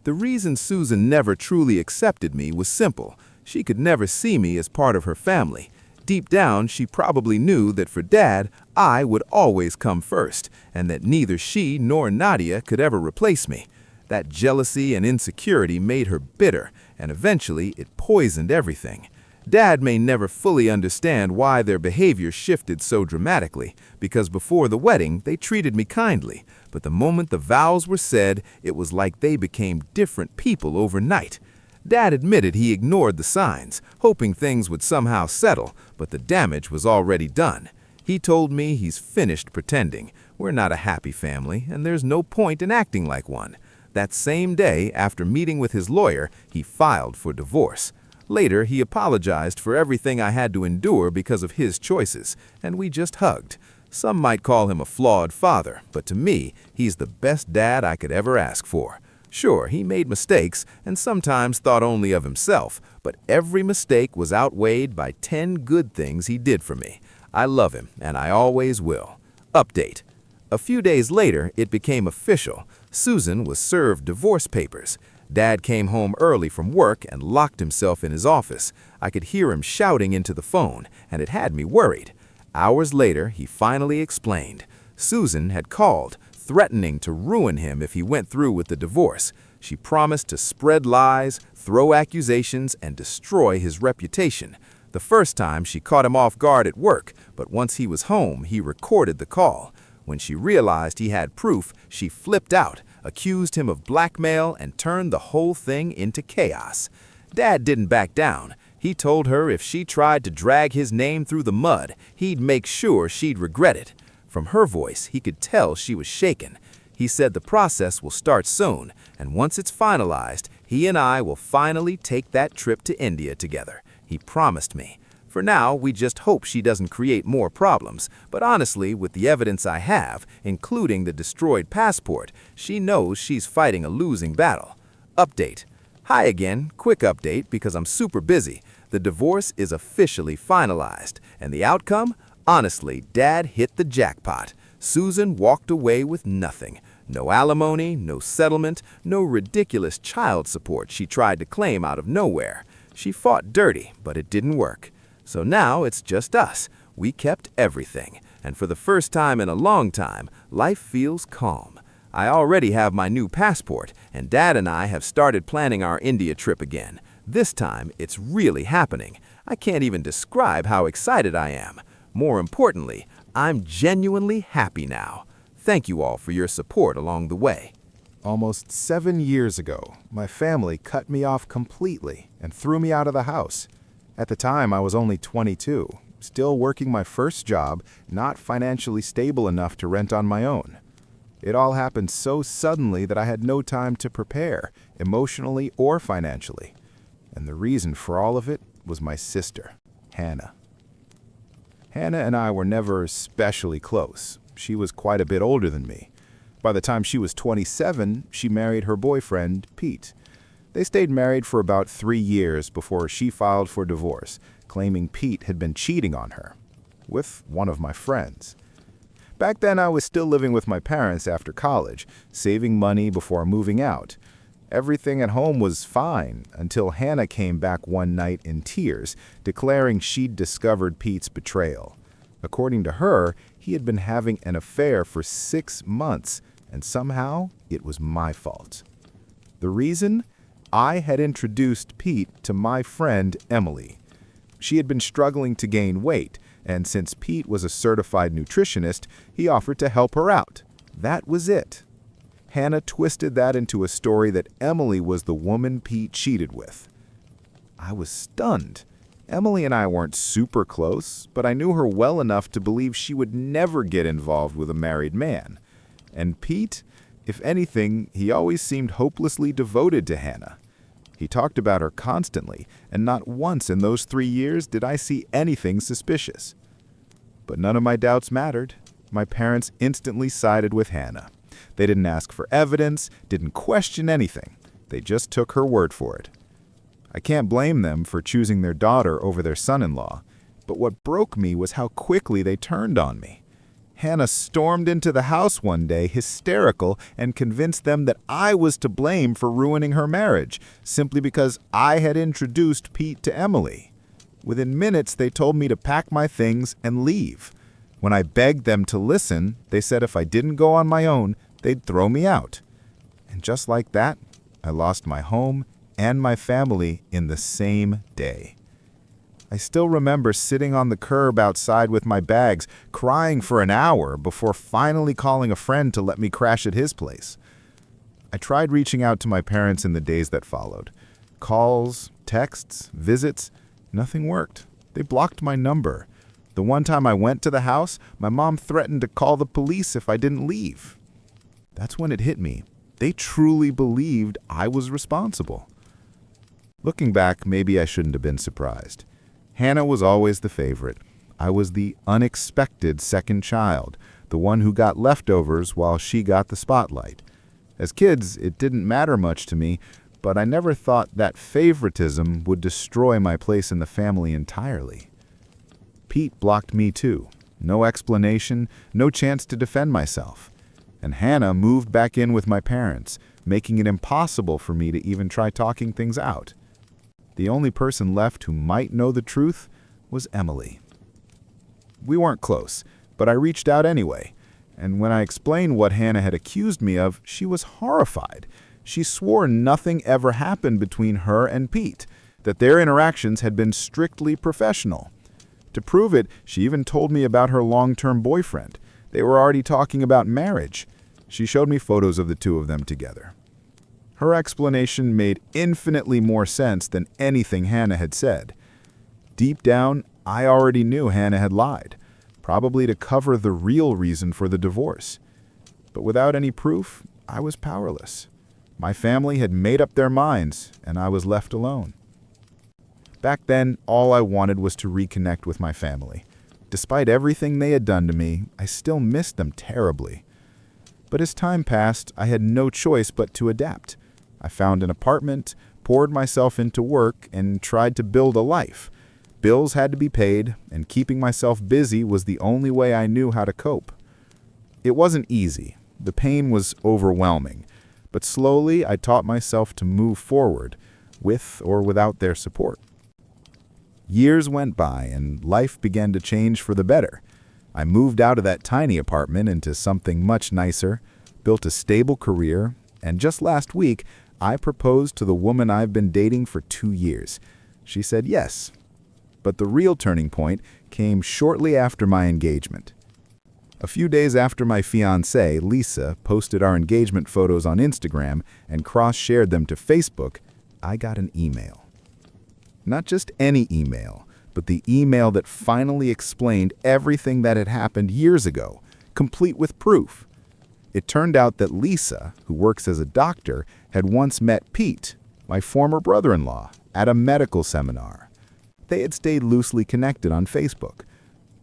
The reason Susan never truly accepted me was simple. She could never see me as part of her family. Deep down, she probably knew that for Dad, I would always come first, and that neither she nor Nadia could ever replace me. That jealousy and insecurity made her bitter, and eventually it poisoned everything. Dad may never fully understand why their behavior shifted so dramatically, because before the wedding, they treated me kindly, but the moment the vows were said, it was like they became different people overnight. Dad admitted he ignored the signs, hoping things would somehow settle, but the damage was already done. He told me he's finished pretending. We're not a happy family, and there's no point in acting like one. That same day, after meeting with his lawyer, he filed for divorce. Later, he apologized for everything I had to endure because of his choices, and we just hugged. Some might call him a flawed father, but to me, he's the best dad I could ever ask for. Sure, he made mistakes and sometimes thought only of himself, but every mistake was outweighed by 10 good things he did for me. I love him, and I always will. Update. A few days later, it became official. Susan was served divorce papers. Dad came home early from work and locked himself in his office. I could hear him shouting into the phone, and it had me worried. Hours later, he finally explained. Susan had called, threatening to ruin him if he went through with the divorce. She promised to spread lies, throw accusations, and destroy his reputation. The first time, she caught him off guard at work, but once he was home, he recorded the call. When she realized he had proof, she flipped out, accused him of blackmail, and turned the whole thing into chaos. Dad didn't back down. He told her if she tried to drag his name through the mud, he'd make sure she'd regret it. From her voice, he could tell she was shaken. He said the process will start soon, and once it's finalized, he and I will finally take that trip to India together. He promised me. For now, we just hope she doesn't create more problems, but honestly, with the evidence I have, including the destroyed passport, she knows she's fighting a losing battle. Update. Hi again, quick update because I'm super busy. The divorce is officially finalized, and the outcome? Honestly, Dad hit the jackpot. Susan walked away with nothing. No alimony, no settlement, no ridiculous child support she tried to claim out of nowhere. She fought dirty, but it didn't work. So now it's just us. We kept everything, and for the first time in a long time, life feels calm. I already have my new passport, and Dad and I have started planning our India trip again. This time, it's really happening. I can't even describe how excited I am. More importantly, I'm genuinely happy now. Thank you all for your support along the way. Almost 7 years ago, my family cut me off completely and threw me out of the house. At the time, I was only 22, still working my first job, not financially stable enough to rent on my own. It all happened so suddenly that I had no time to prepare, emotionally or financially. And the reason for all of it was my sister, Hannah. Hannah and I were never especially close. She was quite a bit older than me. By the time she was 27, she married her boyfriend, Pete. They stayed married for about 3 years before she filed for divorce, claiming Pete had been cheating on her with one of my friends. Back then, I was still living with my parents after college, saving money before moving out. Everything at home was fine until Hannah came back one night in tears, declaring she'd discovered Pete's betrayal. According to her, he had been having an affair for 6 months, and somehow it was my fault. The reason? I had introduced Pete to my friend Emily. She had been struggling to gain weight, and since Pete was a certified nutritionist, he offered to help her out. That was it. Hannah twisted that into a story that Emily was the woman Pete cheated with. I was stunned. Emily and I weren't super close, but I knew her well enough to believe she would never get involved with a married man. And Pete, if anything, he always seemed hopelessly devoted to Hannah. He talked about her constantly, and not once in those 3 years did I see anything suspicious. But none of my doubts mattered. My parents instantly sided with Hannah. They didn't ask for evidence, didn't question anything. They just took her word for it. I can't blame them for choosing their daughter over their son-in-law, but what broke me was how quickly they turned on me. Hannah stormed into the house one day, hysterical, and convinced them that I was to blame for ruining her marriage, simply because I had introduced Pete to Emily. Within minutes, they told me to pack my things and leave. When I begged them to listen, they said if I didn't go on my own, they'd throw me out. And just like that, I lost my home and my family in the same day. I still remember sitting on the curb outside with my bags, crying for an hour before finally calling a friend to let me crash at his place. I tried reaching out to my parents in the days that followed. Calls, texts, visits, nothing worked. They blocked my number. The one time I went to the house, my mom threatened to call the police if I didn't leave. That's when it hit me. They truly believed I was responsible. Looking back, maybe I shouldn't have been surprised. Hannah was always the favorite. I was the unexpected second child, the one who got leftovers while she got the spotlight. As kids, it didn't matter much to me, but I never thought that favoritism would destroy my place in the family entirely. Pete blocked me too. No explanation, no chance to defend myself. And Hannah moved back in with my parents, making it impossible for me to even try talking things out. The only person left who might know the truth was Emily. We weren't close, but I reached out anyway, and when I explained what Hannah had accused me of, she was horrified. She swore nothing ever happened between her and Pete, that their interactions had been strictly professional. To prove it, she even told me about her long-term boyfriend. They were already talking about marriage. She showed me photos of the two of them together. Her explanation made infinitely more sense than anything Hannah had said. Deep down, I already knew Hannah had lied, probably to cover the real reason for the divorce. But without any proof, I was powerless. My family had made up their minds, and I was left alone. Back then, all I wanted was to reconnect with my family. Despite everything they had done to me, I still missed them terribly. But as time passed, I had no choice but to adapt. I found an apartment, poured myself into work, and tried to build a life. Bills had to be paid, and keeping myself busy was the only way I knew how to cope. It wasn't easy. The pain was overwhelming. But slowly, I taught myself to move forward, with or without their support. Years went by, and life began to change for the better. I moved out of that tiny apartment into something much nicer, built a stable career, and just last week, I proposed to the woman I've been dating for 2 years. She said yes. But the real turning point came shortly after my engagement. A few days after my fiancée, Lisa, posted our engagement photos on Instagram and cross-shared them to Facebook, I got an email. Not just any email, but the email that finally explained everything that had happened years ago, complete with proof. It turned out that Lisa, who works as a doctor, had once met Pete, my former brother-in-law, at a medical seminar. They had stayed loosely connected on Facebook.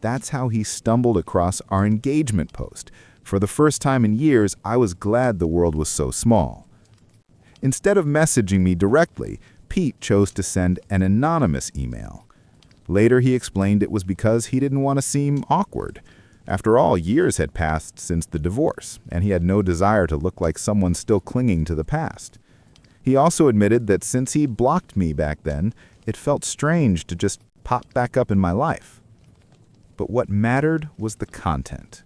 That's how he stumbled across our engagement post. For the first time in years, I was glad the world was so small. Instead of messaging me directly, Pete chose to send an anonymous email. Later, he explained it was because he didn't want to seem awkward. After all, years had passed since the divorce, and he had no desire to look like someone still clinging to the past. He also admitted that since he blocked me back then, it felt strange to just pop back up in my life. But what mattered was the content.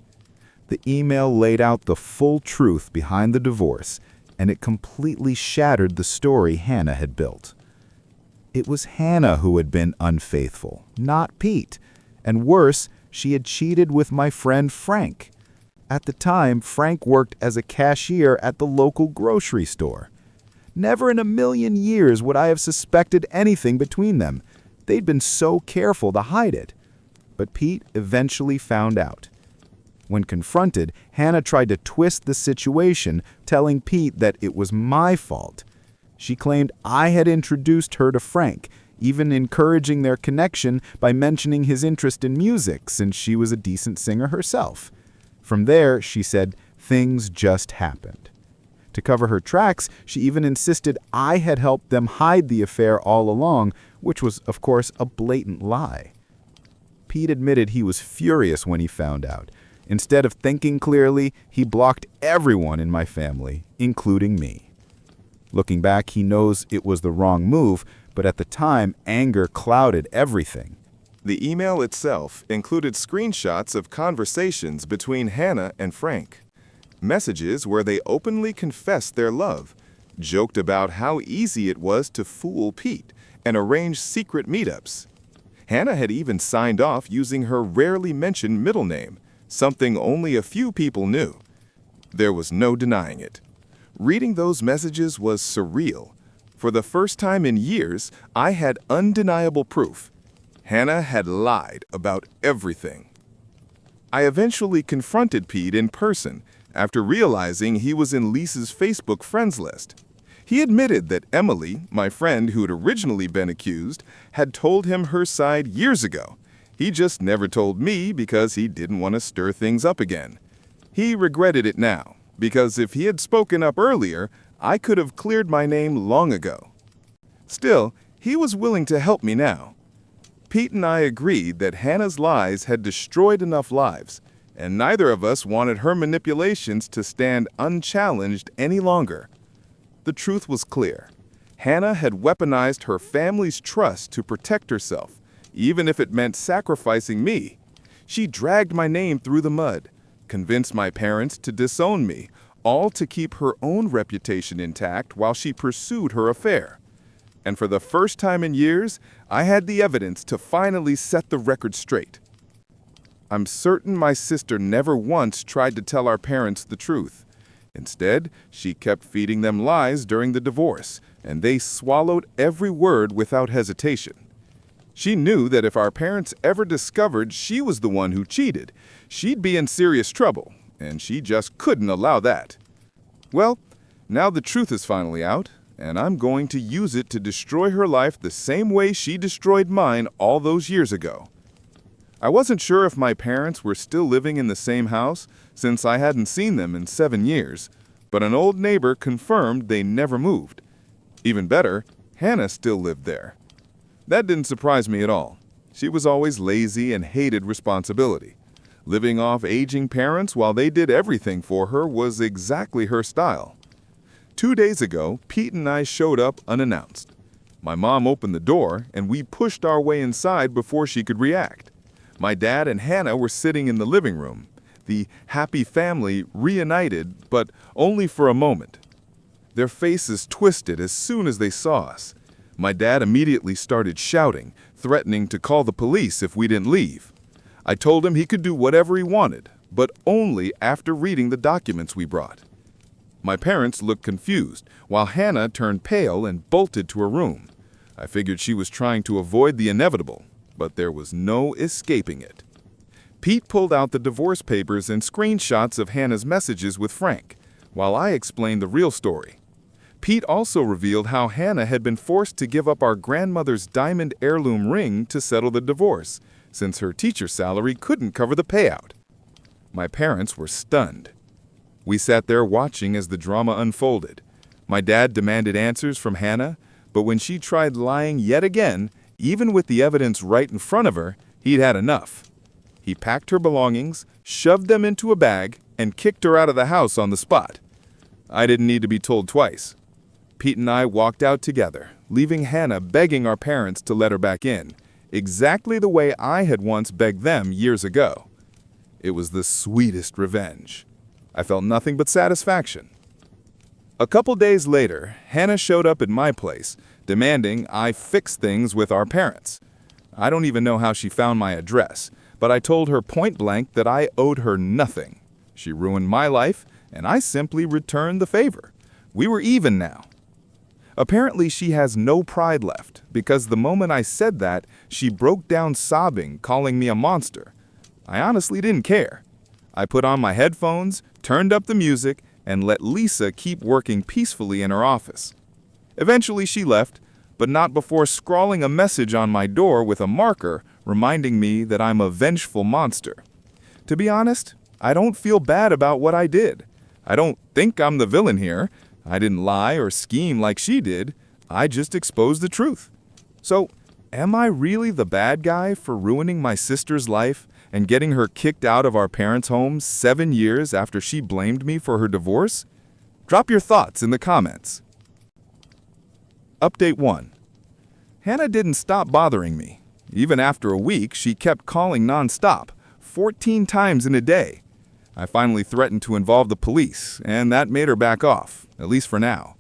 The email laid out the full truth behind the divorce, and it completely shattered the story Hannah had built. It was Hannah who had been unfaithful, not Pete. And worse, she had cheated with my friend Frank. At the time, Frank worked as a cashier at the local grocery store. Never in a million years would I have suspected anything between them. They'd been so careful to hide it. But Pete eventually found out. When confronted, Hannah tried to twist the situation, telling Pete that it was my fault. She claimed I had introduced her to Frank, even encouraging their connection by mentioning his interest in music since she was a decent singer herself. From there, she said, things just happened. To cover her tracks, she even insisted I had helped them hide the affair all along, which was, of course, a blatant lie. Pete admitted he was furious when he found out. Instead of thinking clearly, he blocked everyone in my family, including me. Looking back, he knows it was the wrong move, but at the time, anger clouded everything. The email itself included screenshots of conversations between Hannah and Frank. Messages where they openly confessed their love, joked about how easy it was to fool Pete, and arranged secret meetups. Hannah had even signed off using her rarely mentioned middle name, something only a few people knew. There was no denying it. Reading those messages was surreal. For the first time in years, I had undeniable proof. Hannah had lied about everything. I eventually confronted Pete in person after realizing he was in Lisa's Facebook friends list. He admitted that Emily, my friend who had originally been accused, had told him her side years ago. He just never told me because he didn't want to stir things up again. He regretted it now, because if he had spoken up earlier, I could have cleared my name long ago. Still, he was willing to help me now. Pete and I agreed that Hannah's lies had destroyed enough lives, and neither of us wanted her manipulations to stand unchallenged any longer. The truth was clear. Hannah had weaponized her family's trust to protect herself, even if it meant sacrificing me. She dragged my name through the mud, convinced my parents to disown me, all to keep her own reputation intact while she pursued her affair. And for the first time in years, I had the evidence to finally set the record straight. I'm certain my sister never once tried to tell our parents the truth. Instead, she kept feeding them lies during the divorce, and they swallowed every word without hesitation. She knew that if our parents ever discovered she was the one who cheated, she'd be in serious trouble, and she just couldn't allow that. Well, now the truth is finally out, and I'm going to use it to destroy her life the same way she destroyed mine all those years ago. I wasn't sure if my parents were still living in the same house, since I hadn't seen them in 7 years, but an old neighbor confirmed they never moved. Even better, Hannah still lived there. That didn't surprise me at all. She was always lazy and hated responsibility. Living off aging parents while they did everything for her was exactly her style. 2 days ago, Pete and I showed up unannounced. My mom opened the door, and we pushed our way inside before she could react. My dad and Hannah were sitting in the living room, the happy family reunited, but only for a moment. Their faces twisted as soon as they saw us. My dad immediately started shouting, threatening to call the police if we didn't leave. I told him he could do whatever he wanted, but only after reading the documents we brought. My parents looked confused, while Hannah turned pale and bolted to her room. I figured she was trying to avoid the inevitable, but there was no escaping it. Pete pulled out the divorce papers and screenshots of Hannah's messages with Frank, while I explained the real story. Pete also revealed how Hannah had been forced to give up our grandmother's diamond heirloom ring to settle the divorce, since her teacher salary couldn't cover the payout. My parents were stunned. We sat there watching as the drama unfolded. My dad demanded answers from Hannah, but when she tried lying yet again, even with the evidence right in front of her, he'd had enough. He packed her belongings, shoved them into a bag, and kicked her out of the house on the spot. I didn't need to be told twice. Pete and I walked out together, leaving Hannah begging our parents to let her back in, exactly the way I had once begged them years ago. It was the sweetest revenge. I felt nothing but satisfaction. A couple days later, Hannah showed up at my place, demanding I fix things with our parents. I don't even know how she found my address, but I told her point blank that I owed her nothing. She ruined my life, and I simply returned the favor. We were even now. Apparently, she has no pride left, because the moment I said that, she broke down sobbing, calling me a monster. I honestly didn't care. I put on my headphones, turned up the music, and let Lisa keep working peacefully in her office. Eventually, she left, but not before scrawling a message on my door with a marker reminding me that I'm a vengeful monster. To be honest, I don't feel bad about what I did. I don't think I'm the villain here. I didn't lie or scheme like she did. I just exposed the truth. So, am I really the bad guy for ruining my sister's life and getting her kicked out of our parents' home 7 years after she blamed me for her divorce? Drop your thoughts in the comments. Update 1. Hannah didn't stop bothering me. Even after a week, she kept calling nonstop, 14 times in a day. I finally threatened to involve the police, and that made her back off, at least for now.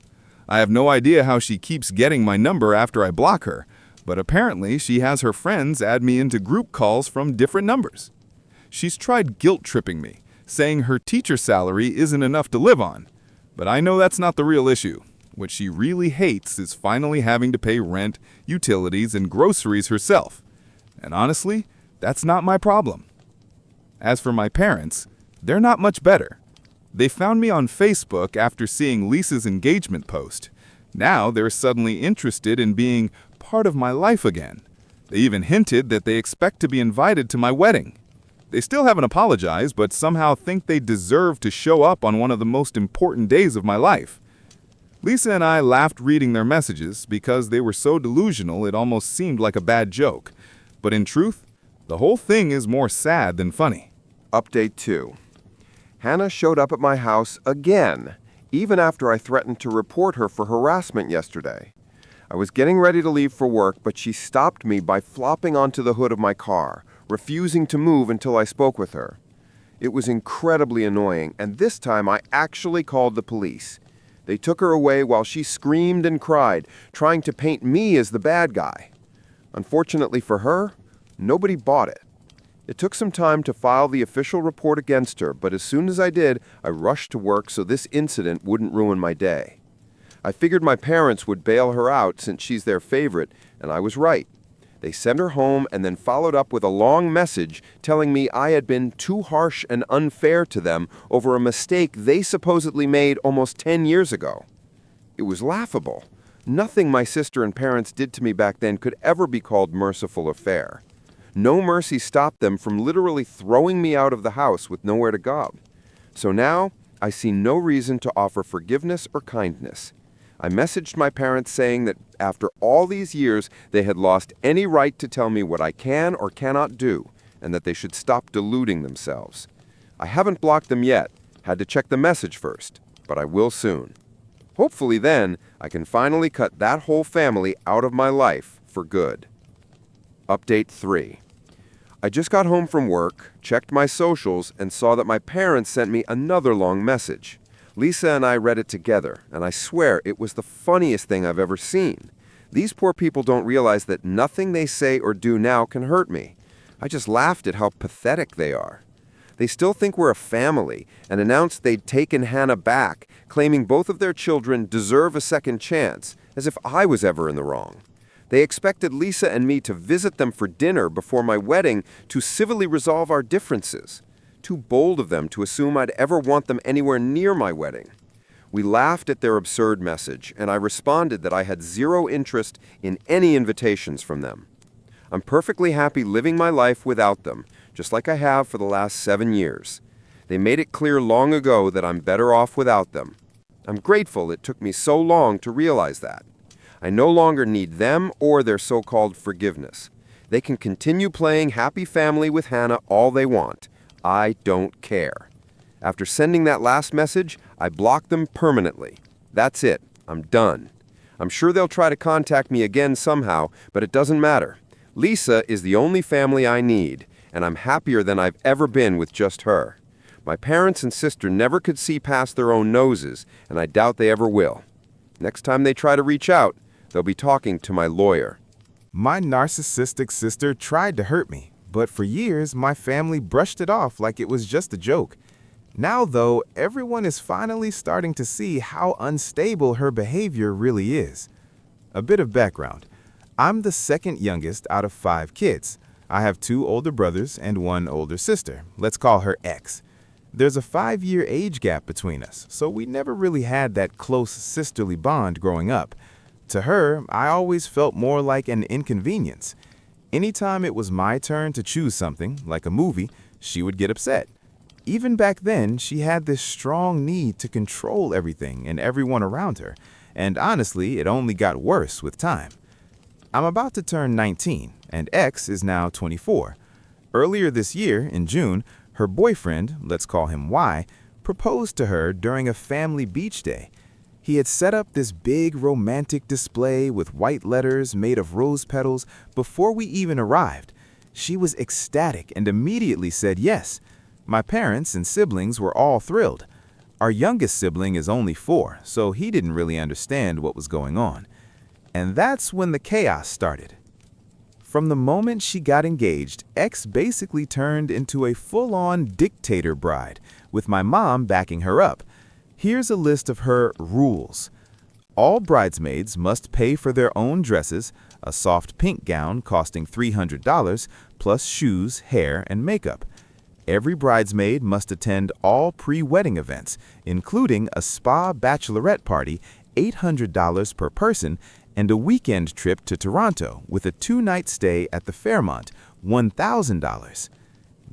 I have no idea how she keeps getting my number after I block her, but apparently she has her friends add me into group calls from different numbers. She's tried guilt-tripping me, saying her teacher salary isn't enough to live on. But I know that's not the real issue. What she really hates is finally having to pay rent, utilities, and groceries herself. And honestly, that's not my problem. As for my parents, they're not much better. They found me on Facebook after seeing Lisa's engagement post. Now they're suddenly interested in being part of my life again. They even hinted that they expect to be invited to my wedding. They still haven't apologized, but somehow think they deserve to show up on one of the most important days of my life. Lisa and I laughed reading their messages because they were so delusional it almost seemed like a bad joke. But in truth, the whole thing is more sad than funny. Update 2. Hannah showed up at my house again, even after I threatened to report her for harassment yesterday. I was getting ready to leave for work, but she stopped me by flopping onto the hood of my car, refusing to move until I spoke with her. It was incredibly annoying, and this time I actually called the police. They took her away while she screamed and cried, trying to paint me as the bad guy. Unfortunately for her, nobody bought it. It took some time to file the official report against her, but as soon as I did, I rushed to work so this incident wouldn't ruin my day. I figured my parents would bail her out since she's their favorite, and I was right. They sent her home and then followed up with a long message telling me I had been too harsh and unfair to them over a mistake they supposedly made almost 10 years ago. It was laughable. Nothing my sister and parents did to me back then could ever be called merciful or fair. No mercy stopped them from literally throwing me out of the house with nowhere to go. So now, I see no reason to offer forgiveness or kindness. I messaged my parents saying that after all these years, they had lost any right to tell me what I can or cannot do, and that they should stop deluding themselves. I haven't blocked them yet, had to check the message first, but I will soon. Hopefully then, I can finally cut that whole family out of my life for good. Update 3. I just got home from work, checked my socials, and saw that my parents sent me another long message. Lisa and I read it together, and I swear it was the funniest thing I've ever seen. These poor people don't realize that nothing they say or do now can hurt me. I just laughed at how pathetic they are. They still think we're a family and announced they'd taken Hannah back, claiming both of their children deserve a second chance, as if I was ever in the wrong. They expected Lisa and me to visit them for dinner before my wedding to civilly resolve our differences. Too bold of them to assume I'd ever want them anywhere near my wedding. We laughed at their absurd message, and I responded that I had zero interest in any invitations from them. I'm perfectly happy living my life without them, just like I have for the last 7 years. They made it clear long ago that I'm better off without them. I'm grateful it took me so long to realize that. I no longer need them or their so-called forgiveness. They can continue playing happy family with Hannah all they want. I don't care. After sending that last message, I blocked them permanently. That's it. I'm done. I'm sure they'll try to contact me again somehow, but it doesn't matter. Lisa is the only family I need, and I'm happier than I've ever been with just her. My parents and sister never could see past their own noses, and I doubt they ever will. Next time they try to reach out, they'll be talking to my lawyer. My narcissistic sister tried to hurt me, but for years my family brushed it off like it was just a joke. Now, though, everyone is finally starting to see how unstable her behavior really is. A bit of background. I'm the second youngest out of 5 kids. I have 2 older brothers and 1 older sister. Let's call her X. There's a 5-year age gap between us, so we never really had that close sisterly bond growing up. To her, I always felt more like an inconvenience. Anytime it was my turn to choose something, like a movie, she would get upset. Even back then, she had this strong need to control everything and everyone around her, and honestly, it only got worse with time. I'm about to turn 19, and X is now 24. Earlier this year, in June, her boyfriend, let's call him Y, proposed to her during a family beach day. He had set up this big romantic display with white letters made of rose petals before we even arrived. She was ecstatic and immediately said yes. My parents and siblings were all thrilled. Our youngest sibling is only 4, so he didn't really understand what was going on. And that's when the chaos started. From the moment she got engaged, X basically turned into a full-on dictator bride, with my mom backing her up. Here's a list of her rules. All bridesmaids must pay for their own dresses, a soft pink gown costing $300, plus shoes, hair, and makeup. Every bridesmaid must attend all pre-wedding events, including a spa bachelorette party, $800 per person, and a weekend trip to Toronto with a 2-night stay at the Fairmont, $1,000.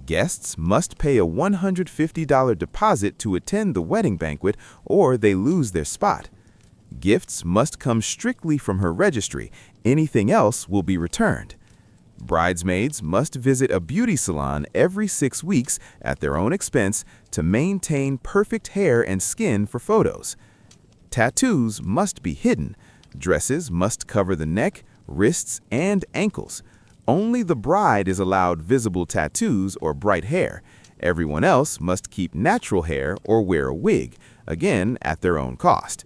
Guests must pay a $150 deposit to attend the wedding banquet or they lose their spot. Gifts must come strictly from her registry. Anything else will be returned. Bridesmaids must visit a beauty salon every 6 weeks at their own expense to maintain perfect hair and skin for photos. Tattoos must be hidden. Dresses must cover the neck, wrists, and ankles. Only the bride is allowed visible tattoos or bright hair. Everyone else must keep natural hair or wear a wig, again at their own cost.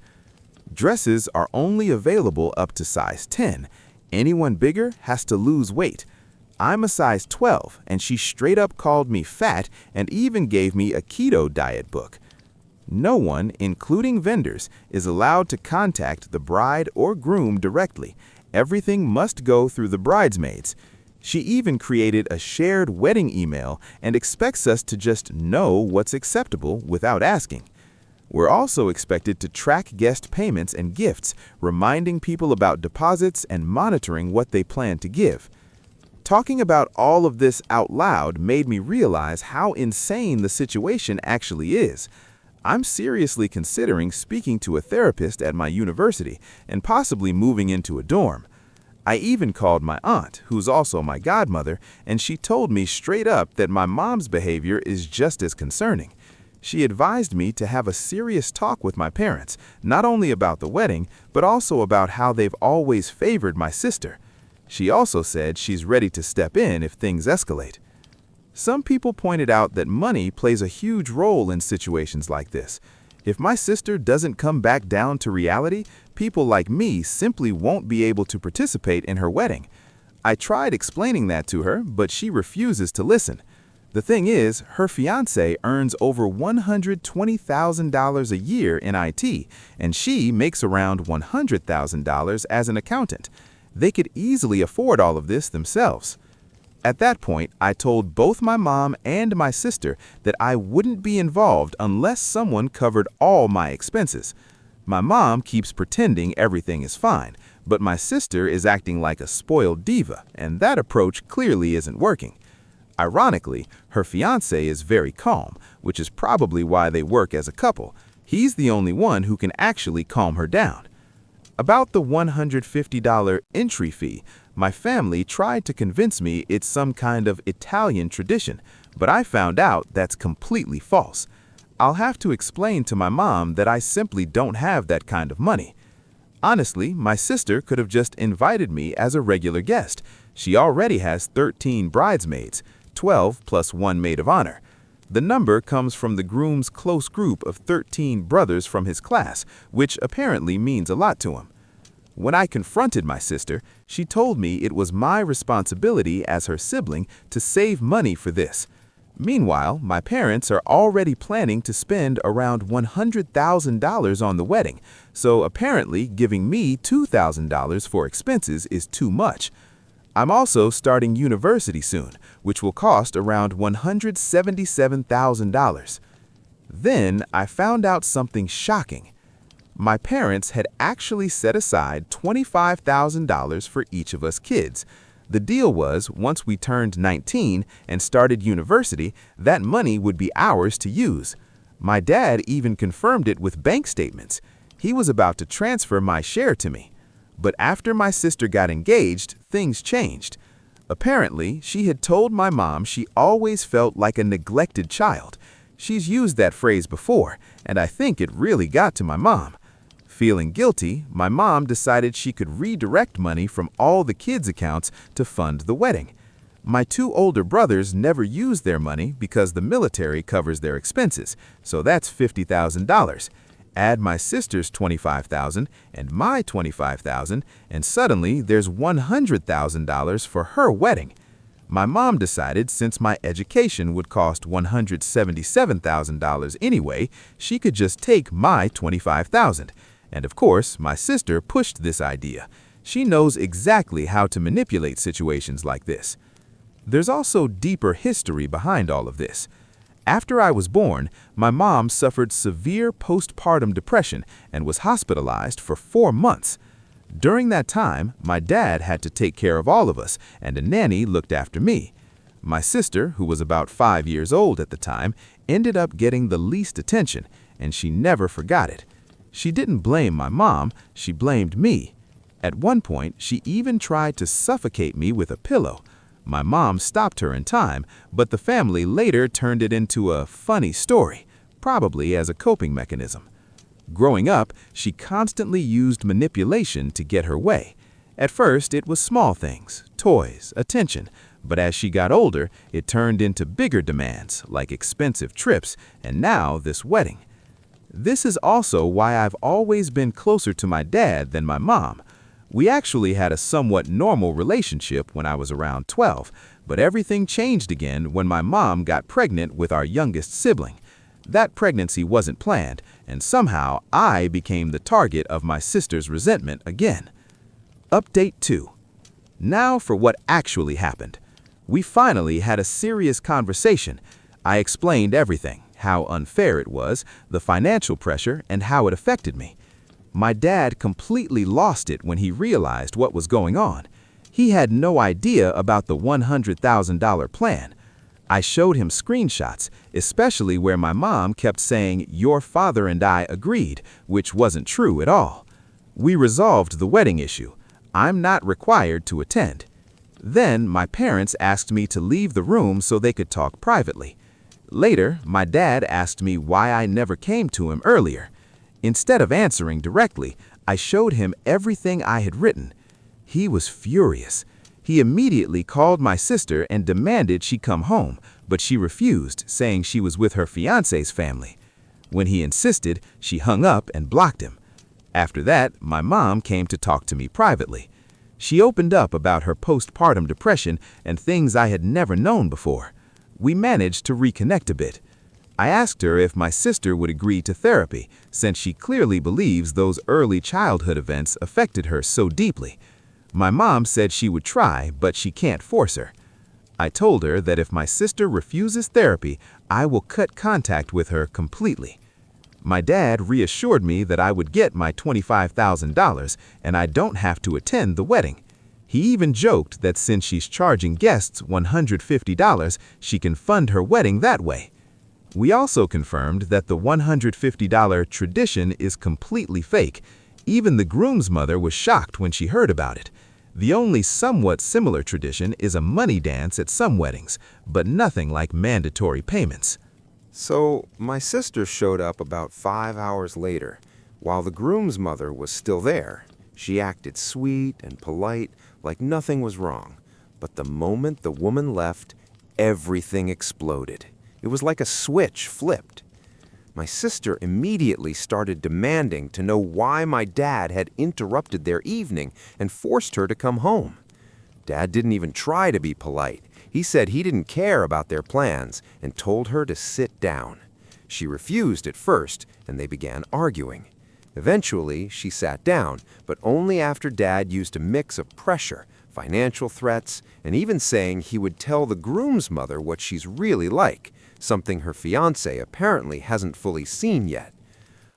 Dresses are only available up to size 10. Anyone bigger has to lose weight. I'm a size 12, and she straight up called me fat and even gave me a keto diet book. No one, including vendors, is allowed to contact the bride or groom directly. Everything must go through the bridesmaids. She even created a shared wedding email and expects us to just know what's acceptable without asking. We're also expected to track guest payments and gifts, reminding people about deposits and monitoring what they plan to give. Talking about all of this out loud made me realize how insane the situation actually is. I'm seriously considering speaking to a therapist at my university and possibly moving into a dorm. I even called my aunt, who's also my godmother, and she told me straight up that my mom's behavior is just as concerning. She advised me to have a serious talk with my parents, not only about the wedding, but also about how they've always favored my sister. She also said she's ready to step in if things escalate. Some people pointed out that money plays a huge role in situations like this. If my sister doesn't come back down to reality, people like me simply won't be able to participate in her wedding. I tried explaining that to her, but she refuses to listen. The thing is, her fiancé earns over $120,000 a year in IT, and she makes around $100,000 as an accountant. They could easily afford all of this themselves. At that point, I told both my mom and my sister that I wouldn't be involved unless someone covered all my expenses. My mom keeps pretending everything is fine, but my sister is acting like a spoiled diva, and that approach clearly isn't working. Ironically, her fiancé is very calm, which is probably why they work as a couple. He's the only one who can actually calm her down. About the $150 entry fee, my family tried to convince me it's some kind of Italian tradition, but I found out that's completely false. I'll have to explain to my mom that I simply don't have that kind of money. Honestly, my sister could have just invited me as a regular guest. She already has 13 bridesmaids, 12 plus one maid of honor. The number comes from the groom's close group of 13 brothers from his class, which apparently means a lot to him. When I confronted my sister, she told me it was my responsibility as her sibling to save money for this. Meanwhile, my parents are already planning to spend around $100,000 on the wedding, so apparently giving me $2,000 for expenses is too much. I'm also starting university soon, which will cost around $177,000. Then I found out something shocking. My parents had actually set aside $25,000 for each of us kids. The deal was, once we turned 19 and started university, that money would be ours to use. My dad even confirmed it with bank statements. He was about to transfer my share to me. But after my sister got engaged, things changed. Apparently, she had told my mom she always felt like a neglected child. She's used that phrase before, and I think it really got to my mom. Feeling guilty, my mom decided she could redirect money from all the kids' accounts to fund the wedding. My two older brothers never used their money because the military covers their expenses, so that's $50,000. Add my sister's $25,000 and my $25,000, and suddenly there's $100,000 for her wedding. My mom decided since my education would cost $177,000 anyway, she could just take my $25,000. And of course, my sister pushed this idea. She knows exactly how to manipulate situations like this. There's also deeper history behind all of this. After I was born, my mom suffered severe postpartum depression and was hospitalized for 4 months. During that time, my dad had to take care of all of us, and a nanny looked after me. My sister, who was about 5 years old at the time, ended up getting the least attention, and she never forgot it. She didn't blame my mom, she blamed me. At one point, she even tried to suffocate me with a pillow. My mom stopped her in time, but the family later turned it into a funny story, probably as a coping mechanism. Growing up, she constantly used manipulation to get her way. At first, it was small things, toys, attention, but as she got older, it turned into bigger demands, like expensive trips, and now this wedding. This is also why I've always been closer to my dad than my mom. We actually had a somewhat normal relationship when I was around 12, but everything changed again when my mom got pregnant with our youngest sibling. That pregnancy wasn't planned, and somehow I became the target of my sister's resentment again. Update 2. Now for what actually happened. We finally had a serious conversation. I explained everything, how unfair it was, the financial pressure, and how it affected me. My dad completely lost it when he realized what was going on. He had no idea about the $100,000 plan. I showed him screenshots, especially where my mom kept saying, "Your father and I agreed," which wasn't true at all. We resolved the wedding issue. I'm not required to attend. Then my parents asked me to leave the room so they could talk privately. Later, my dad asked me why I never came to him earlier. Instead of answering directly, I showed him everything I had written. He was furious. He immediately called my sister and demanded she come home, but she refused, saying she was with her fiancé's family. When he insisted, she hung up and blocked him. After that, my mom came to talk to me privately. She opened up about her postpartum depression and things I had never known before. We managed to reconnect a bit. I asked her if my sister would agree to therapy, since she clearly believes those early childhood events affected her so deeply. My mom said she would try, but she can't force her. I told her that if my sister refuses therapy, I will cut contact with her completely. My dad reassured me that I would get my $25,000 and I don't have to attend the wedding. He even joked that since she's charging guests $150, she can fund her wedding that way. We also confirmed that the $150 tradition is completely fake. Even the groom's mother was shocked when she heard about it. The only somewhat similar tradition is a money dance at some weddings, but nothing like mandatory payments. So, my sister showed up about 5 hours later. While the groom's mother was still there, she acted sweet and polite, like nothing was wrong. But the moment the woman left, everything exploded. It was like a switch flipped. My sister immediately started demanding to know why my dad had interrupted their evening and forced her to come home. Dad didn't even try to be polite. He said he didn't care about their plans and told her to sit down. She refused at first, and they began arguing. Eventually, she sat down, but only after Dad used a mix of pressure, financial threats, and even saying he would tell the groom's mother what she's really like, something her fiancé apparently hasn't fully seen yet.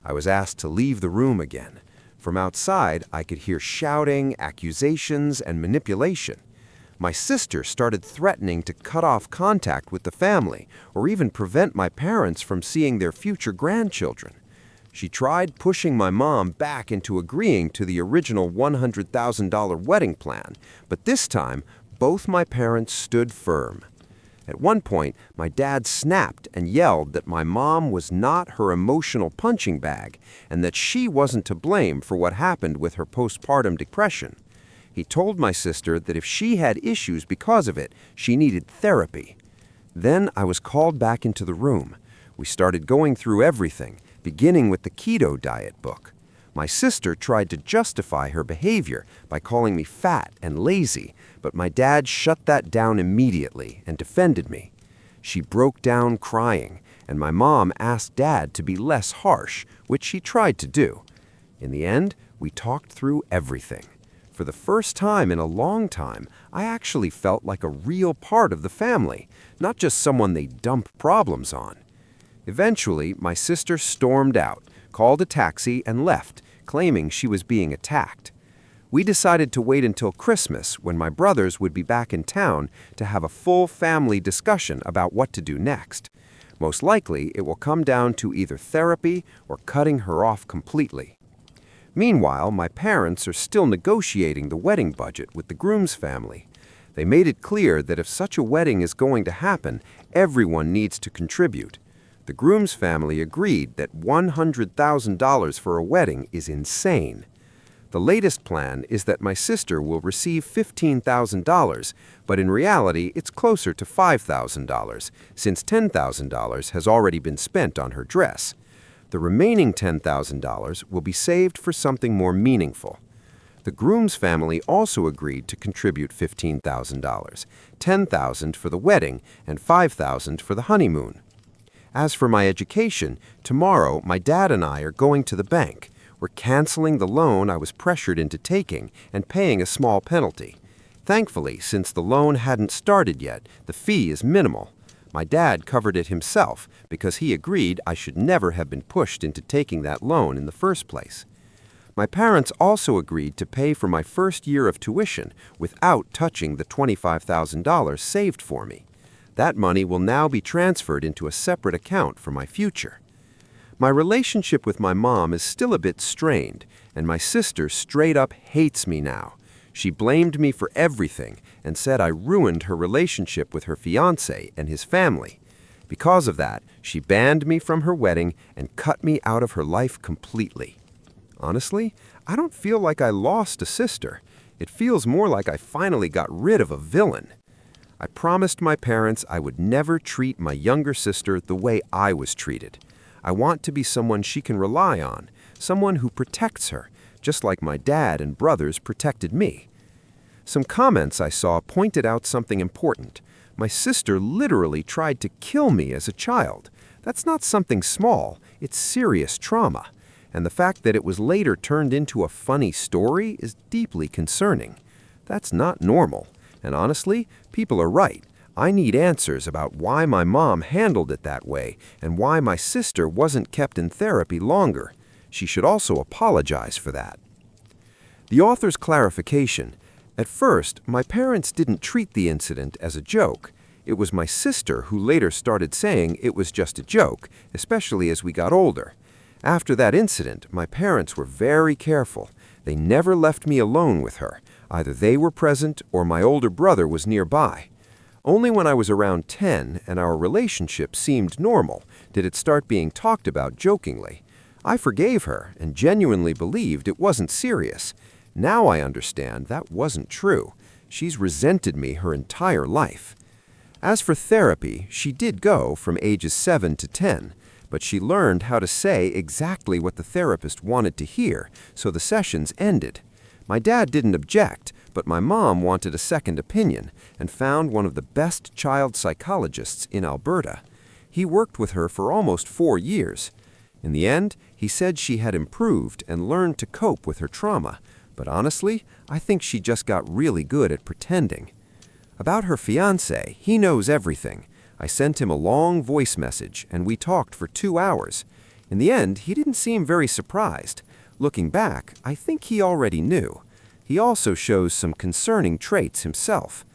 I was asked to leave the room again. From outside, I could hear shouting, accusations, and manipulation. My sister started threatening to cut off contact with the family or even prevent my parents from seeing their future grandchildren. She tried pushing my mom back into agreeing to the original $100,000 wedding plan, but this time, both my parents stood firm. At one point, my dad snapped and yelled that my mom was not her emotional punching bag and that she wasn't to blame for what happened with her postpartum depression. He told my sister that if she had issues because of it, she needed therapy. Then I was called back into the room. We started going through everything, beginning with the keto diet book. My sister tried to justify her behavior by calling me fat and lazy, but my dad shut that down immediately and defended me. She broke down crying, and my mom asked Dad to be less harsh, which she tried to do. In the end, we talked through everything. For the first time in a long time, I actually felt like a real part of the family, not just someone they dump problems on. Eventually, my sister stormed out, called a taxi, and left, claiming she was being attacked. We decided to wait until Christmas, when my brothers would be back in town, to have a full family discussion about what to do next. Most likely, it will come down to either therapy or cutting her off completely. Meanwhile, my parents are still negotiating the wedding budget with the groom's family. They made it clear that if such a wedding is going to happen, everyone needs to contribute. The groom's family agreed that $100,000 for a wedding is insane. The latest plan is that my sister will receive $15,000, but in reality it's closer to $5,000, since $10,000 has already been spent on her dress. The remaining $10,000 will be saved for something more meaningful. The groom's family also agreed to contribute $15,000, $10,000 for the wedding and $5,000 for the honeymoon. As for my education, tomorrow my dad and I are going to the bank. We're canceling the loan I was pressured into taking and paying a small penalty. Thankfully, since the loan hadn't started yet, the fee is minimal. My dad covered it himself because he agreed I should never have been pushed into taking that loan in the first place. My parents also agreed to pay for my first year of tuition without touching the $25,000 saved for me. That money will now be transferred into a separate account for my future. My relationship with my mom is still a bit strained, and my sister straight up hates me now. She blamed me for everything and said I ruined her relationship with her fiancé and his family. Because of that, she banned me from her wedding and cut me out of her life completely. Honestly, I don't feel like I lost a sister. It feels more like I finally got rid of a villain. I promised my parents I would never treat my younger sister the way I was treated. I want to be someone she can rely on, someone who protects her, just like my dad and brothers protected me. Some comments I saw pointed out something important. My sister literally tried to kill me as a child. That's not something small, it's serious trauma. And the fact that it was later turned into a funny story is deeply concerning. That's not normal. And honestly, people are right. I need answers about why my mom handled it that way and why my sister wasn't kept in therapy longer. She should also apologize for that. The author's clarification: at first, my parents didn't treat the incident as a joke. It was my sister who later started saying it was just a joke, especially as we got older. After that incident, my parents were very careful. They never left me alone with her. Either they were present or my older brother was nearby. Only when I was around 10 and our relationship seemed normal did it start being talked about jokingly. I forgave her and genuinely believed it wasn't serious. Now I understand that wasn't true. She's resented me her entire life. As for therapy, she did go from ages 7 to 10, but she learned how to say exactly what the therapist wanted to hear, so the sessions ended. My dad didn't object, but my mom wanted a second opinion and found one of the best child psychologists in Alberta. He worked with her for almost 4 years. In the end, he said she had improved and learned to cope with her trauma, but honestly, I think she just got really good at pretending. About her fiancé, he knows everything. I sent him a long voice message, and we talked for 2 hours. In the end, he didn't seem very surprised. Looking back, I think he already knew. He also shows some concerning traits himself.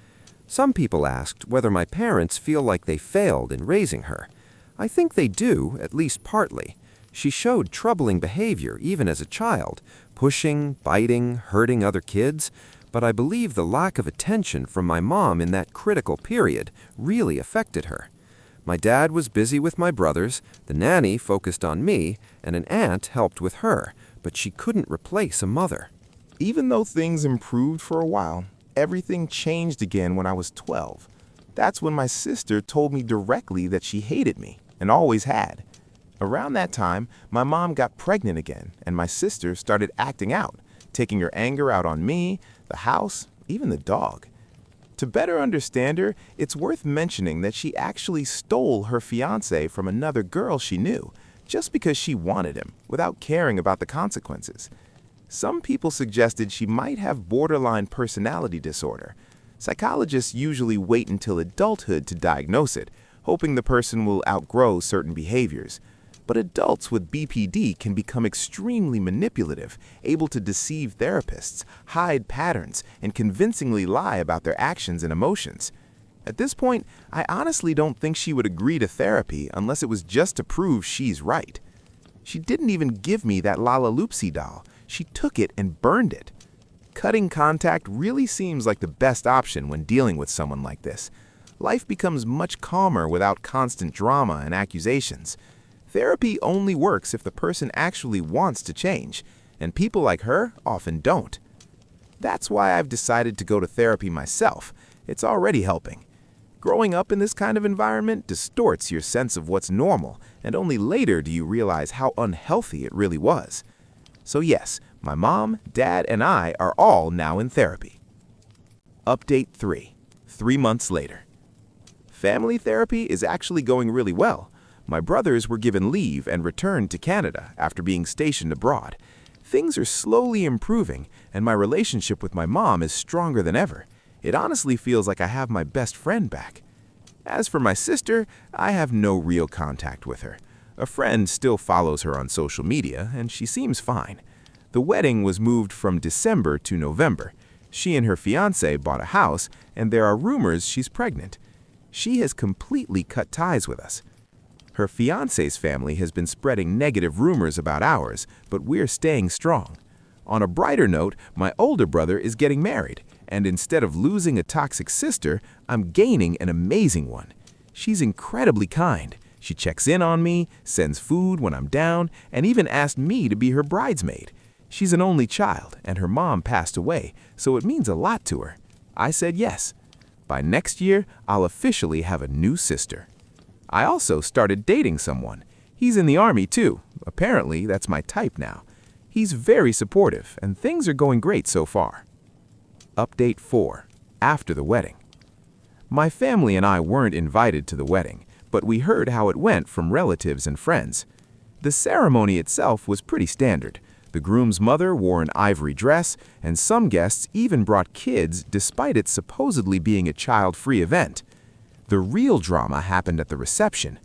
Some people asked whether my parents feel like they failed in raising her. I think they do, at least partly. She showed troubling behavior even as a child, pushing, biting, hurting other kids, but I believe the lack of attention from my mom in that critical period really affected her. My dad was busy with my brothers, the nanny focused on me, and an aunt helped with her, but she couldn't replace a mother. Even though things improved for a while, everything changed again when I was 12. That's when my sister told me directly that she hated me, and always had. Around that time, my mom got pregnant again, and my sister started acting out, taking her anger out on me, the house, even the dog. To better understand her, it's worth mentioning that she actually stole her fiancé from another girl she knew, just because she wanted him, without caring about the consequences. Some people suggested she might have borderline personality disorder. Psychologists usually wait until adulthood to diagnose it, hoping the person will outgrow certain behaviors. But adults with BPD can become extremely manipulative, able to deceive therapists, hide patterns, and convincingly lie about their actions and emotions. At this point, I honestly don't think she would agree to therapy unless it was just to prove she's right. She didn't even give me that Lalaloopsy doll. She took it and burned it. Cutting contact really seems like the best option when dealing with someone like this. Life becomes much calmer without constant drama and accusations. Therapy only works if the person actually wants to change, and people like her often don't. That's why I've decided to go to therapy myself. It's already helping. Growing up in this kind of environment distorts your sense of what's normal, and only later do you realize how unhealthy it really was. So yes, my mom, dad, and I are all now in therapy. Update 3. 3 months later. Family therapy is actually going really well. My brothers were given leave and returned to Canada after being stationed abroad. Things are slowly improving, and my relationship with my mom is stronger than ever. It honestly feels like I have my best friend back. As for my sister, I have no real contact with her. A friend still follows her on social media, and she seems fine. The wedding was moved from December to November. She and her fiancé bought a house, and there are rumors she's pregnant. She has completely cut ties with us. Her fiancé's family has been spreading negative rumors about ours, but we're staying strong. On a brighter note, my older brother is getting married, and instead of losing a toxic sister, I'm gaining an amazing one. She's incredibly kind. She checks in on me, sends food when I'm down, and even asked me to be her bridesmaid. She's an only child, and her mom passed away, so it means a lot to her. I said yes. By next year, I'll officially have a new sister. I also started dating someone. He's in the army too. Apparently, that's my type now. He's very supportive, and things are going great so far. Update 4. After the wedding. My family and I weren't invited to the wedding, but we heard how it went from relatives and friends. The ceremony itself was pretty standard. The groom's mother wore an ivory dress, and some guests even brought kids despite it supposedly being a child-free event. The real drama happened at the reception.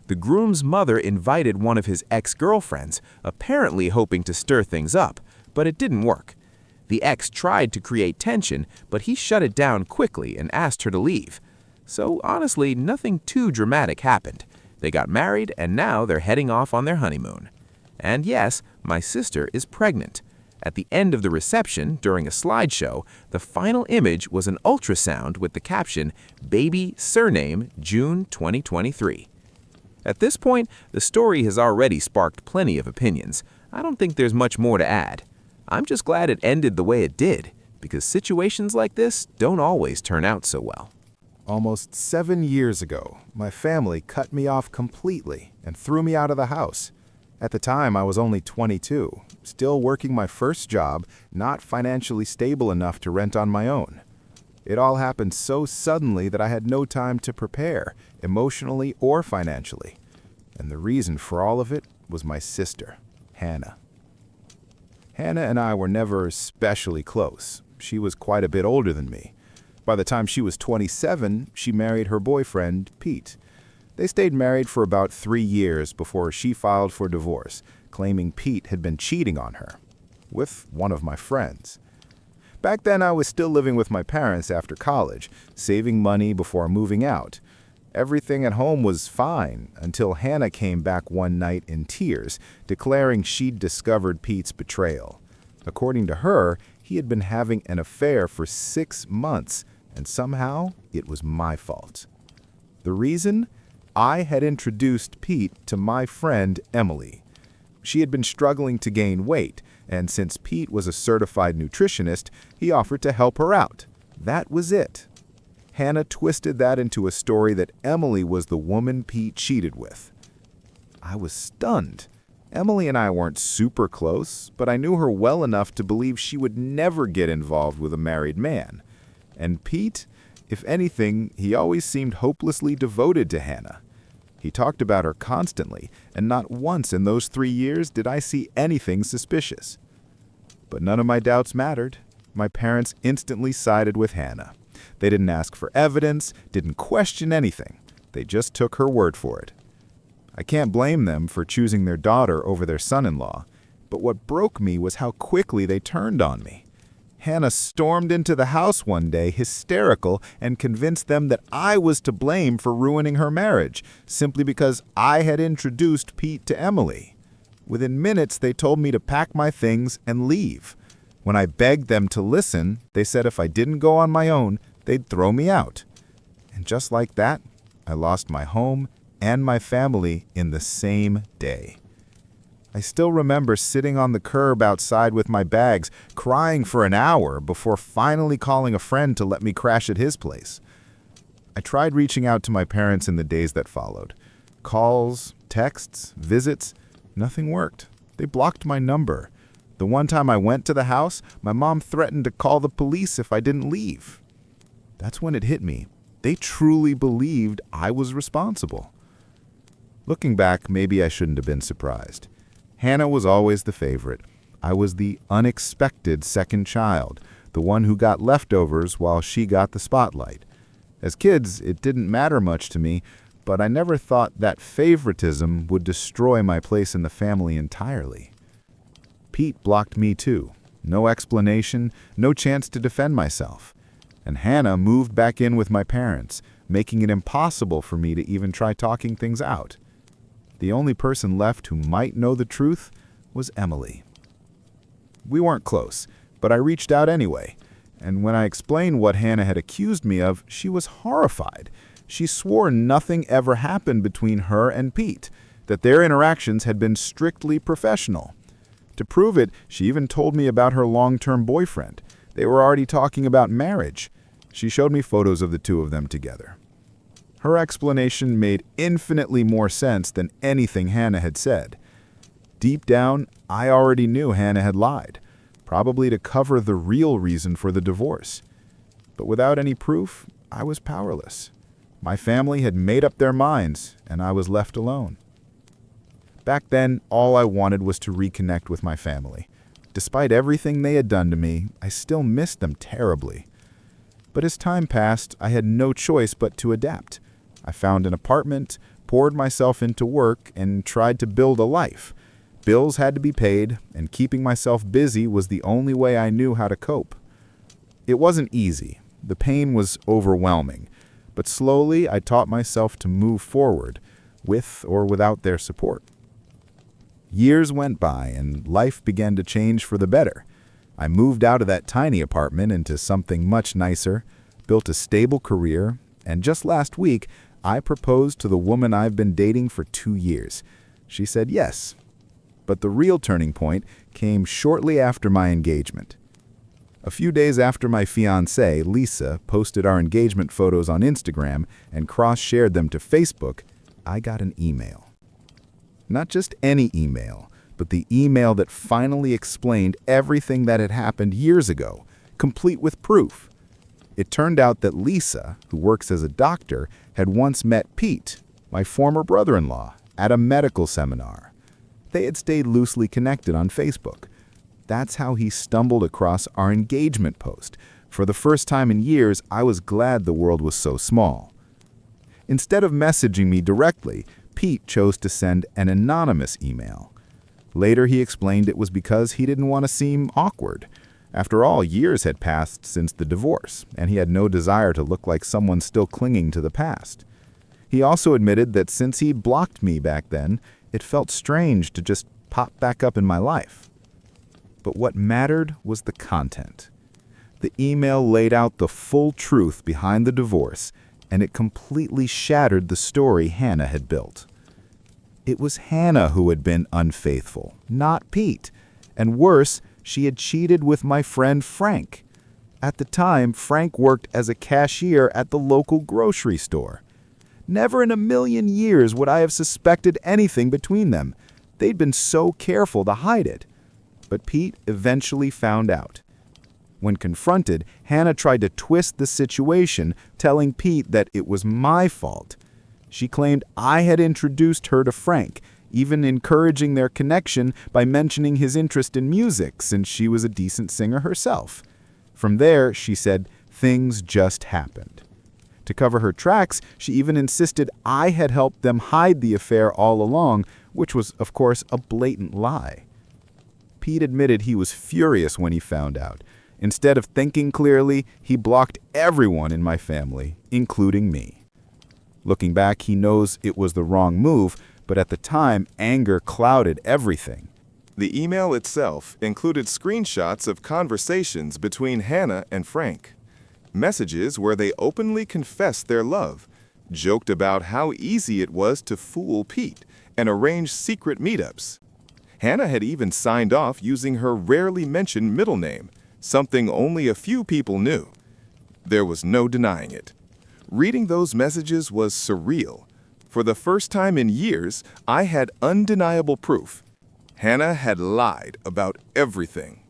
The groom's mother invited one of his ex-girlfriends, apparently hoping to stir things up, but it didn't work. The ex tried to create tension, but he shut it down quickly and asked her to leave. So honestly, nothing too dramatic happened. They got married, and now they're heading off on their honeymoon. And yes, my sister is pregnant. At the end of the reception, during a slideshow, the final image was an ultrasound with the caption, "Baby surname June 2023." At this point, the story has already sparked plenty of opinions. I don't think there's much more to add. I'm just glad it ended the way it did, because situations like this don't always turn out so well. Almost 7 years ago, my family cut me off completely and threw me out of the house. At the time, I was only 22, still working my first job, not financially stable enough to rent on my own. It all happened so suddenly that I had no time to prepare, emotionally or financially. And the reason for all of it was my sister, Hannah. Hannah and I were never especially close. She was quite a bit older than me. By the time she was 27, she married her boyfriend, Pete. They stayed married for about 3 years before she filed for divorce, claiming Pete had been cheating on her with one of my friends. Back then, I was still living with my parents after college, saving money before moving out. Everything at home was fine until Hannah came back one night in tears, declaring she'd discovered Pete's betrayal. According to her, he had been having an affair for 6 months, and somehow it was my fault. The reason? I had introduced Pete to my friend Emily. She had been struggling to gain weight, and since Pete was a certified nutritionist, he offered to help her out. That was it. Hannah twisted that into a story that Emily was the woman Pete cheated with. I was stunned. Emily and I weren't super close, but I knew her well enough to believe she would never get involved with a married man. And Pete, if anything, he always seemed hopelessly devoted to Hannah. He talked about her constantly, and not once in those 3 years did I see anything suspicious. But none of my doubts mattered. My parents instantly sided with Hannah. They didn't ask for evidence, didn't question anything. They just took her word for it. I can't blame them for choosing their daughter over their son-in-law, but what broke me was how quickly they turned on me. Hannah stormed into the house one day, hysterical, and convinced them that I was to blame for ruining her marriage, simply because I had introduced Pete to Emily. Within minutes, they told me to pack my things and leave. When I begged them to listen, they said if I didn't go on my own, they'd throw me out. And just like that, I lost my home and my family in the same day. I still remember sitting on the curb outside with my bags, crying for an hour before finally calling a friend to let me crash at his place. I tried reaching out to my parents in the days that followed. Calls, texts, visits, nothing worked. They blocked my number. The one time I went to the house, my mom threatened to call the police if I didn't leave. That's when it hit me. They truly believed I was responsible. Looking back, maybe I shouldn't have been surprised. Hannah was always the favorite. I was the unexpected second child, the one who got leftovers while she got the spotlight. As kids, it didn't matter much to me, but I never thought that favoritism would destroy my place in the family entirely. Pete blocked me too. No explanation, no chance to defend myself. And Hannah moved back in with my parents, making it impossible for me to even try talking things out. The only person left who might know the truth was Emily. We weren't close, but I reached out anyway, and when I explained what Hannah had accused me of, she was horrified. She swore nothing ever happened between her and Pete, that their interactions had been strictly professional. To prove it, she even told me about her long-term boyfriend. They were already talking about marriage. She showed me photos of the two of them together. Her explanation made infinitely more sense than anything Hannah had said. Deep down, I already knew Hannah had lied, probably to cover the real reason for the divorce. But without any proof, I was powerless. My family had made up their minds, and I was left alone. Back then, all I wanted was to reconnect with my family. Despite everything they had done to me, I still missed them terribly. But as time passed, I had no choice but to adapt. I found an apartment, poured myself into work, and tried to build a life. Bills had to be paid, and keeping myself busy was the only way I knew how to cope. It wasn't easy. The pain was overwhelming. But slowly, I taught myself to move forward, with or without their support. Years went by, and life began to change for the better. I moved out of that tiny apartment into something much nicer, built a stable career, and just last week, I proposed to the woman I've been dating for 2 years. She said yes. But the real turning point came shortly after my engagement. A few days after my fiancée, Lisa, posted our engagement photos on Instagram and cross-shared them to Facebook, I got an email. Not just any email, but the email that finally explained everything that had happened years ago, complete with proof. It turned out that Lisa, who works as a doctor, had once met Pete, my former brother-in-law, at a medical seminar. They had stayed loosely connected on Facebook. That's how he stumbled across our engagement post. For the first time in years, I was glad the world was so small. Instead of messaging me directly, Pete chose to send an anonymous email. Later, he explained it was because he didn't want to seem awkward. After all, years had passed since the divorce, and he had no desire to look like someone still clinging to the past. He also admitted that since he blocked me back then, it felt strange to just pop back up in my life. But what mattered was the content. The email laid out the full truth behind the divorce, and it completely shattered the story Hannah had built. It was Hannah who had been unfaithful, not Pete. And worse, she had cheated with my friend Frank. At the time, Frank worked as a cashier at the local grocery store. Never in a million years would I have suspected anything between them. They'd been so careful to hide it. But Pete eventually found out. When confronted, Hannah tried to twist the situation, telling Pete that it was my fault. She claimed I had introduced her to Frank, even encouraging their connection by mentioning his interest in music since she was a decent singer herself. From there, she said, things just happened. To cover her tracks, she even insisted I had helped them hide the affair all along, which was, of course, a blatant lie. Pete admitted he was furious when he found out. Instead of thinking clearly, he blocked everyone in my family, including me. Looking back, he knows it was the wrong move, but at the time, anger clouded everything. The email itself included screenshots of conversations between Hannah and Frank. Messages where they openly confessed their love, joked about how easy it was to fool Pete, and arranged secret meetups. Hannah had even signed off using her rarely mentioned middle name, something only a few people knew. There was no denying it. Reading those messages was surreal. For the first time in years, I had undeniable proof. Hannah had lied about everything.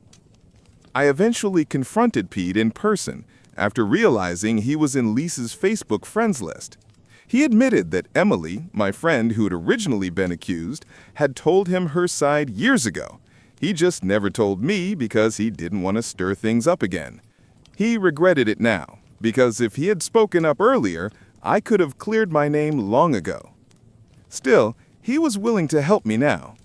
I eventually confronted Pete in person after realizing he was in Lisa's Facebook friends list. He admitted that Emily, my friend who had originally been accused, had told him her side years ago. He just never told me because he didn't want to stir things up again. He regretted it now, because if he had spoken up earlier, I could have cleared my name long ago. Still, he was willing to help me now.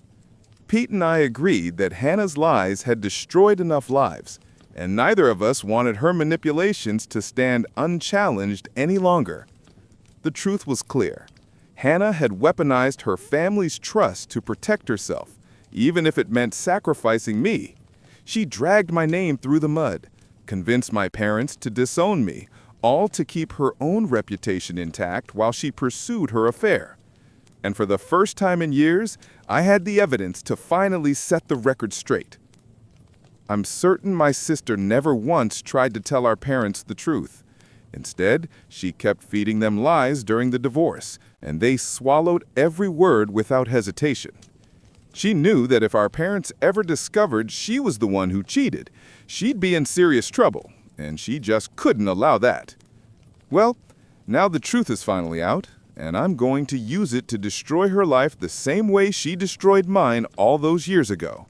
Pete and I agreed that Hannah's lies had destroyed enough lives, and neither of us wanted her manipulations to stand unchallenged any longer. The truth was clear. Hannah had weaponized her family's trust to protect herself, even if it meant sacrificing me. She dragged my name through the mud, convinced my parents to disown me, all to keep her own reputation intact while she pursued her affair. And for the first time in years, I had the evidence to finally set the record straight. I'm certain my sister never once tried to tell our parents the truth. Instead, she kept feeding them lies during the divorce, and they swallowed every word without hesitation. She knew that if our parents ever discovered she was the one who cheated, she'd be in serious trouble, and she just couldn't allow that. Well, now the truth is finally out, and I'm going to use it to destroy her life the same way she destroyed mine all those years ago.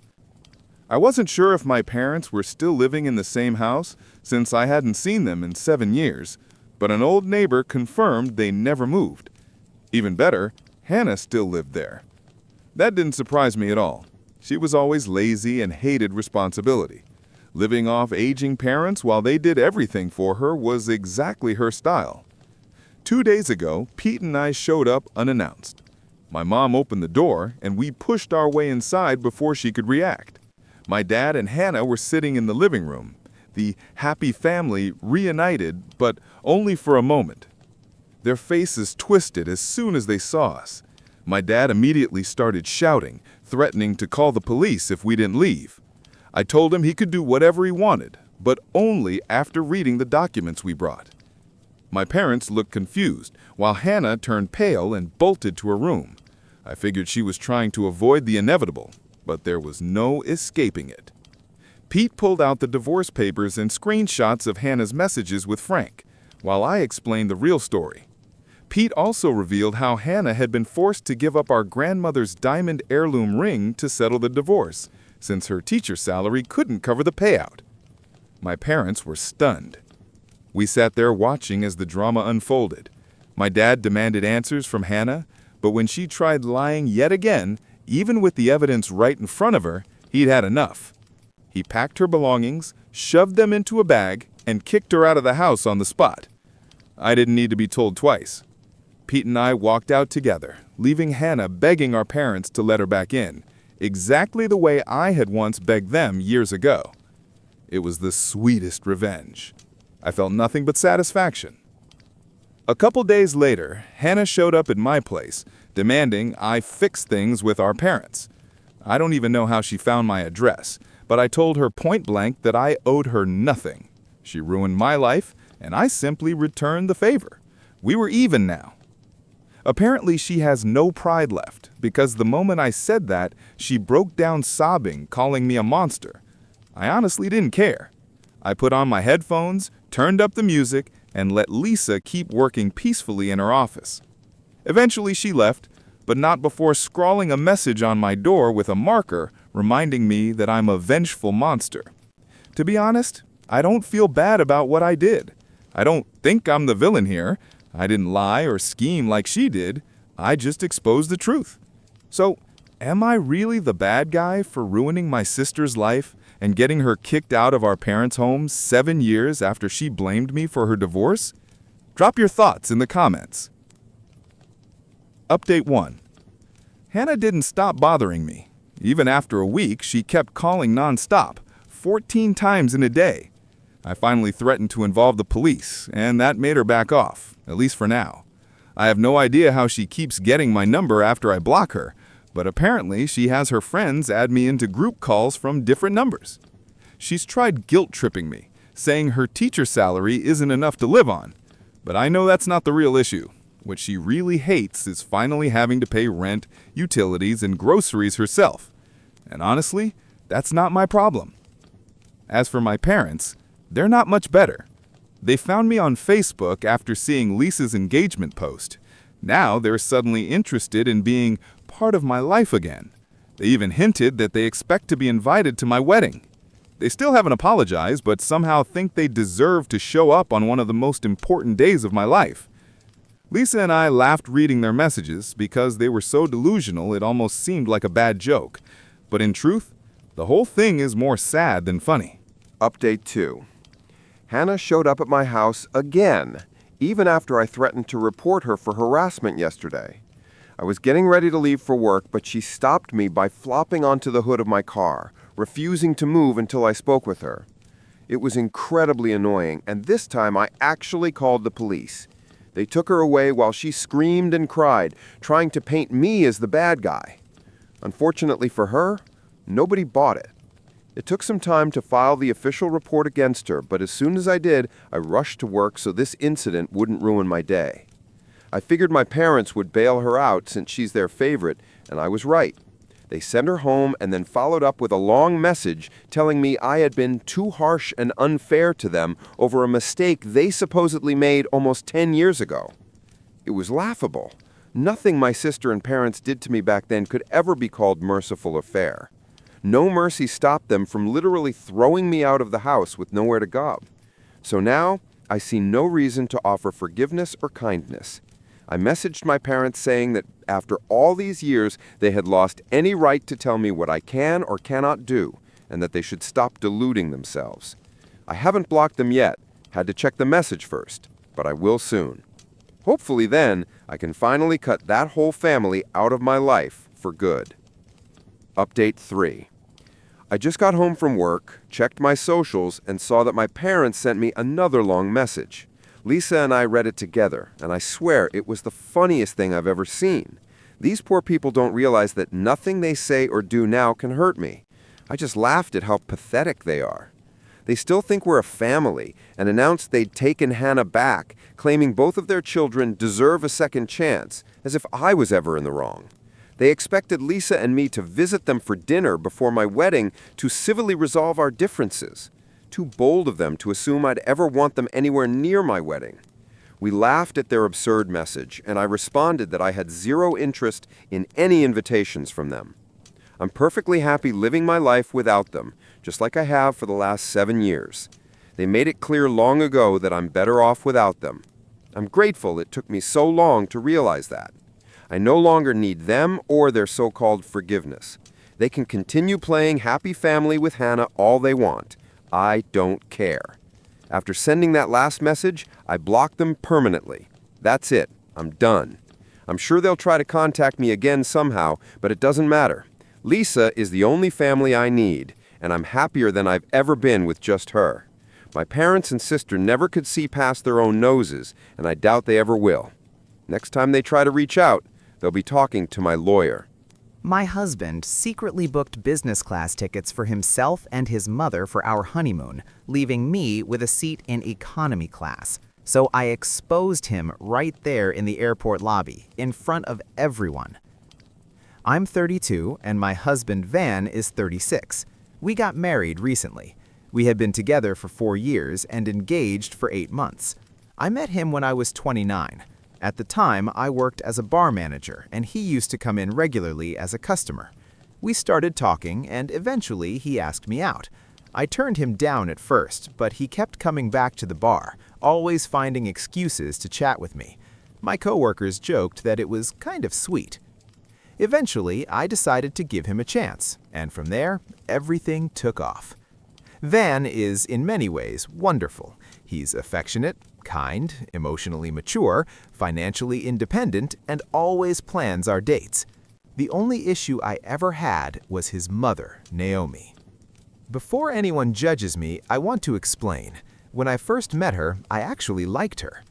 I wasn't sure if my parents were still living in the same house since I hadn't seen them in 7 years, but an old neighbor confirmed they never moved. Even better, Hannah still lived there. That didn't surprise me at all. She was always lazy and hated responsibility. Living off aging parents while they did everything for her was exactly her style. 2 days ago, Pete and I showed up unannounced. My mom opened the door, and we pushed our way inside before she could react. My dad and Hannah were sitting in the living room, the happy family reunited, but only for a moment. Their faces twisted as soon as they saw us. My dad immediately started shouting, threatening to call the police if we didn't leave. I told him he could do whatever he wanted, but only after reading the documents we brought. My parents looked confused, while Hannah turned pale and bolted to her room. I figured she was trying to avoid the inevitable, but there was no escaping it. Pete pulled out the divorce papers and screenshots of Hannah's messages with Frank, while I explained the real story. Pete also revealed how Hannah had been forced to give up our grandmother's diamond heirloom ring to settle the divorce, since her teacher salary couldn't cover the payout. My parents were stunned. We sat there watching as the drama unfolded. My dad demanded answers from Hannah, but when she tried lying yet again, even with the evidence right in front of her, he'd had enough. He packed her belongings, shoved them into a bag, and kicked her out of the house on the spot. I didn't need to be told twice. Pete and I walked out together, leaving Hannah begging our parents to let her back in, exactly the way I had once begged them years ago. It was the sweetest revenge. I felt nothing but satisfaction. A couple days later, Hannah showed up at my place, demanding I fix things with our parents. I don't even know how she found my address, but I told her point blank that I owed her nothing. She ruined my life, and I simply returned the favor. We were even now. Apparently, she has no pride left, because the moment I said that, she broke down sobbing, calling me a monster. I honestly didn't care. I put on my headphones, turned up the music, and let Lisa keep working peacefully in her office. Eventually, she left, but not before scrawling a message on my door with a marker reminding me that I'm a vengeful monster. To be honest, I don't feel bad about what I did. I don't think I'm the villain here. I didn't lie or scheme like she did. I just exposed the truth. So, am I really the bad guy for ruining my sister's life and getting her kicked out of our parents' home 7 years after she blamed me for her divorce? Drop your thoughts in the comments. Update 1. Hannah didn't stop bothering me. Even after a week, she kept calling nonstop, 14 times in a day. I finally threatened to involve the police, and that made her back off, at least for now. I have no idea how she keeps getting my number after I block her, but apparently she has her friends add me into group calls from different numbers. She's tried guilt-tripping me, saying her teacher salary isn't enough to live on. But I know that's not the real issue. What she really hates is finally having to pay rent, utilities, and groceries herself. And honestly, that's not my problem. As for my parents, they're not much better. They found me on Facebook after seeing Lisa's engagement post. Now they're suddenly interested in being part of my life again. They even hinted that they expect to be invited to my wedding. They still haven't apologized, but somehow think they deserve to show up on one of the most important days of my life. Lisa and I laughed reading their messages because they were so delusional it almost seemed like a bad joke. But in truth, the whole thing is more sad than funny. Update 2. Hannah showed up at my house again, even after I threatened to report her for harassment yesterday. I was getting ready to leave for work, but she stopped me by flopping onto the hood of my car, refusing to move until I spoke with her. It was incredibly annoying, and this time I actually called the police. They took her away while she screamed and cried, trying to paint me as the bad guy. Unfortunately for her, nobody bought it. It took some time to file the official report against her, but as soon as I did, I rushed to work so this incident wouldn't ruin my day. I figured my parents would bail her out since she's their favorite, and I was right. They sent her home and then followed up with a long message telling me I had been too harsh and unfair to them over a mistake they supposedly made almost 10 years ago. It was laughable. Nothing my sister and parents did to me back then could ever be called merciful or fair. No mercy stopped them from literally throwing me out of the house with nowhere to go. So now, I see no reason to offer forgiveness or kindness. I messaged my parents saying that after all these years, they had lost any right to tell me what I can or cannot do, and that they should stop deluding themselves. I haven't blocked them yet, had to check the message first, but I will soon. Hopefully then, I can finally cut that whole family out of my life for good. Update 3. I just got home from work, checked my socials, and saw that my parents sent me another long message. Lisa and I read it together, and I swear it was the funniest thing I've ever seen. These poor people don't realize that nothing they say or do now can hurt me. I just laughed at how pathetic they are. They still think we're a family and announced they'd taken Hannah back, claiming both of their children deserve a second chance, as if I was ever in the wrong. They expected Lisa and me to visit them for dinner before my wedding to civilly resolve our differences. Too bold of them to assume I'd ever want them anywhere near my wedding. We laughed at their absurd message, and I responded that I had zero interest in any invitations from them. I'm perfectly happy living my life without them, just like I have for the last 7 years. They made it clear long ago that I'm better off without them. I'm grateful it took me so long to realize that. I no longer need them or their so-called forgiveness. They can continue playing happy family with Hannah all they want. I don't care. After sending that last message, I blocked them permanently. That's it. I'm done. I'm sure they'll try to contact me again somehow, but it doesn't matter. Lisa is the only family I need, and I'm happier than I've ever been with just her. My parents and sister never could see past their own noses, and I doubt they ever will. Next time they try to reach out, they'll be talking to my lawyer. My husband secretly booked business class tickets for himself and his mother for our honeymoon, leaving me with a seat in economy class. So I exposed him right there in the airport lobby, in front of everyone. I'm 32 and my husband Van is 36. We got married recently. We had been together for 4 years and engaged for 8 months. I met him when I was 29. At the time, I worked as a bar manager, and he used to come in regularly as a customer. We started talking, and eventually he asked me out. I turned him down at first, but he kept coming back to the bar, always finding excuses to chat with me. My coworkers joked that it was kind of sweet. Eventually, I decided to give him a chance, and from there, everything took off. Van is, in many ways, wonderful. He's affectionate, kind, emotionally mature, financially independent, and always plans our dates. The only issue I ever had was his mother, Naomi. Before anyone judges me, I want to explain. When I first met her, I actually liked her.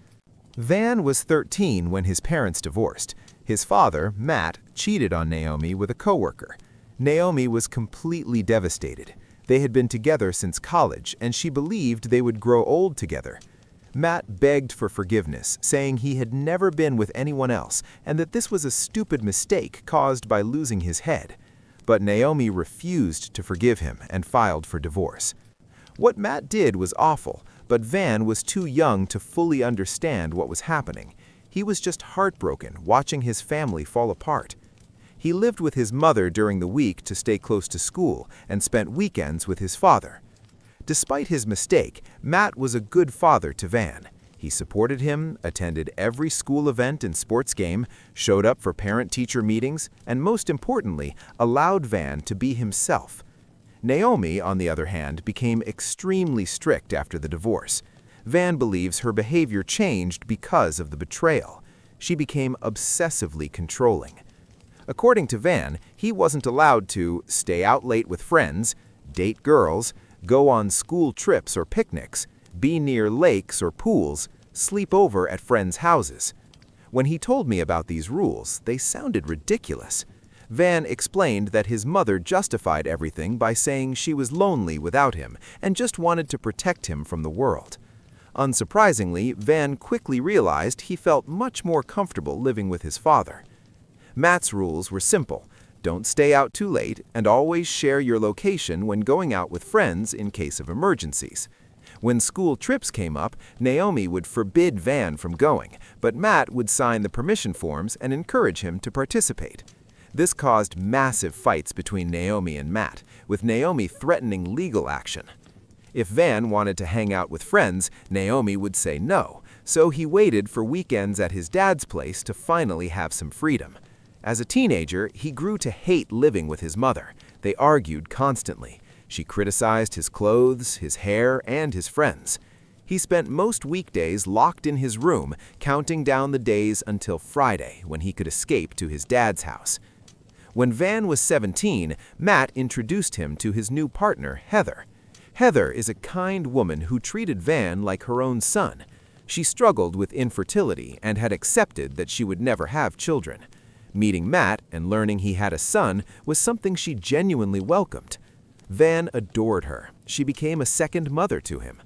Van was 13 when his parents divorced. His father, Matt, cheated on Naomi with a coworker. Naomi was completely devastated. They had been together since college, and she believed they would grow old together. Matt begged for forgiveness, saying he had never been with anyone else and that this was a stupid mistake caused by losing his head. But Naomi refused to forgive him and filed for divorce. What Matt did was awful, but Van was too young to fully understand what was happening. He was just heartbroken watching his family fall apart. He lived with his mother during the week to stay close to school and spent weekends with his father. Despite his mistake, Matt was a good father to Van. He supported him, attended every school event and sports game, showed up for parent-teacher meetings, and most importantly, allowed Van to be himself. Naomi, on the other hand, became extremely strict after the divorce. Van believes her behavior changed because of the betrayal. She became obsessively controlling. According to Van, he wasn't allowed to stay out late with friends, date girls, go on school trips or picnics, be near lakes or pools, sleep over at friends' houses. When he told me about these rules, they sounded ridiculous. Van explained that his mother justified everything by saying she was lonely without him and just wanted to protect him from the world. Unsurprisingly, Van quickly realized he felt much more comfortable living with his father. Matt's rules were simple. Don't stay out too late, and always share your location when going out with friends in case of emergencies. When school trips came up, Naomi would forbid Van from going, but Matt would sign the permission forms and encourage him to participate. This caused massive fights between Naomi and Matt, with Naomi threatening legal action. If Van wanted to hang out with friends, Naomi would say no, so he waited for weekends at his dad's place to finally have some freedom. As a teenager, he grew to hate living with his mother. They argued constantly. She criticized his clothes, his hair, and his friends. He spent most weekdays locked in his room, counting down the days until Friday, when he could escape to his dad's house. When Van was 17, Matt introduced him to his new partner, Heather. Heather is a kind woman who treated Van like her own son. She struggled with infertility and had accepted that she would never have children. Meeting Matt and learning he had a son was something she genuinely welcomed. Van adored her. She became a second mother to him.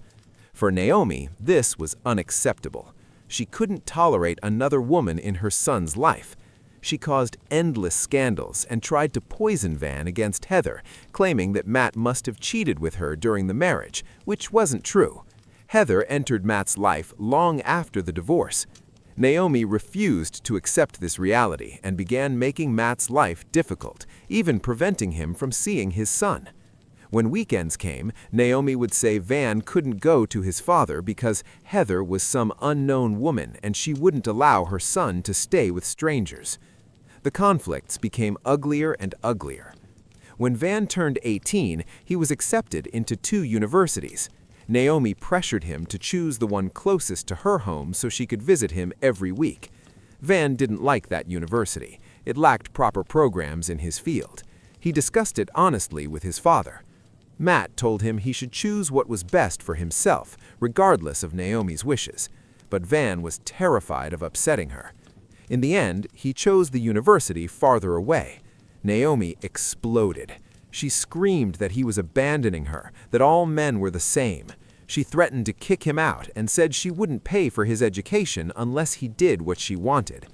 For Naomi, this was unacceptable. She couldn't tolerate another woman in her son's life. She caused endless scandals and tried to poison Van against Heather, claiming that Matt must have cheated with her during the marriage, which wasn't true. Heather entered Matt's life long after the divorce. Naomi refused to accept this reality and began making Matt's life difficult, even preventing him from seeing his son. When weekends came, Naomi would say Van couldn't go to his father because Heather was some unknown woman and she wouldn't allow her son to stay with strangers. The conflicts became uglier and uglier. When Van turned 18, he was accepted into 2 universities. Naomi pressured him to choose the one closest to her home so she could visit him every week. Van didn't like that university. It lacked proper programs in his field. He discussed it honestly with his father. Matt told him he should choose what was best for himself, regardless of Naomi's wishes, but Van was terrified of upsetting her. In the end, he chose the university farther away. Naomi exploded. She screamed that he was abandoning her, that all men were the same. She threatened to kick him out and said she wouldn't pay for his education unless he did what she wanted.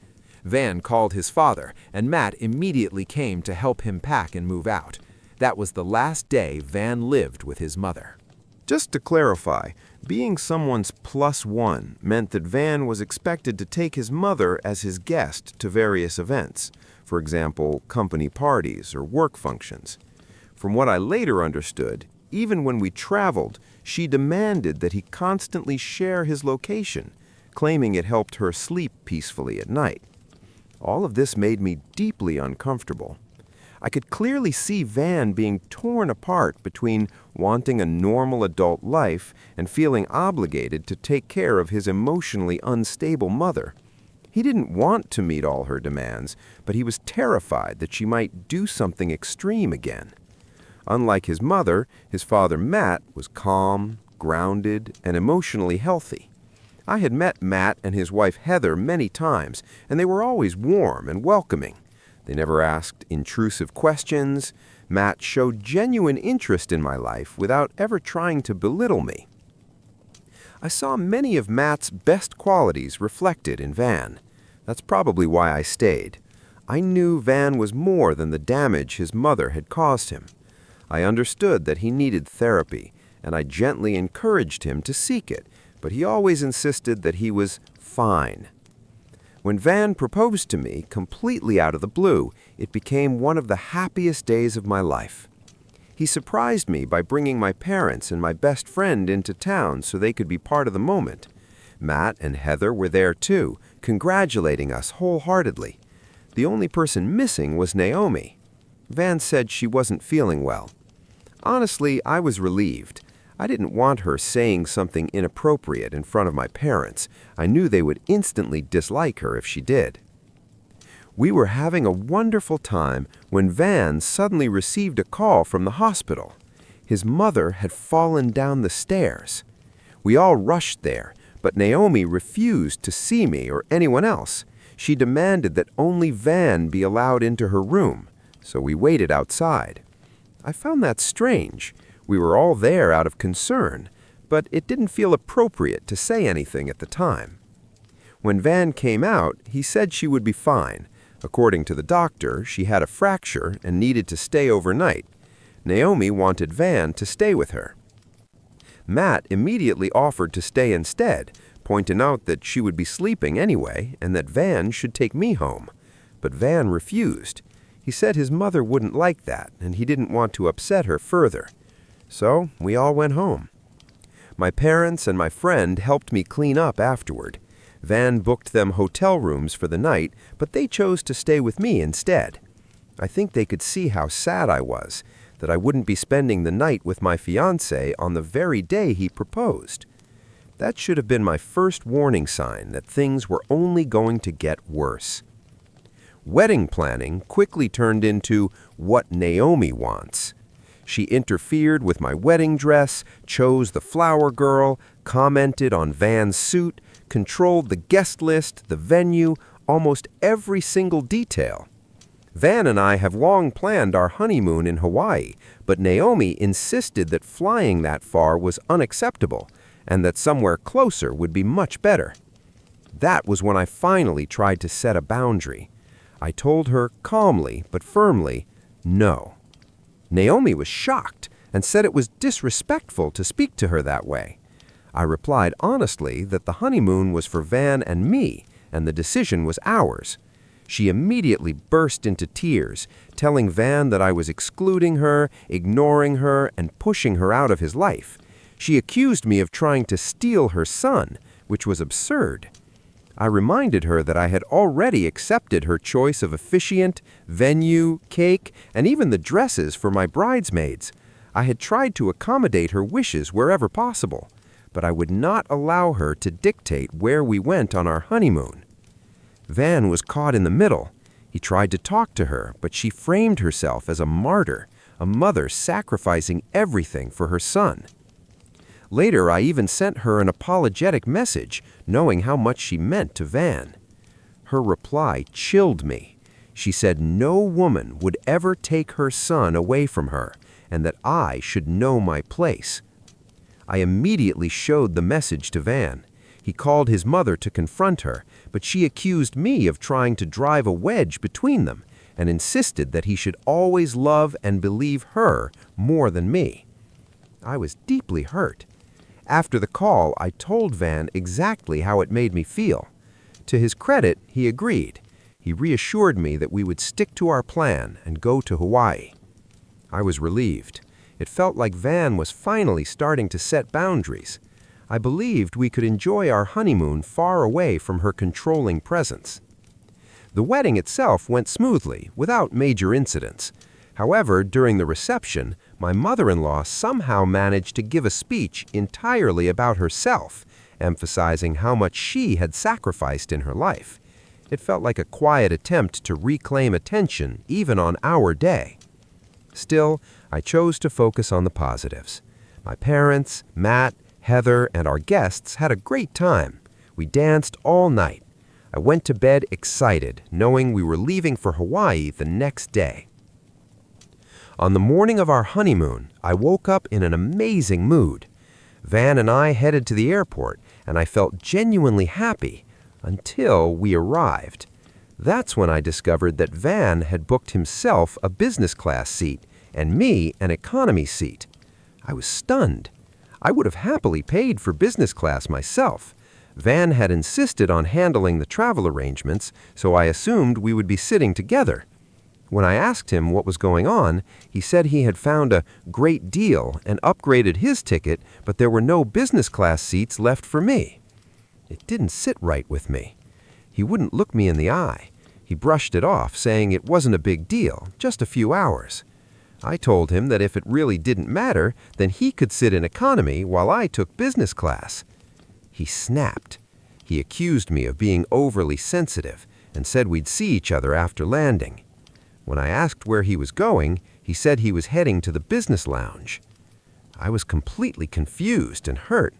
Van called his father, and Matt immediately came to help him pack and move out. That was the last day Van lived with his mother. Just to clarify, being someone's +1 meant that Van was expected to take his mother as his guest to various events, for example, company parties or work functions. From what I later understood, even when we traveled, she demanded that he constantly share his location, claiming it helped her sleep peacefully at night. All of this made me deeply uncomfortable. I could clearly see Van being torn apart between wanting a normal adult life and feeling obligated to take care of his emotionally unstable mother. He didn't want to meet all her demands, but he was terrified that she might do something extreme again. Unlike his mother, his father Matt was calm, grounded, and emotionally healthy. I had met Matt and his wife Heather many times, and they were always warm and welcoming. They never asked intrusive questions. Matt showed genuine interest in my life without ever trying to belittle me. I saw many of Matt's best qualities reflected in Van. That's probably why I stayed. I knew Van was more than the damage his mother had caused him. I understood that he needed therapy, and I gently encouraged him to seek it, but he always insisted that he was fine. When Van proposed to me, completely out of the blue, it became one of the happiest days of my life. He surprised me by bringing my parents and my best friend into town so they could be part of the moment. Matt and Heather were there too, congratulating us wholeheartedly. The only person missing was Naomi. Van said she wasn't feeling well. Honestly, I was relieved. I didn't want her saying something inappropriate in front of my parents. I knew they would instantly dislike her if she did. We were having a wonderful time when Van suddenly received a call from the hospital. His mother had fallen down the stairs. We all rushed there, but Naomi refused to see me or anyone else. She demanded that only Van be allowed into her room, so we waited outside. I found that strange. We were all there out of concern, but it didn't feel appropriate to say anything at the time. When Van came out, he said she would be fine. According to the doctor, she had a fracture and needed to stay overnight. Naomi wanted Van to stay with her. Matt immediately offered to stay instead, pointing out that she would be sleeping anyway and that Van should take me home. But Van refused. He said his mother wouldn't like that and he didn't want to upset her further. So we all went home. My parents and my friend helped me clean up afterward. Van booked them hotel rooms for the night, but they chose to stay with me instead. I think they could see how sad I was, that I wouldn't be spending the night with my fiancé on the very day he proposed. That should have been my first warning sign that things were only going to get worse. Wedding planning quickly turned into what Naomi wants. She interfered with my wedding dress, chose the flower girl, commented on Van's suit, controlled the guest list, the venue, almost every single detail. Van and I have long planned our honeymoon in Hawaii, but Naomi insisted that flying that far was unacceptable and that somewhere closer would be much better. That was when I finally tried to set a boundary. I told her calmly but firmly, no. Naomi was shocked and said it was disrespectful to speak to her that way. I replied honestly that the honeymoon was for Van and me, and the decision was ours. She immediately burst into tears, telling Van that I was excluding her, ignoring her, and pushing her out of his life. She accused me of trying to steal her son, which was absurd. I reminded her that I had already accepted her choice of officiant, venue, cake, and even the dresses for my bridesmaids. I had tried to accommodate her wishes wherever possible, but I would not allow her to dictate where we went on our honeymoon. Van was caught in the middle. He tried to talk to her, but she framed herself as a martyr, a mother sacrificing everything for her son. Later, I even sent her an apologetic message, knowing how much she meant to Van. Her reply chilled me. She said no woman would ever take her son away from her, and that I should know my place. I immediately showed the message to Van. He called his mother to confront her, but she accused me of trying to drive a wedge between them and insisted that he should always love and believe her more than me. I was deeply hurt. After the call, I told Van exactly how it made me feel. To his credit, he agreed. He reassured me that we would stick to our plan and go to Hawaii. I was relieved. It felt like Van was finally starting to set boundaries. I believed we could enjoy our honeymoon far away from her controlling presence. The wedding itself went smoothly, without major incidents. However, during the reception, my mother-in-law somehow managed to give a speech entirely about herself, emphasizing how much she had sacrificed in her life. It felt like a quiet attempt to reclaim attention even on our day. Still, I chose to focus on the positives. My parents, Matt, Heather, and our guests had a great time. We danced all night. I went to bed excited, knowing we were leaving for Hawaii the next day. On the morning of our honeymoon, I woke up in an amazing mood. Van and I headed to the airport, and I felt genuinely happy until we arrived. That's when I discovered that Van had booked himself a business class seat and me an economy seat. I was stunned. I would have happily paid for business class myself. Van had insisted on handling the travel arrangements, so I assumed we would be sitting together. When I asked him what was going on, he said he had found a great deal and upgraded his ticket, but there were no business class seats left for me. It didn't sit right with me. He wouldn't look me in the eye. He brushed it off, saying it wasn't a big deal, just a few hours. I told him that if it really didn't matter, then he could sit in economy while I took business class. He snapped. He accused me of being overly sensitive and said we'd see each other after landing. When I asked where he was going, he said he was heading to the business lounge. I was completely confused and hurt.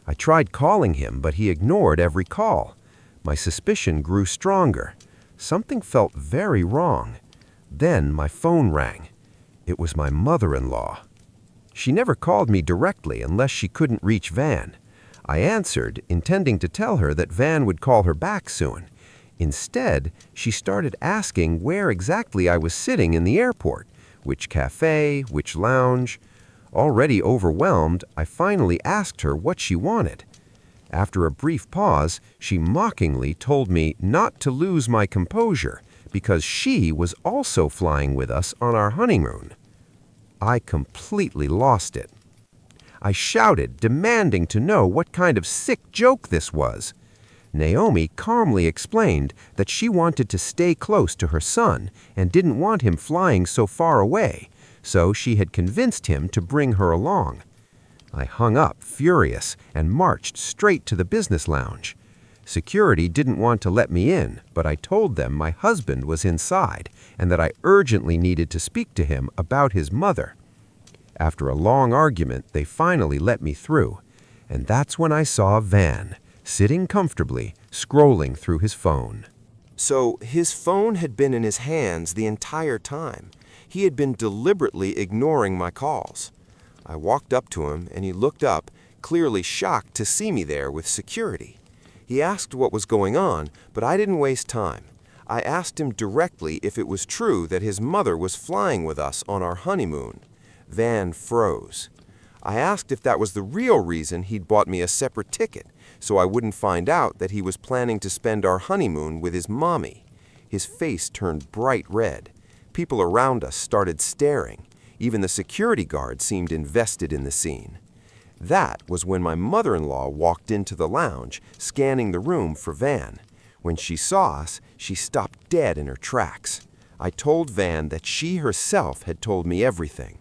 I tried calling him, but he ignored every call. My suspicion grew stronger. Something felt very wrong. Then my phone rang. It was my mother-in-law. She never called me directly unless she couldn't reach Van. I answered, intending to tell her that Van would call her back soon. Instead, she started asking where exactly I was sitting in the airport, which cafe, which lounge. Already overwhelmed, I finally asked her what she wanted. After a brief pause, she mockingly told me not to lose my composure because she was also flying with us on our honeymoon. I completely lost it. I shouted, demanding to know what kind of sick joke this was. Naomi calmly explained that she wanted to stay close to her son and didn't want him flying so far away, so she had convinced him to bring her along. I hung up, furious, and marched straight to the business lounge. Security didn't want to let me in, but I told them my husband was inside and that I urgently needed to speak to him about his mother. After a long argument, they finally let me through, and that's when I saw Van, sitting comfortably, scrolling through his phone. So his phone had been in his hands the entire time. He had been deliberately ignoring my calls. I walked up to him and he looked up, clearly shocked to see me there with security. He asked what was going on, but I didn't waste time. I asked him directly if it was true that his mother was flying with us on our honeymoon. Van froze. I asked if that was the real reason he'd bought me a separate ticket, so I wouldn't find out that he was planning to spend our honeymoon with his mommy. His face turned bright red. People around us started staring. Even the security guard seemed invested in the scene. That was when my mother-in-law walked into the lounge, scanning the room for Van. When she saw us, she stopped dead in her tracks. I told Van that she herself had told me everything.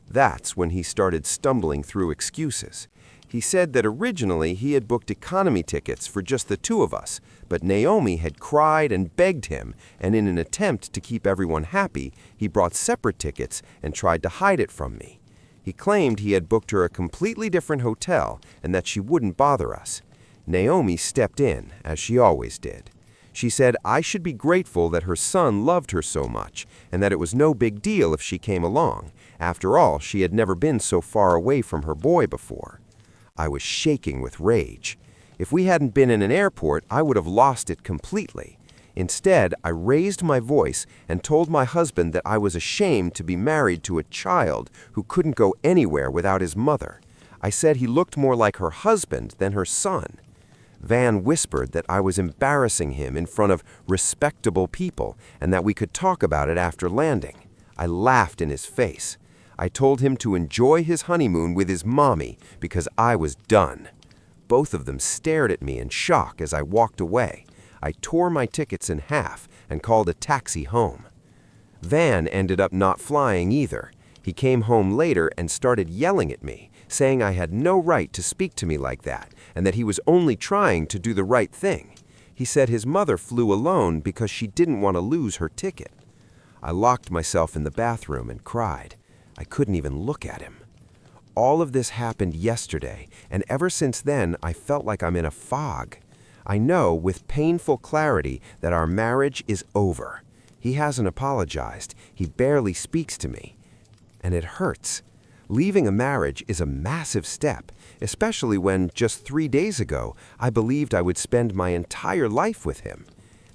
That's when he started stumbling through excuses. He said that originally he had booked economy tickets for just the two of us, but Naomi had cried and begged him, and in an attempt to keep everyone happy, he brought separate tickets and tried to hide it from me. He claimed he had booked her a completely different hotel and that she wouldn't bother us. Naomi stepped in, as she always did. She said I should be grateful that her son loved her so much, and that it was no big deal if she came along. After all, she had never been so far away from her boy before. I was shaking with rage. If we hadn't been in an airport, I would have lost it completely. Instead, I raised my voice and told my husband that I was ashamed to be married to a child who couldn't go anywhere without his mother. I said he looked more like her husband than her son. Van whispered that I was embarrassing him in front of respectable people and that we could talk about it after landing. I laughed in his face. I told him to enjoy his honeymoon with his mommy because I was done. Both of them stared at me in shock as I walked away. I tore my tickets in half and called a taxi home. Van ended up not flying either. He came home later and started yelling at me, saying I had no right to speak to me like that and that he was only trying to do the right thing. He said his mother flew alone because she didn't want to lose her ticket. I locked myself in the bathroom and cried. I couldn't even look at him. All of this happened yesterday, and ever since then, I felt like I'm in a fog. I know with painful clarity that our marriage is over. He hasn't apologized. He barely speaks to me. And it hurts. Leaving a marriage is a massive step, especially when, just 3 days ago, I believed I would spend my entire life with him.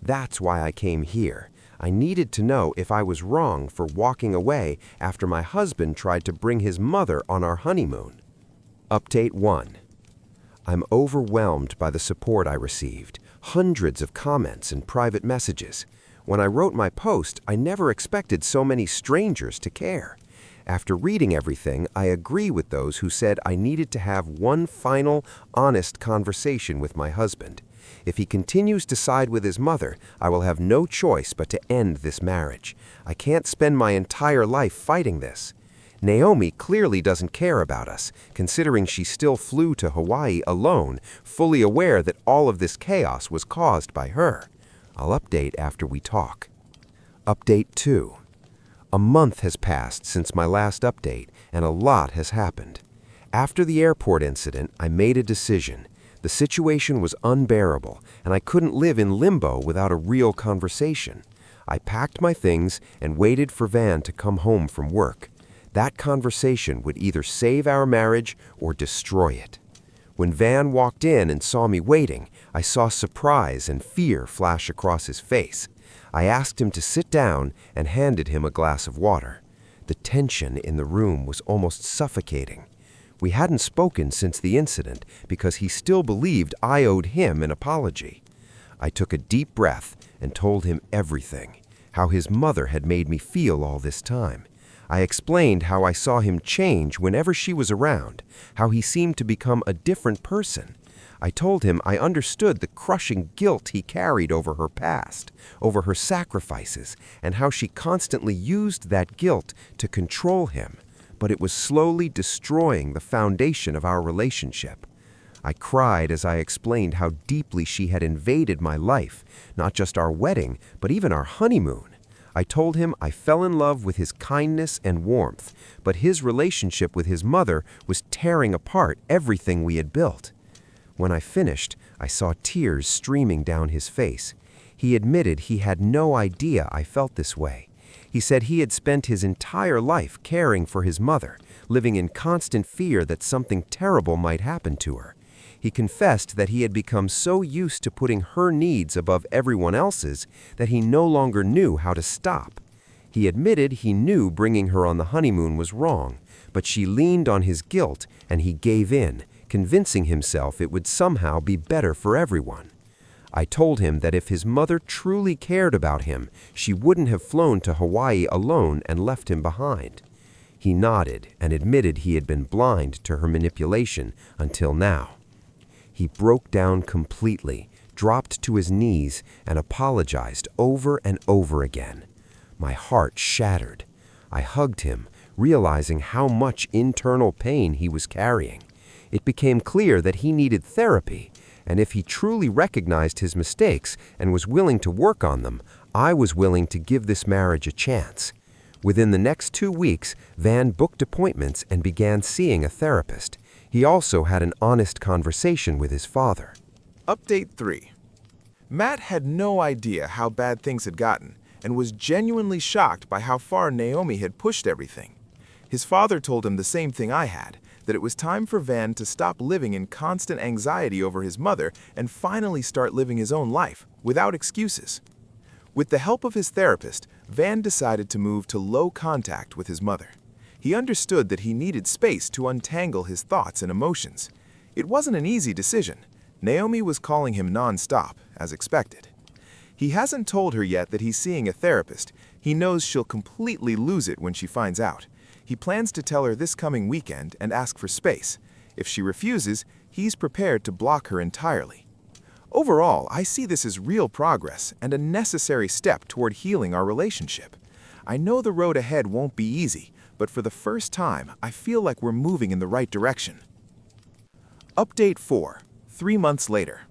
That's why I came here. I needed to know if I was wrong for walking away after my husband tried to bring his mother on our honeymoon. Update 1. I'm overwhelmed by the support I received, hundreds of comments and private messages. When I wrote my post, I never expected so many strangers to care. After reading everything, I agree with those who said I needed to have one final, honest conversation with my husband. If he continues to side with his mother, I will have no choice but to end this marriage. I can't spend my entire life fighting this. Naomi clearly doesn't care about us, considering she still flew to Hawaii alone, fully aware that all of this chaos was caused by her. I'll update after we talk. Update 2. A month has passed since my last update, and a lot has happened. After the airport incident, I made a decision. The situation was unbearable, and I couldn't live in limbo without a real conversation. I packed my things and waited for Van to come home from work. That conversation would either save our marriage or destroy it. When Van walked in and saw me waiting, I saw surprise and fear flash across his face. I asked him to sit down and handed him a glass of water. The tension in the room was almost suffocating. We hadn't spoken since the incident because he still believed I owed him an apology. I took a deep breath and told him everything, how his mother had made me feel all this time. I explained how I saw him change whenever she was around, how he seemed to become a different person. I told him I understood the crushing guilt he carried over her past, over her sacrifices, and how she constantly used that guilt to control him, but it was slowly destroying the foundation of our relationship. I cried as I explained how deeply she had invaded my life, not just our wedding, but even our honeymoon. I told him I fell in love with his kindness and warmth, but his relationship with his mother was tearing apart everything we had built. When I finished, I saw tears streaming down his face. He admitted he had no idea I felt this way. He said he had spent his entire life caring for his mother, living in constant fear that something terrible might happen to her. He confessed that he had become so used to putting her needs above everyone else's that he no longer knew how to stop. He admitted he knew bringing her on the honeymoon was wrong, but she leaned on his guilt and he gave in, convincing himself it would somehow be better for everyone. I told him that if his mother truly cared about him, she wouldn't have flown to Hawaii alone and left him behind. He nodded and admitted he had been blind to her manipulation until now. He broke down completely, dropped to his knees, and apologized over and over again. My heart shattered. I hugged him, realizing how much internal pain he was carrying. It became clear that he needed therapy, and if he truly recognized his mistakes and was willing to work on them, I was willing to give this marriage a chance. Within the next 2 weeks, Van booked appointments and began seeing a therapist. He also had an honest conversation with his father. Update 3. Matt had no idea how bad things had gotten and was genuinely shocked by how far Naomi had pushed everything. His father told him the same thing I had, that it was time for Van to stop living in constant anxiety over his mother and finally start living his own life, without excuses. With the help of his therapist, Van decided to move to low contact with his mother. He understood that he needed space to untangle his thoughts and emotions. It wasn't an easy decision. Naomi was calling him non-stop, as expected. He hasn't told her yet that he's seeing a therapist. He knows she'll completely lose it when she finds out. He plans to tell her this coming weekend and ask for space. If she refuses, he's prepared to block her entirely. Overall, I see this as real progress and a necessary step toward healing our relationship. I know the road ahead won't be easy, but for the first time, I feel like we're moving in the right direction. Update 4. 3 months later.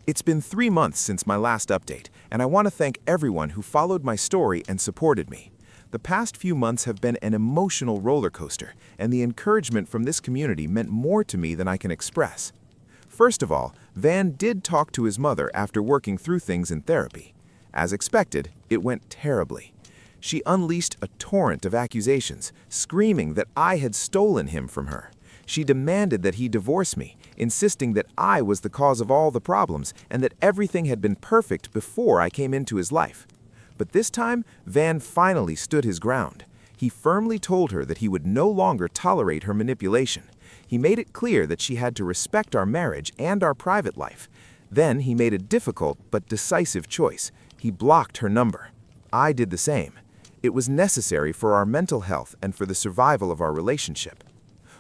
It's been 3 months since my last update, and I want to thank everyone who followed my story and supported me. The past few months have been an emotional roller coaster, and the encouragement from this community meant more to me than I can express. First of all, Van did talk to his mother after working through things in therapy. As expected, it went terribly. She unleashed a torrent of accusations, screaming that I had stolen him from her. She demanded that he divorce me, insisting that I was the cause of all the problems and that everything had been perfect before I came into his life. But this time, Van finally stood his ground. He firmly told her that he would no longer tolerate her manipulation. He made it clear that she had to respect our marriage and our private life. Then he made a difficult but decisive choice. He blocked her number. I did the same. It was necessary for our mental health and for the survival of our relationship.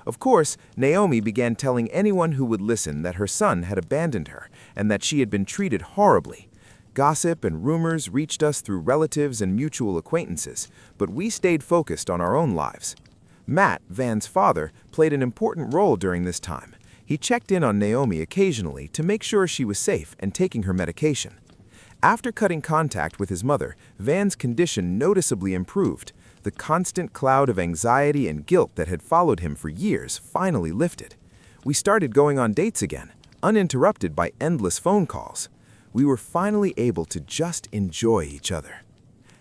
Of course, Naomi began telling anyone who would listen that her son had abandoned her and that she had been treated horribly. Gossip and rumors reached us through relatives and mutual acquaintances, but we stayed focused on our own lives. Matt, Van's father, played an important role during this time. He checked in on Naomi occasionally to make sure she was safe and taking her medication. After cutting contact with his mother, Van's condition noticeably improved. The constant cloud of anxiety and guilt that had followed him for years finally lifted. We started going on dates again, uninterrupted by endless phone calls. We were finally able to just enjoy each other.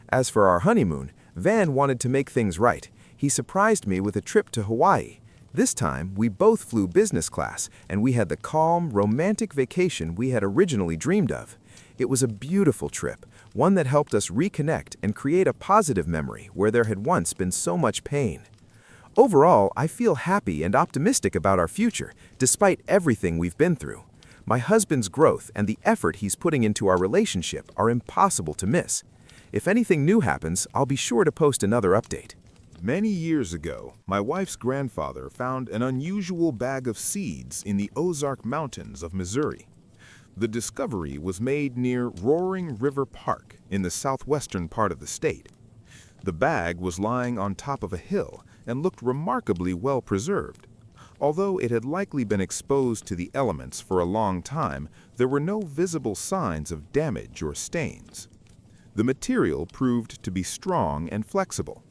As for our honeymoon, Van wanted to make things right. He surprised me with a trip to Hawaii. This time, we both flew business class, and we had the calm, romantic vacation we had originally dreamed of. It was a beautiful trip, one that helped us reconnect and create a positive memory where there had once been so much pain. Overall, I feel happy and optimistic about our future, despite everything we've been through. My husband's growth and the effort he's putting into our relationship are impossible to miss. If anything new happens, I'll be sure to post another update. Many years ago, my wife's grandfather found an unusual bag of seeds in the Ozark Mountains of Missouri. The discovery was made near Roaring River Park in the southwestern part of the state. The bag was lying on top of a hill and looked remarkably well preserved. Although it had likely been exposed to the elements for a long time, there were no visible signs of damage or stains. The material proved to be strong and flexible.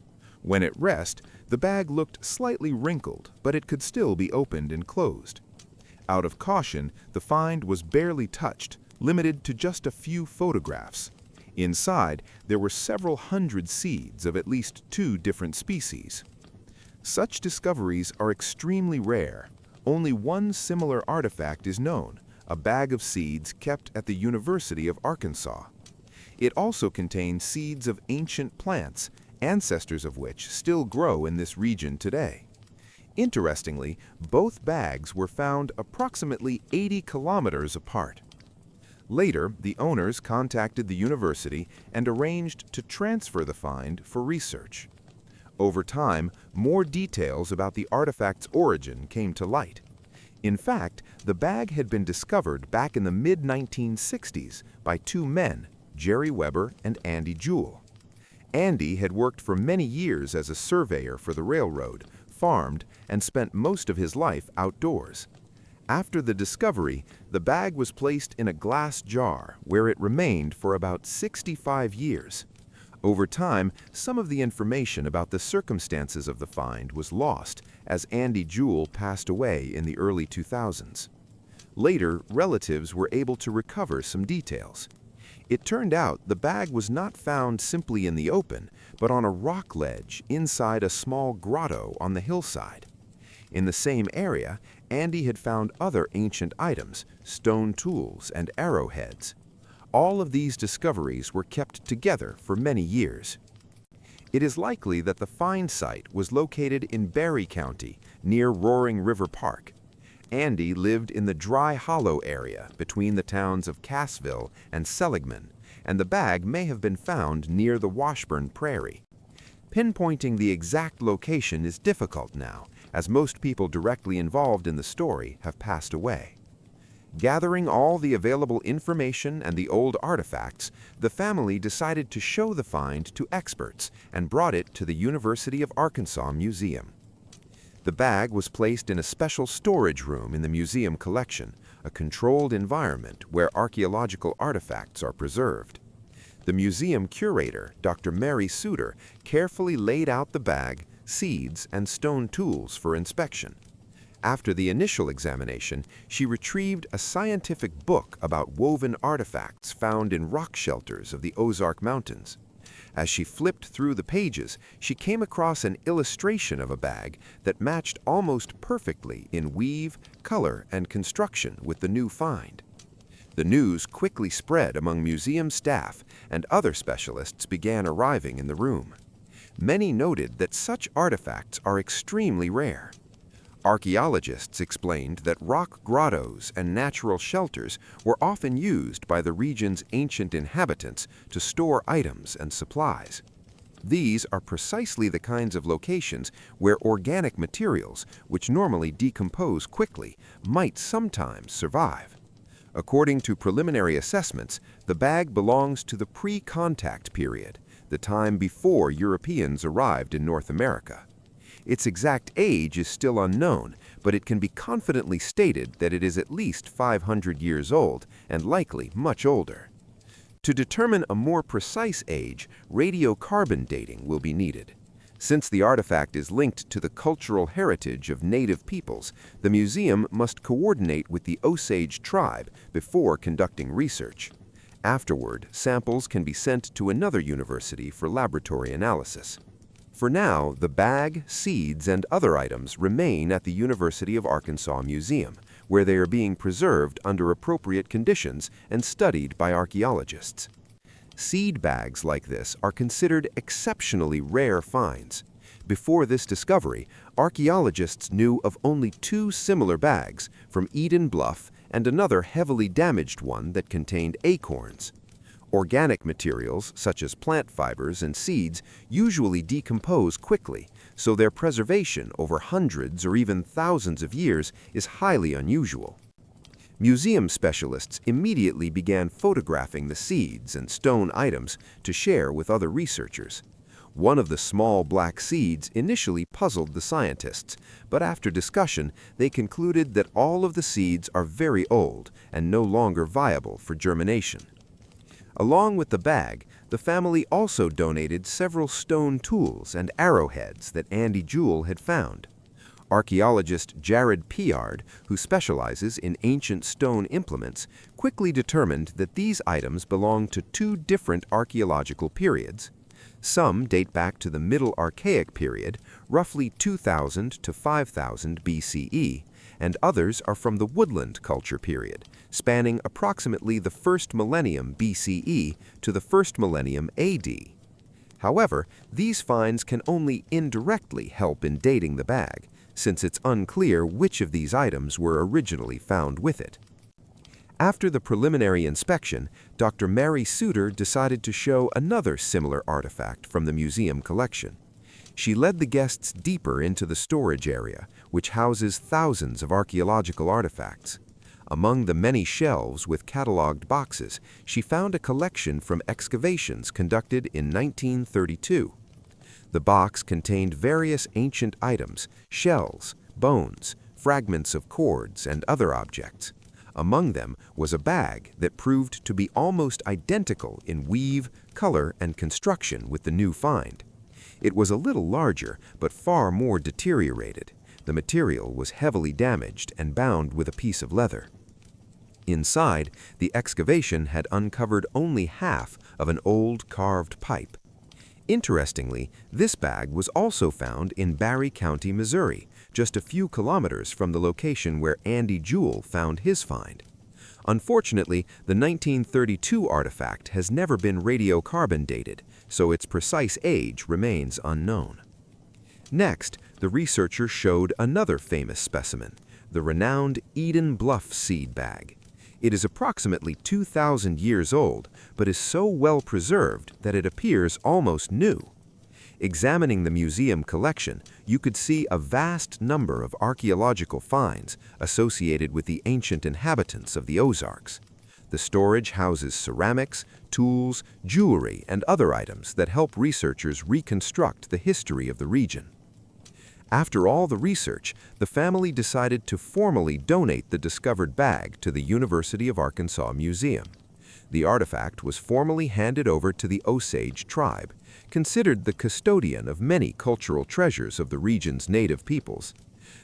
When at rest, the bag looked slightly wrinkled, but it could still be opened and closed. Out of caution, the find was barely touched, limited to just a few photographs. Inside, there were several hundred seeds of at least 2 different species. Such discoveries are extremely rare. Only one similar artifact is known, a bag of seeds kept at the University of Arkansas. It also contains seeds of ancient plants, ancestors of which still grow in this region today. Interestingly, both bags were found approximately 80 kilometers apart. Later, the owners contacted the university and arranged to transfer the find for research. Over time, more details about the artifact's origin came to light. In fact, the bag had been discovered back in the mid-1960s by 2 men, Jerry Weber and Andy Jewell. Andy had worked for many years as a surveyor for the railroad, farmed, and spent most of his life outdoors. After the discovery, the bag was placed in a glass jar where it remained for about 65 years. Over time, some of the information about the circumstances of the find was lost as Andy Jewell passed away in the early 2000s. Later, relatives were able to recover some details. It turned out the bag was not found simply in the open, but on a rock ledge inside a small grotto on the hillside. In the same area, Andy had found other ancient items, stone tools, and arrowheads. All of these discoveries were kept together for many years. It is likely that the find site was located in Berry County, near Roaring River Park. Andy lived in the Dry Hollow area between the towns of Cassville and Seligman, and the bag may have been found near the Washburn Prairie. Pinpointing the exact location is difficult now, as most people directly involved in the story have passed away. Gathering all the available information and the old artifacts, the family decided to show the find to experts and brought it to the University of Arkansas Museum. The bag was placed in a special storage room in the museum collection, a controlled environment where archaeological artifacts are preserved. The museum curator, Dr. Mary Suter, carefully laid out the bag, seeds, and stone tools for inspection. After the initial examination, she retrieved a scientific book about woven artifacts found in rock shelters of the Ozark Mountains. As she flipped through the pages, she came across an illustration of a bag that matched almost perfectly in weave, color, and construction with the new find. The news quickly spread among museum staff, and other specialists began arriving in the room. Many noted that such artifacts are extremely rare. Archaeologists explained that rock grottos and natural shelters were often used by the region's ancient inhabitants to store items and supplies. These are precisely the kinds of locations where organic materials, which normally decompose quickly, might sometimes survive. According to preliminary assessments, the bag belongs to the pre-contact period, the time before Europeans arrived in North America. Its exact age is still unknown, but it can be confidently stated that it is at least 500 years old and likely much older. To determine a more precise age, radiocarbon dating will be needed. Since the artifact is linked to the cultural heritage of native peoples, the museum must coordinate with the Osage tribe before conducting research. Afterward, samples can be sent to another university for laboratory analysis. For now, the bag, seeds, and other items remain at the University of Arkansas Museum, where they are being preserved under appropriate conditions and studied by archaeologists. Seed bags like this are considered exceptionally rare finds. Before this discovery, archaeologists knew of only 2 similar bags from Eden Bluff and another heavily damaged one that contained acorns. Organic materials, such as plant fibers and seeds, usually decompose quickly, so their preservation over hundreds or even thousands of years is highly unusual. Museum specialists immediately began photographing the seeds and stone items to share with other researchers. One of the small black seeds initially puzzled the scientists, but after discussion, they concluded that all of the seeds are very old and no longer viable for germination. Along with the bag, the family also donated several stone tools and arrowheads that Andy Jewell had found. Archaeologist Jared Piard, who specializes in ancient stone implements, quickly determined that these items belong to 2 different archaeological periods. Some date back to the Middle Archaic period, roughly 2000 to 5000 BCE, and others are from the Woodland Culture period, spanning approximately the 1st millennium BCE to the 1st millennium AD. However, these finds can only indirectly help in dating the bag, since it's unclear which of these items were originally found with it. After the preliminary inspection, Dr. Mary Suter decided to show another similar artifact from the museum collection. She led the guests deeper into the storage area, which houses thousands of archaeological artifacts. Among the many shelves with cataloged boxes, she found a collection from excavations conducted in 1932. The box contained various ancient items, shells, bones, fragments of cords, and other objects. Among them was a bag that proved to be almost identical in weave, color, and construction with the new find. It was a little larger, but far more deteriorated. The material was heavily damaged and bound with a piece of leather. Inside, the excavation had uncovered only half of an old carved pipe. Interestingly, this bag was also found in Barry County, Missouri, just a few kilometers from the location where Andy Jewell found his find. Unfortunately, the 1932 artifact has never been radiocarbon dated, so its precise age remains unknown. Next, the researchers showed another famous specimen, the renowned Eden Bluff seed bag. It is approximately 2,000 years old, but is so well preserved that it appears almost new. Examining the museum collection, you could see a vast number of archaeological finds associated with the ancient inhabitants of the Ozarks. The storage houses ceramics, tools, jewelry, and other items that help researchers reconstruct the history of the region. After all the research, the family decided to formally donate the discovered bag to the University of Arkansas Museum. The artifact was formally handed over to the Osage tribe, considered the custodian of many cultural treasures of the region's native peoples.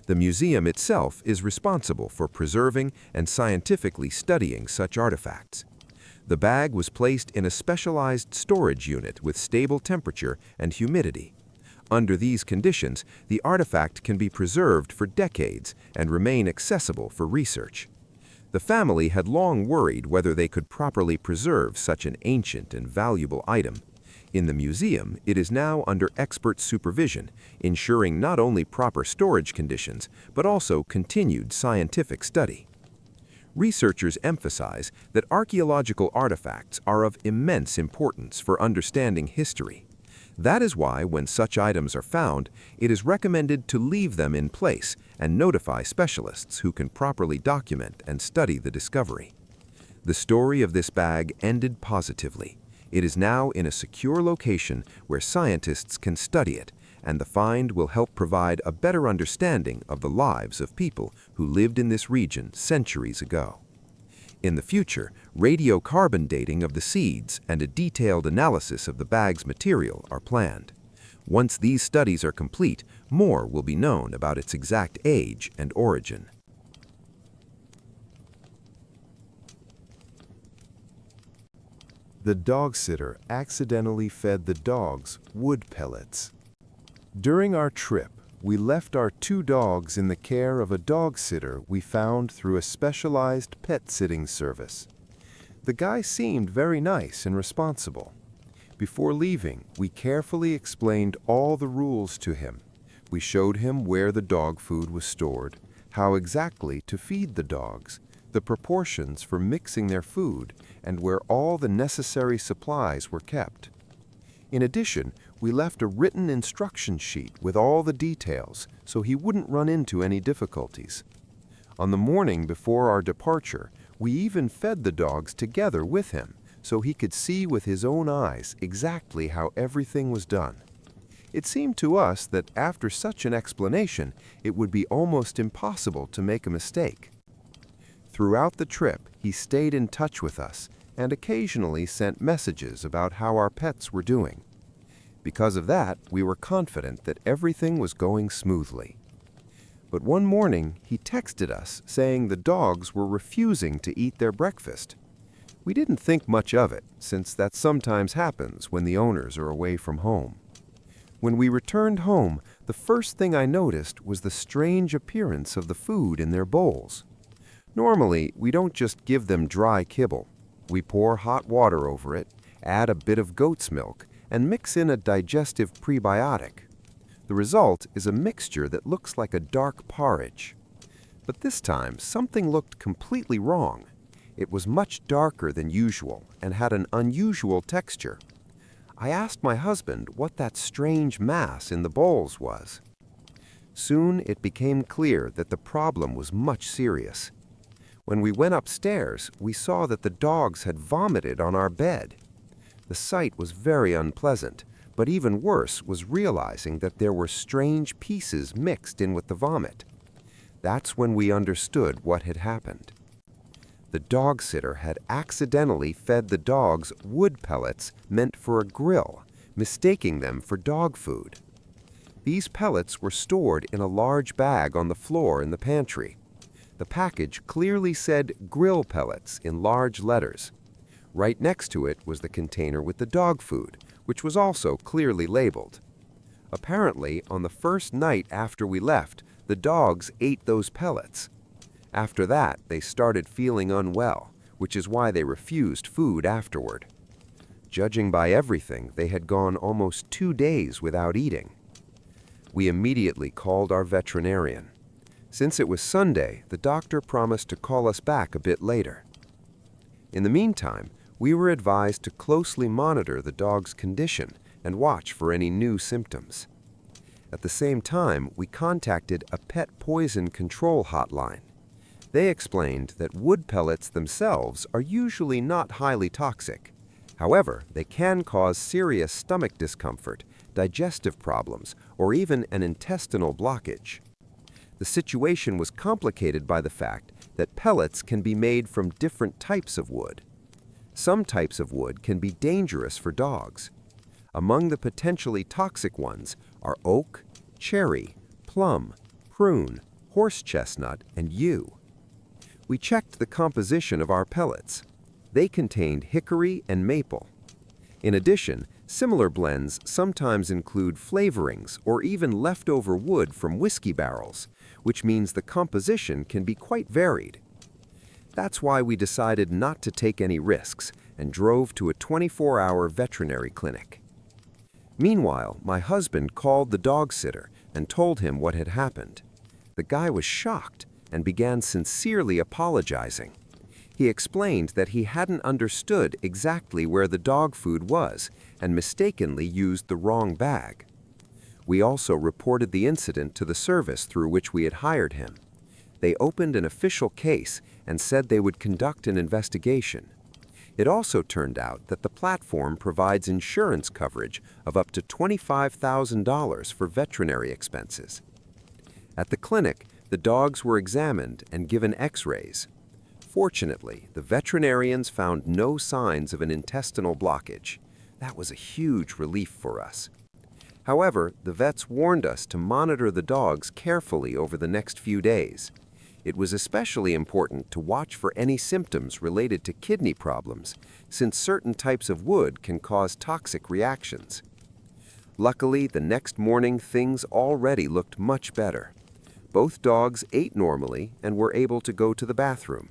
The museum itself is responsible for preserving and scientifically studying such artifacts. The bag was placed in a specialized storage unit with stable temperature and humidity. Under these conditions, the artifact can be preserved for decades and remain accessible for research. The family had long worried whether they could properly preserve such an ancient and valuable item. In the museum, it is now under expert supervision, ensuring not only proper storage conditions, but also continued scientific study. Researchers emphasize that archaeological artifacts are of immense importance for understanding history. That is why, when such items are found, it is recommended to leave them in place and notify specialists who can properly document and study the discovery. The story of this bag ended positively. It is now in a secure location where scientists can study it, and the find will help provide a better understanding of the lives of people who lived in this region centuries ago. In the future, radiocarbon dating of the seeds and a detailed analysis of the bag's material are planned. Once these studies are complete, more will be known about its exact age and origin. The dog sitter accidentally fed the dogs wood pellets. During our trip, we left our 2 dogs in the care of a dog sitter we found through a specialized pet sitting service. The guy seemed very nice and responsible. Before leaving, we carefully explained all the rules to him. We showed him where the dog food was stored, how exactly to feed the dogs, the proportions for mixing their food, and where all the necessary supplies were kept. In addition, we left a written instruction sheet with all the details so he wouldn't run into any difficulties. On the morning before our departure, we even fed the dogs together with him so he could see with his own eyes exactly how everything was done. It seemed to us that after such an explanation, it would be almost impossible to make a mistake. Throughout the trip, he stayed in touch with us and occasionally sent messages about how our pets were doing. Because of that, we were confident that everything was going smoothly. But one morning, he texted us saying the dogs were refusing to eat their breakfast. We didn't think much of it, since that sometimes happens when the owners are away from home. When we returned home, the first thing I noticed was the strange appearance of the food in their bowls. Normally, we don't just give them dry kibble. We pour hot water over it, add a bit of goat's milk, and mix in a digestive prebiotic. The result is a mixture that looks like a dark porridge. But this time, something looked completely wrong. It was much darker than usual and had an unusual texture. I asked my husband what that strange mass in the bowls was. Soon it became clear that the problem was much serious. When we went upstairs, we saw that the dogs had vomited on our bed. The sight was very unpleasant, but even worse was realizing that there were strange pieces mixed in with the vomit. That's when we understood what had happened. The dog sitter had accidentally fed the dogs wood pellets meant for a grill, mistaking them for dog food. These pellets were stored in a large bag on the floor in the pantry. The package clearly said grill pellets in large letters. Right next to it was the container with the dog food, which was also clearly labeled. Apparently, on the first night after we left, the dogs ate those pellets. After that, they started feeling unwell, which is why they refused food afterward. Judging by everything, they had gone almost 2 days without eating. We immediately called our veterinarian. Since it was Sunday, the doctor promised to call us back a bit later. In the meantime, we were advised to closely monitor the dog's condition and watch for any new symptoms. At the same time, we contacted a pet poison control hotline. They explained that wood pellets themselves are usually not highly toxic. However, they can cause serious stomach discomfort, digestive problems, or even an intestinal blockage. The situation was complicated by the fact that pellets can be made from different types of wood. Some types of wood can be dangerous for dogs. Among the potentially toxic ones are oak, cherry, plum, prune, horse chestnut, and yew. We checked the composition of our pellets. They contained hickory and maple. In addition, similar blends sometimes include flavorings or even leftover wood from whiskey barrels, which means the composition can be quite varied. That's why we decided not to take any risks and drove to a 24-hour veterinary clinic. Meanwhile, my husband called the dog sitter and told him what had happened. The guy was shocked and began sincerely apologizing. He explained that he hadn't understood exactly where the dog food was and mistakenly used the wrong bag. We also reported the incident to the service through which we had hired him. They opened an official case and said they would conduct an investigation. It also turned out that the platform provides insurance coverage of up to $25,000 for veterinary expenses. At the clinic, the dogs were examined and given x-rays. Fortunately, the veterinarians found no signs of an intestinal blockage. That was a huge relief for us. However, the vets warned us to monitor the dogs carefully over the next few days. It was especially important to watch for any symptoms related to kidney problems, since certain types of wood can cause toxic reactions. Luckily, the next morning things already looked much better. Both dogs ate normally and were able to go to the bathroom.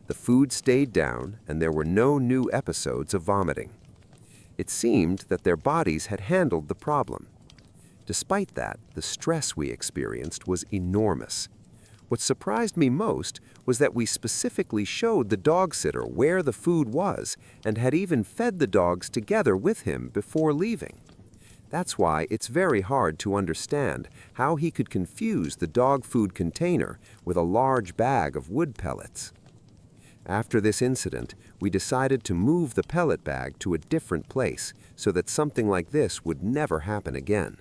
The food stayed down and there were no new episodes of vomiting. It seemed that their bodies had handled the problem. Despite that, the stress we experienced was enormous. What surprised me most was that we specifically showed the dog sitter where the food was and had even fed the dogs together with him before leaving. That's why it's very hard to understand how he could confuse the dog food container with a large bag of wood pellets. After this incident, we decided to move the pellet bag to a different place so that something like this would never happen again.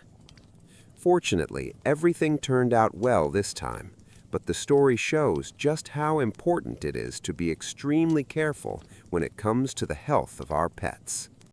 Fortunately, everything turned out well this time, but the story shows just how important it is to be extremely careful when it comes to the health of our pets.